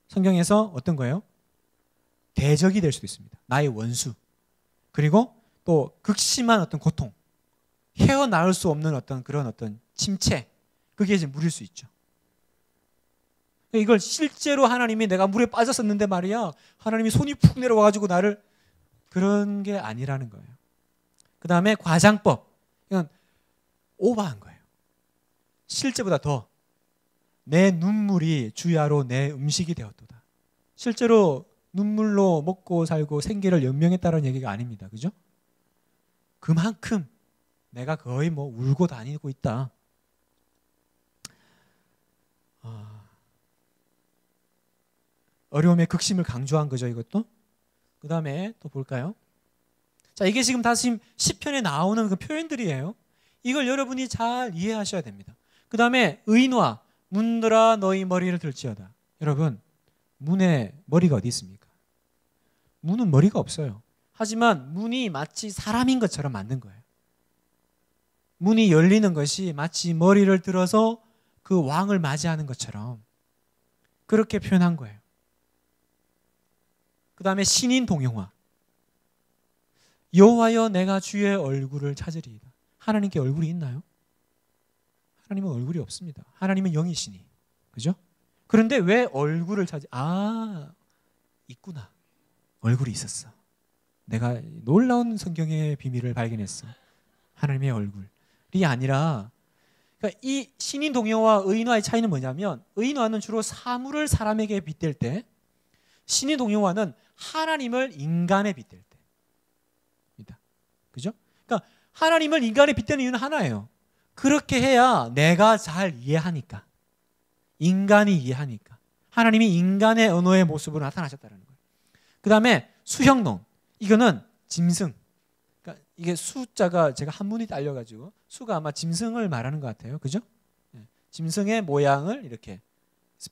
성경에서 어떤 거예요? 대적이 될 수도 있습니다. 나의 원수. 그리고 또 극심한 어떤 고통. 헤어나올 수 없는 그런 침체. 그게 이제 물일 수 있죠. 이걸 실제로 하나님이 내가 물에 빠졌었는데 말이야. 하나님이 손이 푹 내려와가지고 나를 그런 게 아니라는 거예요. 그 다음에 과장법. 이건 오버한 거예요. 실제보다 더 내 눈물이 주야로 내 음식이 되었도다. 실제로 눈물로 먹고 살고 생계를 연명했다는 얘기가 아닙니다. 그죠? 그만큼 내가 거의 울고 다니고 있다. 어려움의 극심을 강조한 거죠, 이것도. 그 다음에 또 볼까요? 자, 이게 지금 다시 시편에 나오는 그 표현들이에요. 이걸 여러분이 잘 이해하셔야 됩니다. 그 다음에 의인화, 문들아 너희 머리를 들지어다. 여러분, 문에 머리가 어디 있습니까? 문은 머리가 없어요. 하지만 문이 마치 사람인 것처럼 만든 거예요. 문이 열리는 것이 마치 머리를 들어서 그 왕을 맞이하는 것처럼 그렇게 표현한 거예요. 그 다음에 신인 동용화. 여호와여 내가 주의 얼굴을 찾으리이다. 하나님께 얼굴이 있나요? 하나님은 얼굴이 없습니다. 하나님은 영이시니. 그죠? 그런데 왜 얼굴을 있구나. 얼굴이 있었어. 내가 놀라운 성경의 비밀을 발견했어. 하나님의 얼굴이 아니라, 그러니까 이 신인 동용화와 의인화의 차이는 뭐냐면, 의인화는 주로 사물을 사람에게 빗댈 때, 신인 동용화는 하나님을 인간에 빗댈 때입니다. 그죠? 그러니까 하나님을 인간에 빗대는 이유는 하나예요. 그렇게 해야 내가 잘 이해하니까. 인간이 이해하니까. 하나님이 인간의 언어의 모습으로 나타나셨다는 거예요. 그 다음에 수형론. 이거는 짐승. 그러니까 이게 수자가 제가 한문이 딸려가지고 수가 아마 짐승을 말하는 것 같아요. 그죠? 짐승의 모양을 이렇게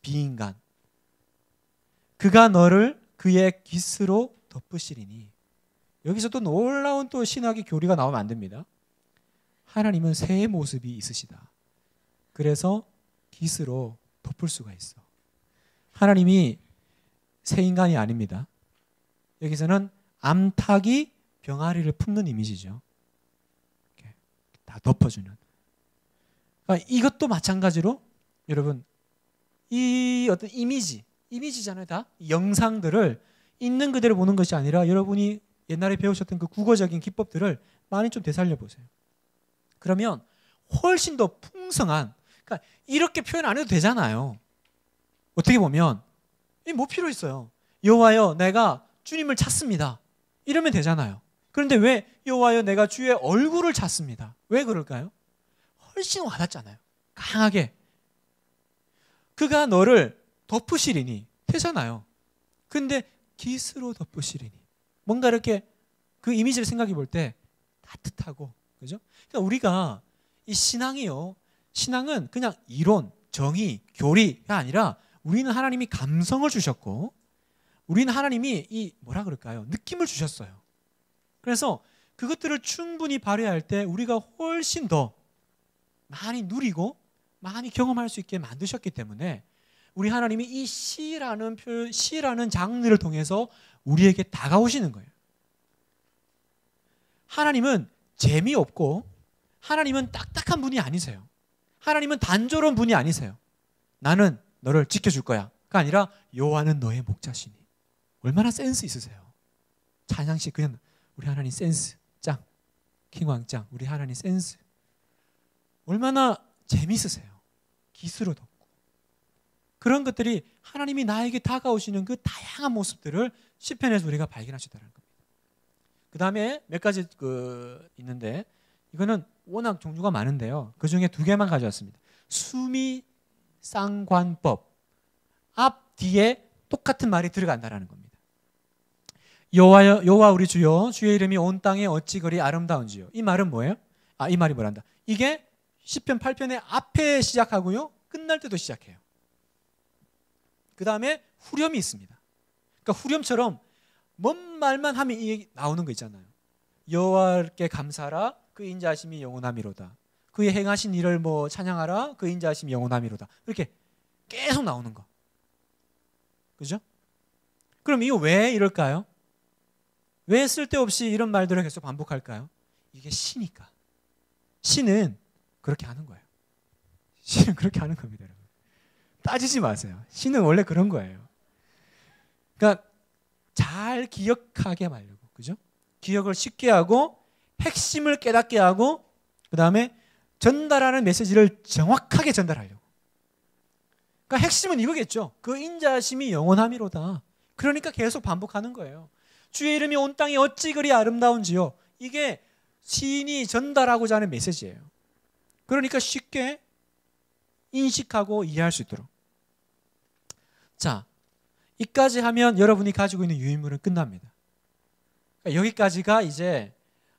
비인간. 그가 너를 그의 깃으로 덮으시리니. 여기서 또 놀라운 또 신학의 교리가 나오면 안 됩니다. 하나님은 새의 모습이 있으시다. 그래서 깃으로 덮을 수가 있어. 하나님이 새 인간이 아닙니다. 여기서는 암탉이 병아리를 품는 이미지죠. 이렇게 다 덮어주는. 그러니까 이것도 마찬가지로 여러분 이 어떤 이미지잖아요. 다 영상들을 있는 그대로 보는 것이 아니라 여러분이 옛날에 배우셨던 그 국어적인 기법들을 많이 좀 되살려 보세요. 그러면 훨씬 더 풍성한, 그러니까 이렇게 표현 안 해도 되잖아요. 어떻게 보면 뭐 필요 있어요. 여호와여 내가 주님을 찾습니다. 이러면 되잖아요. 그런데 왜 여호와여 내가 주의 얼굴을 찾습니다. 왜 그럴까요? 훨씬 와닿잖아요. 강하게. 그가 너를 덮으시리니 되잖아요. 근데 깃으로 덮으시리니 뭔가 이렇게 그 이미지를 생각해 볼 때 따뜻하고, 그죠? 그러니까 우리가 이 신앙은 그냥 이론, 정의, 교리가 아니라 우리는 하나님이 감성을 주셨고 우리는 하나님이 이 뭐라 그럴까요? 느낌을 주셨어요. 그래서 그것들을 충분히 발휘할 때 우리가 훨씬 더 많이 누리고 많이 경험할 수 있게 만드셨기 때문에 우리 하나님이 이 시라는 장르를 통해서 우리에게 다가오시는 거예요. 하나님은 재미없고 하나님은 딱딱한 분이 아니세요. 하나님은 단조로운 분이 아니세요. 나는 너를 지켜줄 거야가 아니라 여호와는 너의 목자시니. 얼마나 센스 있으세요. 찬양식 그냥 우리 하나님 센스 짱. 킹왕짱 우리 하나님 센스. 얼마나 재미있으세요. 깃으로 덮고. 그런 것들이 하나님이 나에게 다가오시는 그 다양한 모습들을 시편에서 우리가 발견할 수 있다는 겁니다. 그 다음에 몇 가지 있는데 이거는 워낙 종류가 많은데요. 그 중에 2개만 가져왔습니다. 수미상관법. 앞 뒤에 똑같은 말이 들어간다는 겁니다. 여호와 우리 주여, 주의 이름이 온 땅에 어찌 그리 아름다운지요. 이 말은 뭐예요? 이 말이 뭐란다. 이게 시편 8편의 앞에 시작하고요, 끝날 때도 시작해요. 그 다음에 후렴이 있습니다. 그러니까 후렴처럼 뭔 말만 하면 이게 나오는 거 있잖아요. 여호와께 감사하라, 그 인자하심이 영원하미로다. 그의 행하신 일을 찬양하라, 그 인자하심이 영원하미로다. 이렇게 계속 나오는 거. 그죠? 그럼 이거 왜 이럴까요? 왜 쓸데없이 이런 말들을 계속 반복할까요? 이게 시니까. 시는 그렇게 하는 거예요. 시는 그렇게 하는 겁니다, 여러분. 따지지 마세요. 시는 원래 그런 거예요. 그러니까 잘 기억하게 하려고, 그죠? 기억을 쉽게 하고 핵심을 깨닫게 하고 그 다음에 전달하는 메시지를 정확하게 전달하려고. 그러니까 핵심은 이거겠죠. 그 인자하심이 영원하미로다. 그러니까 계속 반복하는 거예요. 주의 이름이 온 땅에 어찌 그리 아름다운지요. 이게 시인이 전달하고자 하는 메시지예요. 그러니까 쉽게 인식하고 이해할 수 있도록. 자, 이까지 하면 여러분이 가지고 있는 유인물은 끝납니다. 그러니까 여기까지가 이제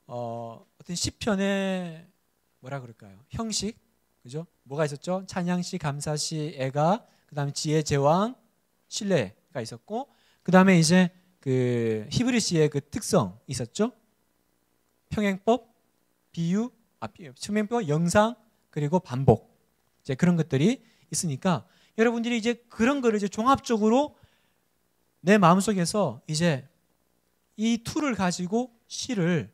어떤 시편의 뭐라 그럴까요? 형식, 그죠? 뭐가 있었죠? 찬양시, 감사시, 애가, 그 다음에 지혜, 제왕, 신뢰가 있었고, 그 다음에 이제 그 히브리시의 그 특성 있었죠? 평행법, 비유, 평행법, 영상, 그리고 반복. 이제 그런 것들이 있으니까 여러분들이 이제 그런 거를 이제 종합적으로 내 마음속에서 이제 이 툴을 가지고 시편을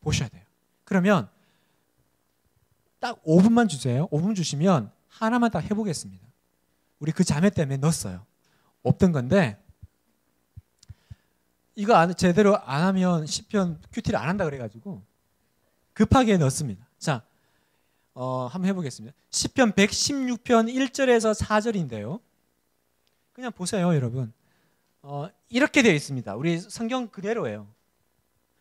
보셔야 돼요. 그러면 딱 5분만 주세요. 5분 주시면 하나만 딱 해보겠습니다. 우리 그 자매 때문에 넣었어요. 없던 건데 이거 제대로 안 하면 시편 큐티를 안 한다 그래가지고 급하게 넣었습니다. 자, 한번 해보겠습니다. 시편 116편 1절에서 4절인데요. 그냥 보세요, 여러분. 이렇게 되어 있습니다. 우리 성경 그대로예요.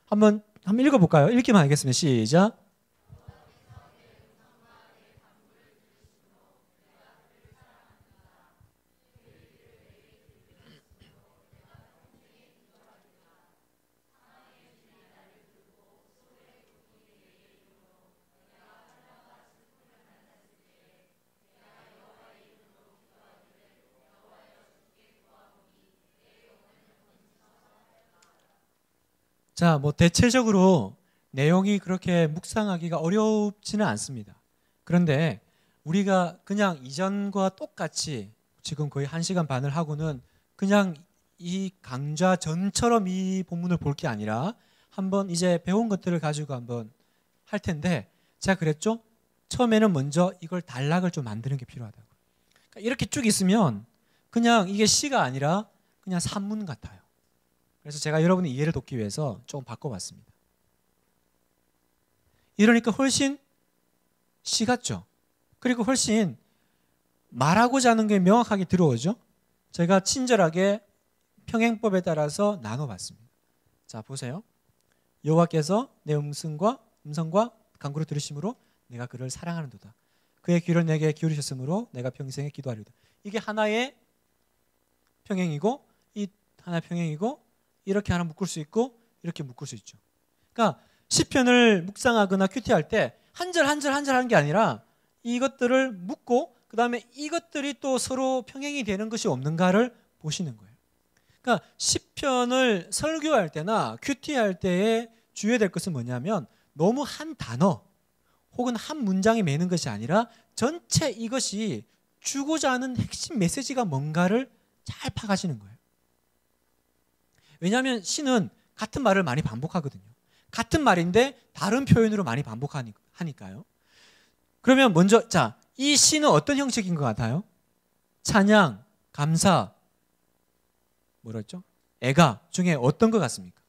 한번 읽어볼까요? 읽기만 하겠습니다. 시작. 자, 대체적으로 내용이 그렇게 묵상하기가 어렵지는 않습니다. 그런데 우리가 그냥 이전과 똑같이 지금 거의 1시간 반을 하고는 그냥 이 강좌 전처럼 이 본문을 볼 게 아니라 한번 이제 배운 것들을 가지고 한번 할 텐데 제가 그랬죠? 처음에는 먼저 이걸 단락을 좀 만드는 게 필요하다고. 그러니까 이렇게 쭉 있으면 그냥 이게 시가 아니라 그냥 산문 같아요. 그래서 제가 여러분의 이해를 돕기 위해서 조금 바꿔봤습니다. 이러니까 훨씬 시 같죠? 그리고 훨씬 말하고자 하는 게 명확하게 들어오죠? 제가 친절하게 평행법에 따라서 나눠봤습니다. 자, 보세요. 여호와께서 내 음성과 간구를 들으심으로 내가 그를 사랑하는도다. 그의 귀를 내게 기울이셨으므로 내가 평생에 기도하리로다. 이게 하나의 평행이고 이 하나의 평행이고 이렇게 하나 묶을 수 있고 이렇게 묶을 수 있죠. 그러니까 시편을 묵상하거나 큐티할 때 한 절 한 절 한 절 하는 게 아니라 이것들을 묶고 그 다음에 이것들이 또 서로 평행이 되는 것이 없는가를 보시는 거예요. 그러니까 시편을 설교할 때나 큐티할 때에 주의해야 될 것은 뭐냐면 너무 한 단어 혹은 한 문장에 매는 것이 아니라 전체 이것이 주고자 하는 핵심 메시지가 뭔가를 잘 파악하시는 거예요. 왜냐하면 시는 같은 말을 많이 반복하거든요. 같은 말인데 다른 표현으로 많이 반복하니까요. 그러면 먼저 자, 이 시는 어떤 형식인 것 같아요? 찬양, 감사, 뭐라 했죠? 애가 중에 어떤 것 같습니까?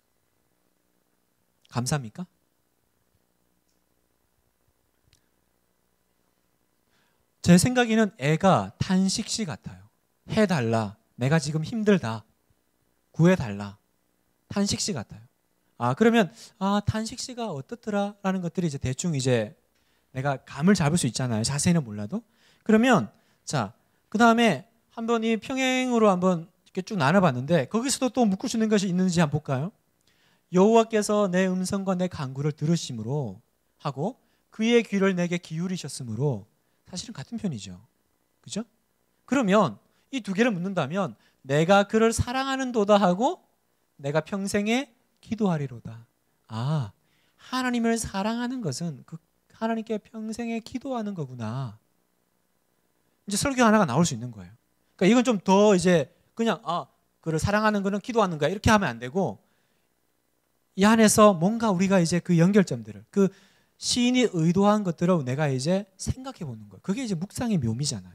감사입니까? 제 생각에는 애가 탄식시 같아요. 해달라. 내가 지금 힘들다. 구해달라. 탄식시 같아요. 그러면 탄식시가 어떻더라? 라는 것들이 이제 대충 이제 내가 감을 잡을 수 있잖아요. 자세히는 몰라도. 그러면 자, 그 다음에 한번 이 평행으로 한번 이렇게 쭉 나눠봤는데 거기서도 또 묶을 수 있는 것이 있는지 한번 볼까요? 여호와께서 내 음성과 내 간구를 들으심으로 하고 그의 귀를 내게 기울이셨으므로 사실은 같은 편이죠. 그죠? 그러면 이 두 개를 묻는다면 내가 그를 사랑하는도다 하고 내가 평생에 기도하리로다. 하나님을 사랑하는 것은 그 하나님께 평생에 기도하는 거구나. 이제 설교 하나가 나올 수 있는 거예요. 그러니까 이건 좀 더 이제 그냥 그를 사랑하는 거는 기도하는 거야 이렇게 하면 안 되고 이 안에서 뭔가 우리가 이제 그 연결점들을 그 시인이 의도한 것들을 내가 이제 생각해 보는 거예요. 그게 이제 묵상의 묘미잖아요.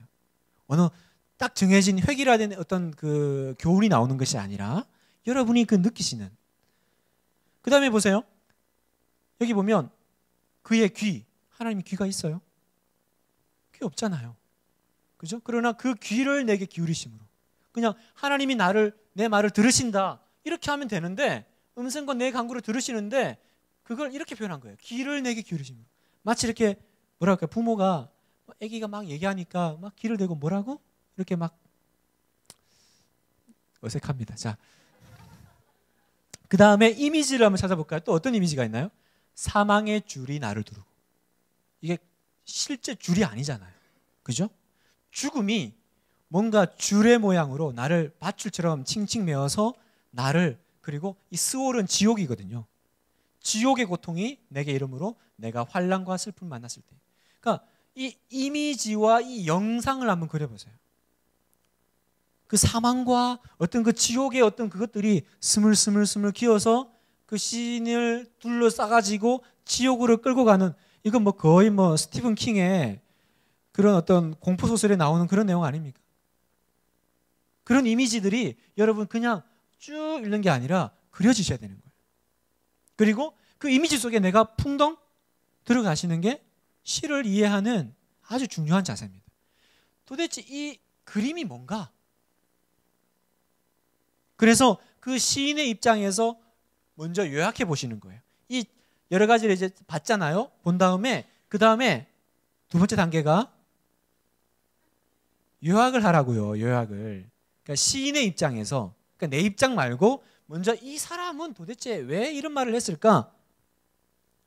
어느 딱 정해진 획일화된 어떤 그 교훈이 나오는 것이 아니라 여러분이 그 느끼시는. 그 다음에 보세요. 여기 보면 그의 귀, 하나님의 귀가 있어요? 귀 없잖아요. 그죠? 그러나 그 귀를 내게 기울이심으로 그냥 하나님이 내 말을 들으신다 이렇게 하면 되는데 음성과 내 간구를 들으시는데 그걸 이렇게 표현한 거예요. 귀를 내게 기울이심으로. 마치 이렇게 뭐랄까 부모가 아기가 막 얘기하니까 막 귀를 대고 뭐라고? 이렇게 막 어색합니다. 자, 그 다음에 이미지를 한번 찾아볼까요? 또 어떤 이미지가 있나요? 사망의 줄이 나를 두르고. 이게 실제 줄이 아니잖아요. 그죠? 죽음이 뭔가 줄의 모양으로 나를 밧줄처럼 칭칭 메어서 나를 그리고 이 스월은 지옥이거든요. 지옥의 고통이 내게 이름으로 내가 환난과 슬픔을 만났을 때. 그러니까 이 이미지와 이 영상을 한번 그려보세요. 그 사망과 어떤 그 지옥의 어떤 그것들이 스물스물 기어서 그 시인을 둘러싸가지고 지옥으로 끌고 가는 이건 뭐 거의 뭐 스티븐 킹의 그런 어떤 공포소설에 나오는 그런 내용 아닙니까? 그런 이미지들이 여러분 그냥 쭉 읽는 게 아니라 그려지셔야 되는 거예요. 그리고 그 이미지 속에 내가 풍덩 들어가시는 게 시를 이해하는 아주 중요한 자세입니다. 도대체 이 그림이 뭔가? 그래서 그 시인의 입장에서 먼저 요약해 보시는 거예요. 이 여러 가지를 이제 봤잖아요. 본 다음에 그 다음에 두 번째 단계가 요약을 하라고요. 요약을. 그러니까 시인의 입장에서 그러니까 내 입장 말고 먼저 이 사람은 도대체 왜 이런 말을 했을까?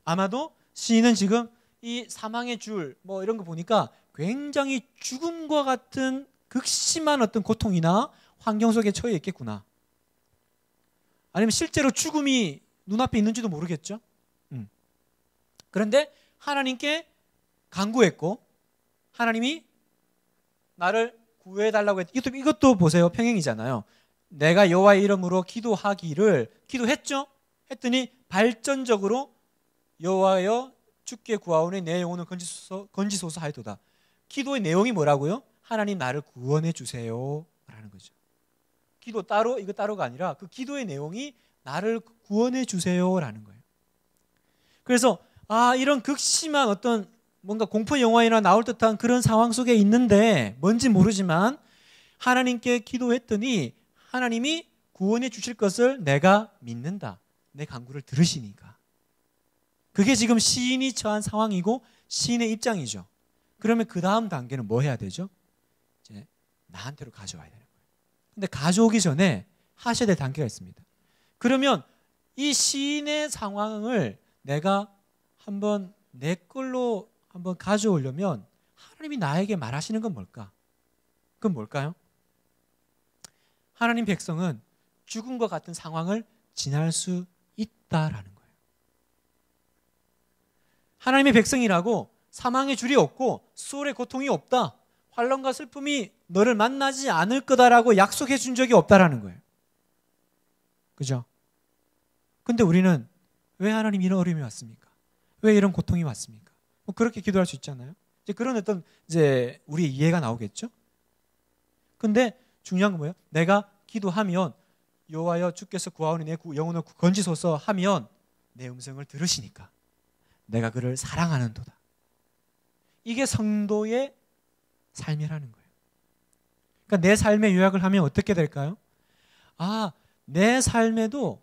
아마도 시인은 지금 이 사망의 줄 뭐 이런 거 보니까 굉장히 죽음과 같은 극심한 어떤 고통이나 환경 속에 처해 있겠구나. 아니면 실제로 죽음이 눈앞에 있는지도 모르겠죠. 그런데 하나님께 간구했고 하나님이 나를 구해달라고 이것도 보세요. 평행이잖아요. 내가 여호와의 이름으로 기도했죠. 했더니 발전적으로 여호와여 주께 구하오니 내 영혼을 건지소서 하였도다. 기도의 내용이 뭐라고요? 하나님 나를 구원해 주세요 라는 거죠. 기도 따로 이거 따로가 아니라 그 기도의 내용이 나를 구원해 주세요라는 거예요. 그래서 이런 극심한 어떤 뭔가 공포 영화에나 나올 듯한 그런 상황 속에 있는데 뭔지 모르지만 하나님께 기도했더니 하나님이 구원해 주실 것을 내가 믿는다. 내 간구를 들으시니까. 그게 지금 시인이 처한 상황이고 시인의 입장이죠. 그러면 그 다음 단계는 뭐 해야 되죠? 이제 나한테로 가져와야 되는 거예요. 근데 가져오기 전에 하셔야 될 단계가 있습니다. 그러면 이 시인의 상황을 내가 한번 내 걸로 한번 가져오려면 하나님이 나에게 말하시는 건 뭘까? 그건 뭘까요? 하나님 백성은 죽음과 같은 상황을 지날 수 있다라는 거예요. 하나님의 백성이라고 사망의 줄이 없고 수월의 고통이 없다. 환난과 슬픔이 너를 만나지 않을 거다라고 약속해 준 적이 없다라는 거예요. 그죠? 근데 우리는 왜 하나님 이런 어려움이 왔습니까? 왜 이런 고통이 왔습니까? 뭐 그렇게 기도할 수 있잖아요. 이제 그런 어떤 이제 우리 이해가 나오겠죠? 근데 중요한 건 뭐예요? 내가 기도하면 여호와여 주께서 구하오니 내 영혼을 건지소서 하면 내 음성을 들으시니까 내가 그를 사랑하는도다. 이게 성도의 삶이라는 거예요. 그러니까 내 삶의 요약을 하면 어떻게 될까요? 아, 내 삶에도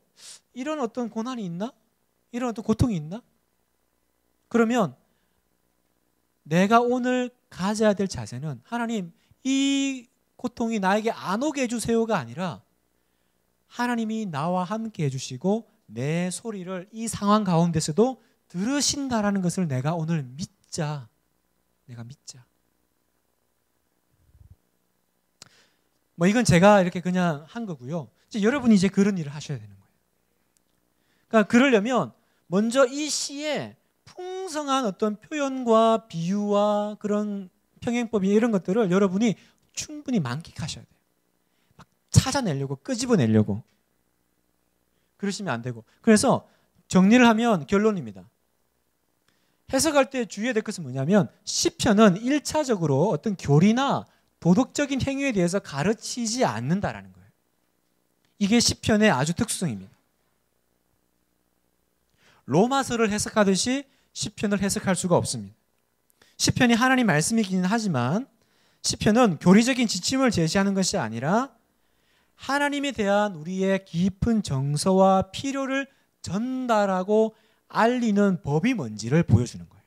이런 어떤 고난이 있나? 이런 어떤 고통이 있나? 그러면 내가 오늘 가져야 될 자세는 하나님, 이 고통이 나에게 안 오게 해주세요가 아니라 하나님이 나와 함께 해주시고 내 소리를 이 상황 가운데서도 들으신다라는 것을 내가 오늘 믿자. 내가 믿자. 뭐 이건 제가 이렇게 그냥 한 거고요. 이제 여러분이 이제 그런 일을 하셔야 되는 거예요. 그러니까 그러려면 먼저 이 시에 풍성한 어떤 표현과 비유와 그런 평행법이 이런 것들을 여러분이 충분히 만끽하셔야 돼요. 막 찾아내려고 끄집어내려고 그러시면 안 되고. 그래서 정리를 하면 결론입니다. 해석할 때 주의해야 될 것은 뭐냐면 시편은 1차적으로 어떤 교리나 도덕적인 행위에 대해서 가르치지 않는다라는 거예요. 이게 시편의 아주 특수성입니다. 로마서를 해석하듯이 시편을 해석할 수가 없습니다. 시편이 하나님 말씀이긴 하지만 시편은 교리적인 지침을 제시하는 것이 아니라 하나님에 대한 우리의 깊은 정서와 필요를 전달하고 알리는 법이 뭔지를 보여주는 거예요.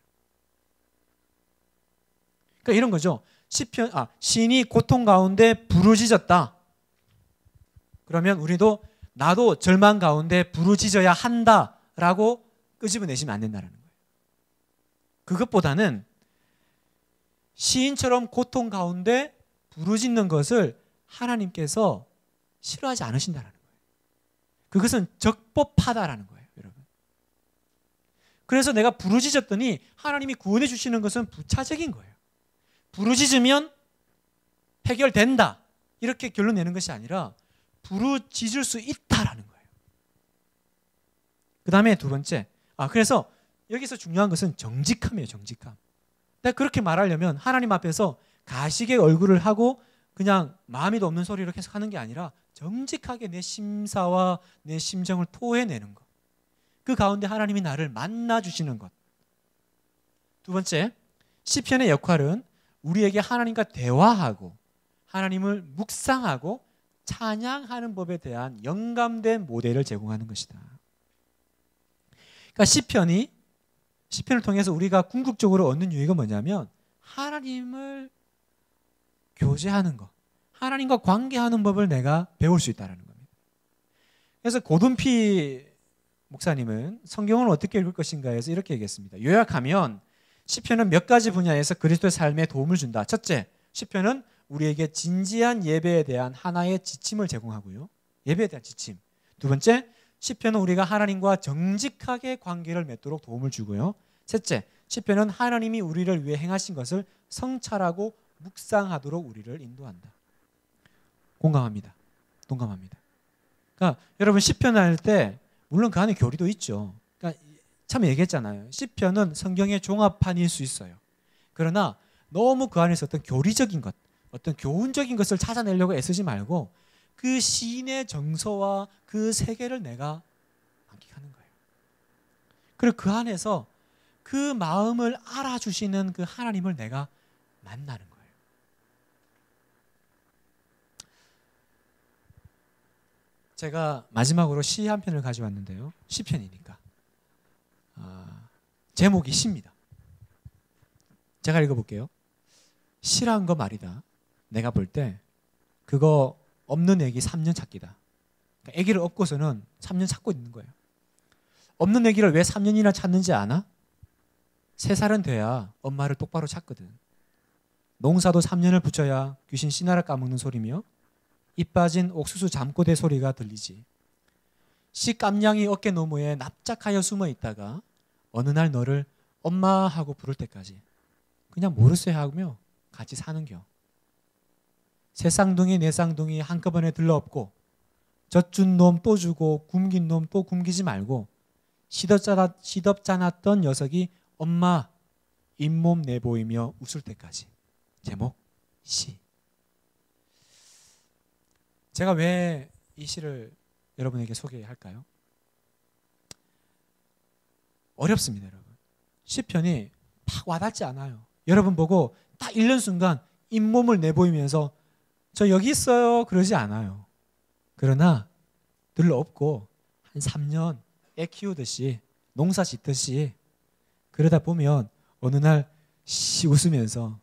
그러니까 이런 거죠. 시인이 고통 가운데 부르짖었다. 그러면 우리도 나도 절망 가운데 부르짖어야 한다라고 끄집어내시면 안 된다는 거예요. 그것보다는 시인처럼 고통 가운데 부르짖는 것을 하나님께서 싫어하지 않으신다는 거예요. 그것은 적법하다라는 거예요, 여러분. 그래서 내가 부르짖었더니 하나님이 구원해 주시는 것은 부차적인 거예요. 부르짖으면 해결된다 이렇게 결론 내는 것이 아니라 부르짖을 수 있다라는 거예요. 그 다음에 두 번째, 그래서 여기서 중요한 것은 정직함이에요. 정직함. 내가 그렇게 말하려면 하나님 앞에서 가식의 얼굴을 하고 그냥 마음이도 없는 소리로 계속 하는 게 아니라 정직하게 내 심사와 내 심정을 토해내는 것. 그 가운데 하나님이 나를 만나주시는 것. 두 번째, 시편의 역할은 우리에게 하나님과 대화하고 하나님을 묵상하고 찬양하는 법에 대한 영감된 모델을 제공하는 것이다. 그러니까 시편을 통해서 우리가 궁극적으로 얻는 유익은 뭐냐면 하나님을 교제하는 것, 하나님과 관계하는 법을 내가 배울 수 있다는 겁니다. 그래서 고든피 목사님은 성경을 어떻게 읽을 것인가 해서 이렇게 얘기했습니다. 요약하면 시편은 몇 가지 분야에서 그리스도의 삶에 도움을 준다. 첫째, 시편은 우리에게 진지한 예배에 대한 하나의 지침을 제공하고요. 예배에 대한 지침. 두 번째, 시편은 우리가 하나님과 정직하게 관계를 맺도록 도움을 주고요. 셋째, 시편은 하나님이 우리를 위해 행하신 것을 성찰하고 묵상하도록 우리를 인도한다. 공감합니다. 동감합니다. 그러니까 여러분 시편 할 때 물론 그 안에 교리도 있죠. 그러니까 참 얘기했잖아요. 시편은 성경의 종합판일 수 있어요. 그러나 너무 그 안에서 어떤 교리적인 것, 어떤 교훈적인 것을 찾아내려고 애쓰지 말고 그 시인의 정서와 그 세계를 내가 만끽하는 거예요. 그리고 그 안에서 그 마음을 알아주시는 그 하나님을 내가 만나는 거예요. 제가 마지막으로 시 한 편을 가져왔는데요. 시편이니까. 제목이 시입니다. 제가 읽어볼게요. 시란 거 말이다. 내가 볼 때 그거 없는 애기 3년 찾기다. 그러니까 애기를 얻고서는 3년 찾고 있는 거예요. 없는 애기를 왜 3년이나 찾는지 아나? 3살은 돼야 엄마를 똑바로 찾거든. 농사도 3년을 붙여야 귀신 씨나라 까먹는 소리며 입 빠진 옥수수 잠꼬대 소리가 들리지. 씨 깜냥이 어깨 너머에 납작하여 숨어 있다가 어느 날 너를 엄마 하고 부를 때까지 그냥 모르쇠 하며 같이 사는겨. 새 쌍둥이 네 쌍둥이 한꺼번에 들러엎고 젖준 놈 또 주고 굶긴 놈 또 굶기지 말고 시덥잖았던 녀석이 엄마 잇몸 내보이며 웃을 때까지. 제목 시. 제가 왜 이 시를 여러분에게 소개할까요? 어렵습니다, 여러분. 시편이 막 와닿지 않아요. 여러분 보고 딱 읽는 순간 잇몸을 내보이면서 저 여기 있어요 그러지 않아요. 그러나 늘 없고 한 3년 애 키우듯이 농사 짓듯이 그러다 보면 어느 날 웃으면서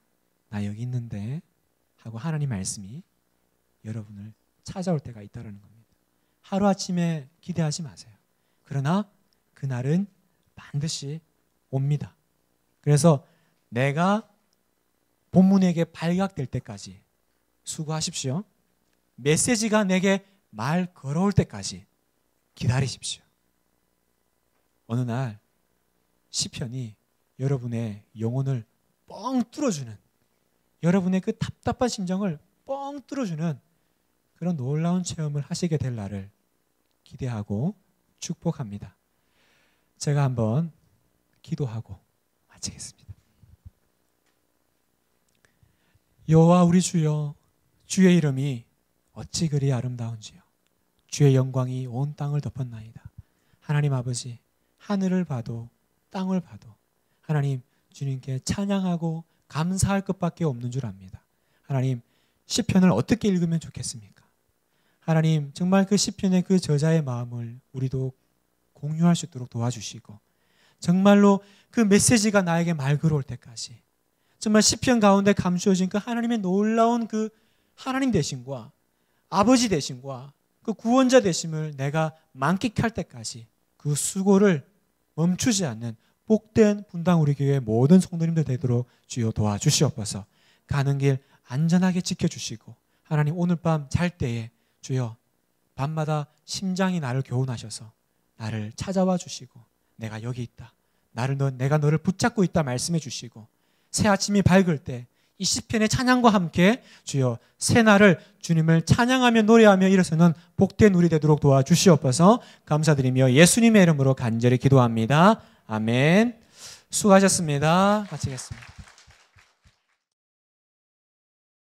나 여기 있는데 하고 하나님 말씀이 여러분을 찾아올 때가 있다는 겁니다. 하루아침에 기대하지 마세요. 그러나 그날은 반드시 옵니다. 그래서 내가 본문에게 발각될 때까지 수고하십시오. 메시지가 내게 말 걸어올 때까지 기다리십시오. 어느 날 시편이 여러분의 영혼을 뻥 뚫어주는, 여러분의 그 답답한 심정을 뻥 뚫어주는 그런 놀라운 체험을 하시게 될 날을 기대하고 축복합니다. 제가 한번 기도하고 마치겠습니다. 여호와 우리 주여, 주의 이름이 어찌 그리 아름다운지요. 주의 영광이 온 땅을 덮었나이다. 하나님 아버지, 하늘을 봐도 땅을 봐도 하나님 주님께 찬양하고 감사할 것밖에 없는 줄 압니다. 하나님, 시편을 어떻게 읽으면 좋겠습니까? 하나님, 정말 그 시편의 그 저자의 마음을 우리도 공유할 수 있도록 도와주시고, 정말로 그 메시지가 나에게 말 걸어올 때까지 정말 시편 가운데 감추어진 그 하나님의 놀라운 그 하나님 되심과 아버지 되심과 그 구원자 되심을 내가 만끽할 때까지 그 수고를 멈추지 않는 복된 분당 우리 교회 모든 성도님들 되도록 주여 도와주시옵소서. 가는 길 안전하게 지켜주시고, 하나님 오늘 밤 잘 때에 주여 밤마다 심장이 나를 교훈하셔서 나를 찾아와 주시고, 내가 여기 있다, 내가 너를 붙잡고 있다 말씀해 주시고, 새 아침이 밝을 때 이 시편의 찬양과 함께 주여 새날을 주님을 찬양하며 노래하며 일어서는 복된 우리 되도록 도와주시옵소서. 감사드리며 예수님의 이름으로 간절히 기도합니다. 아멘. 수고하셨습니다. 마치겠습니다.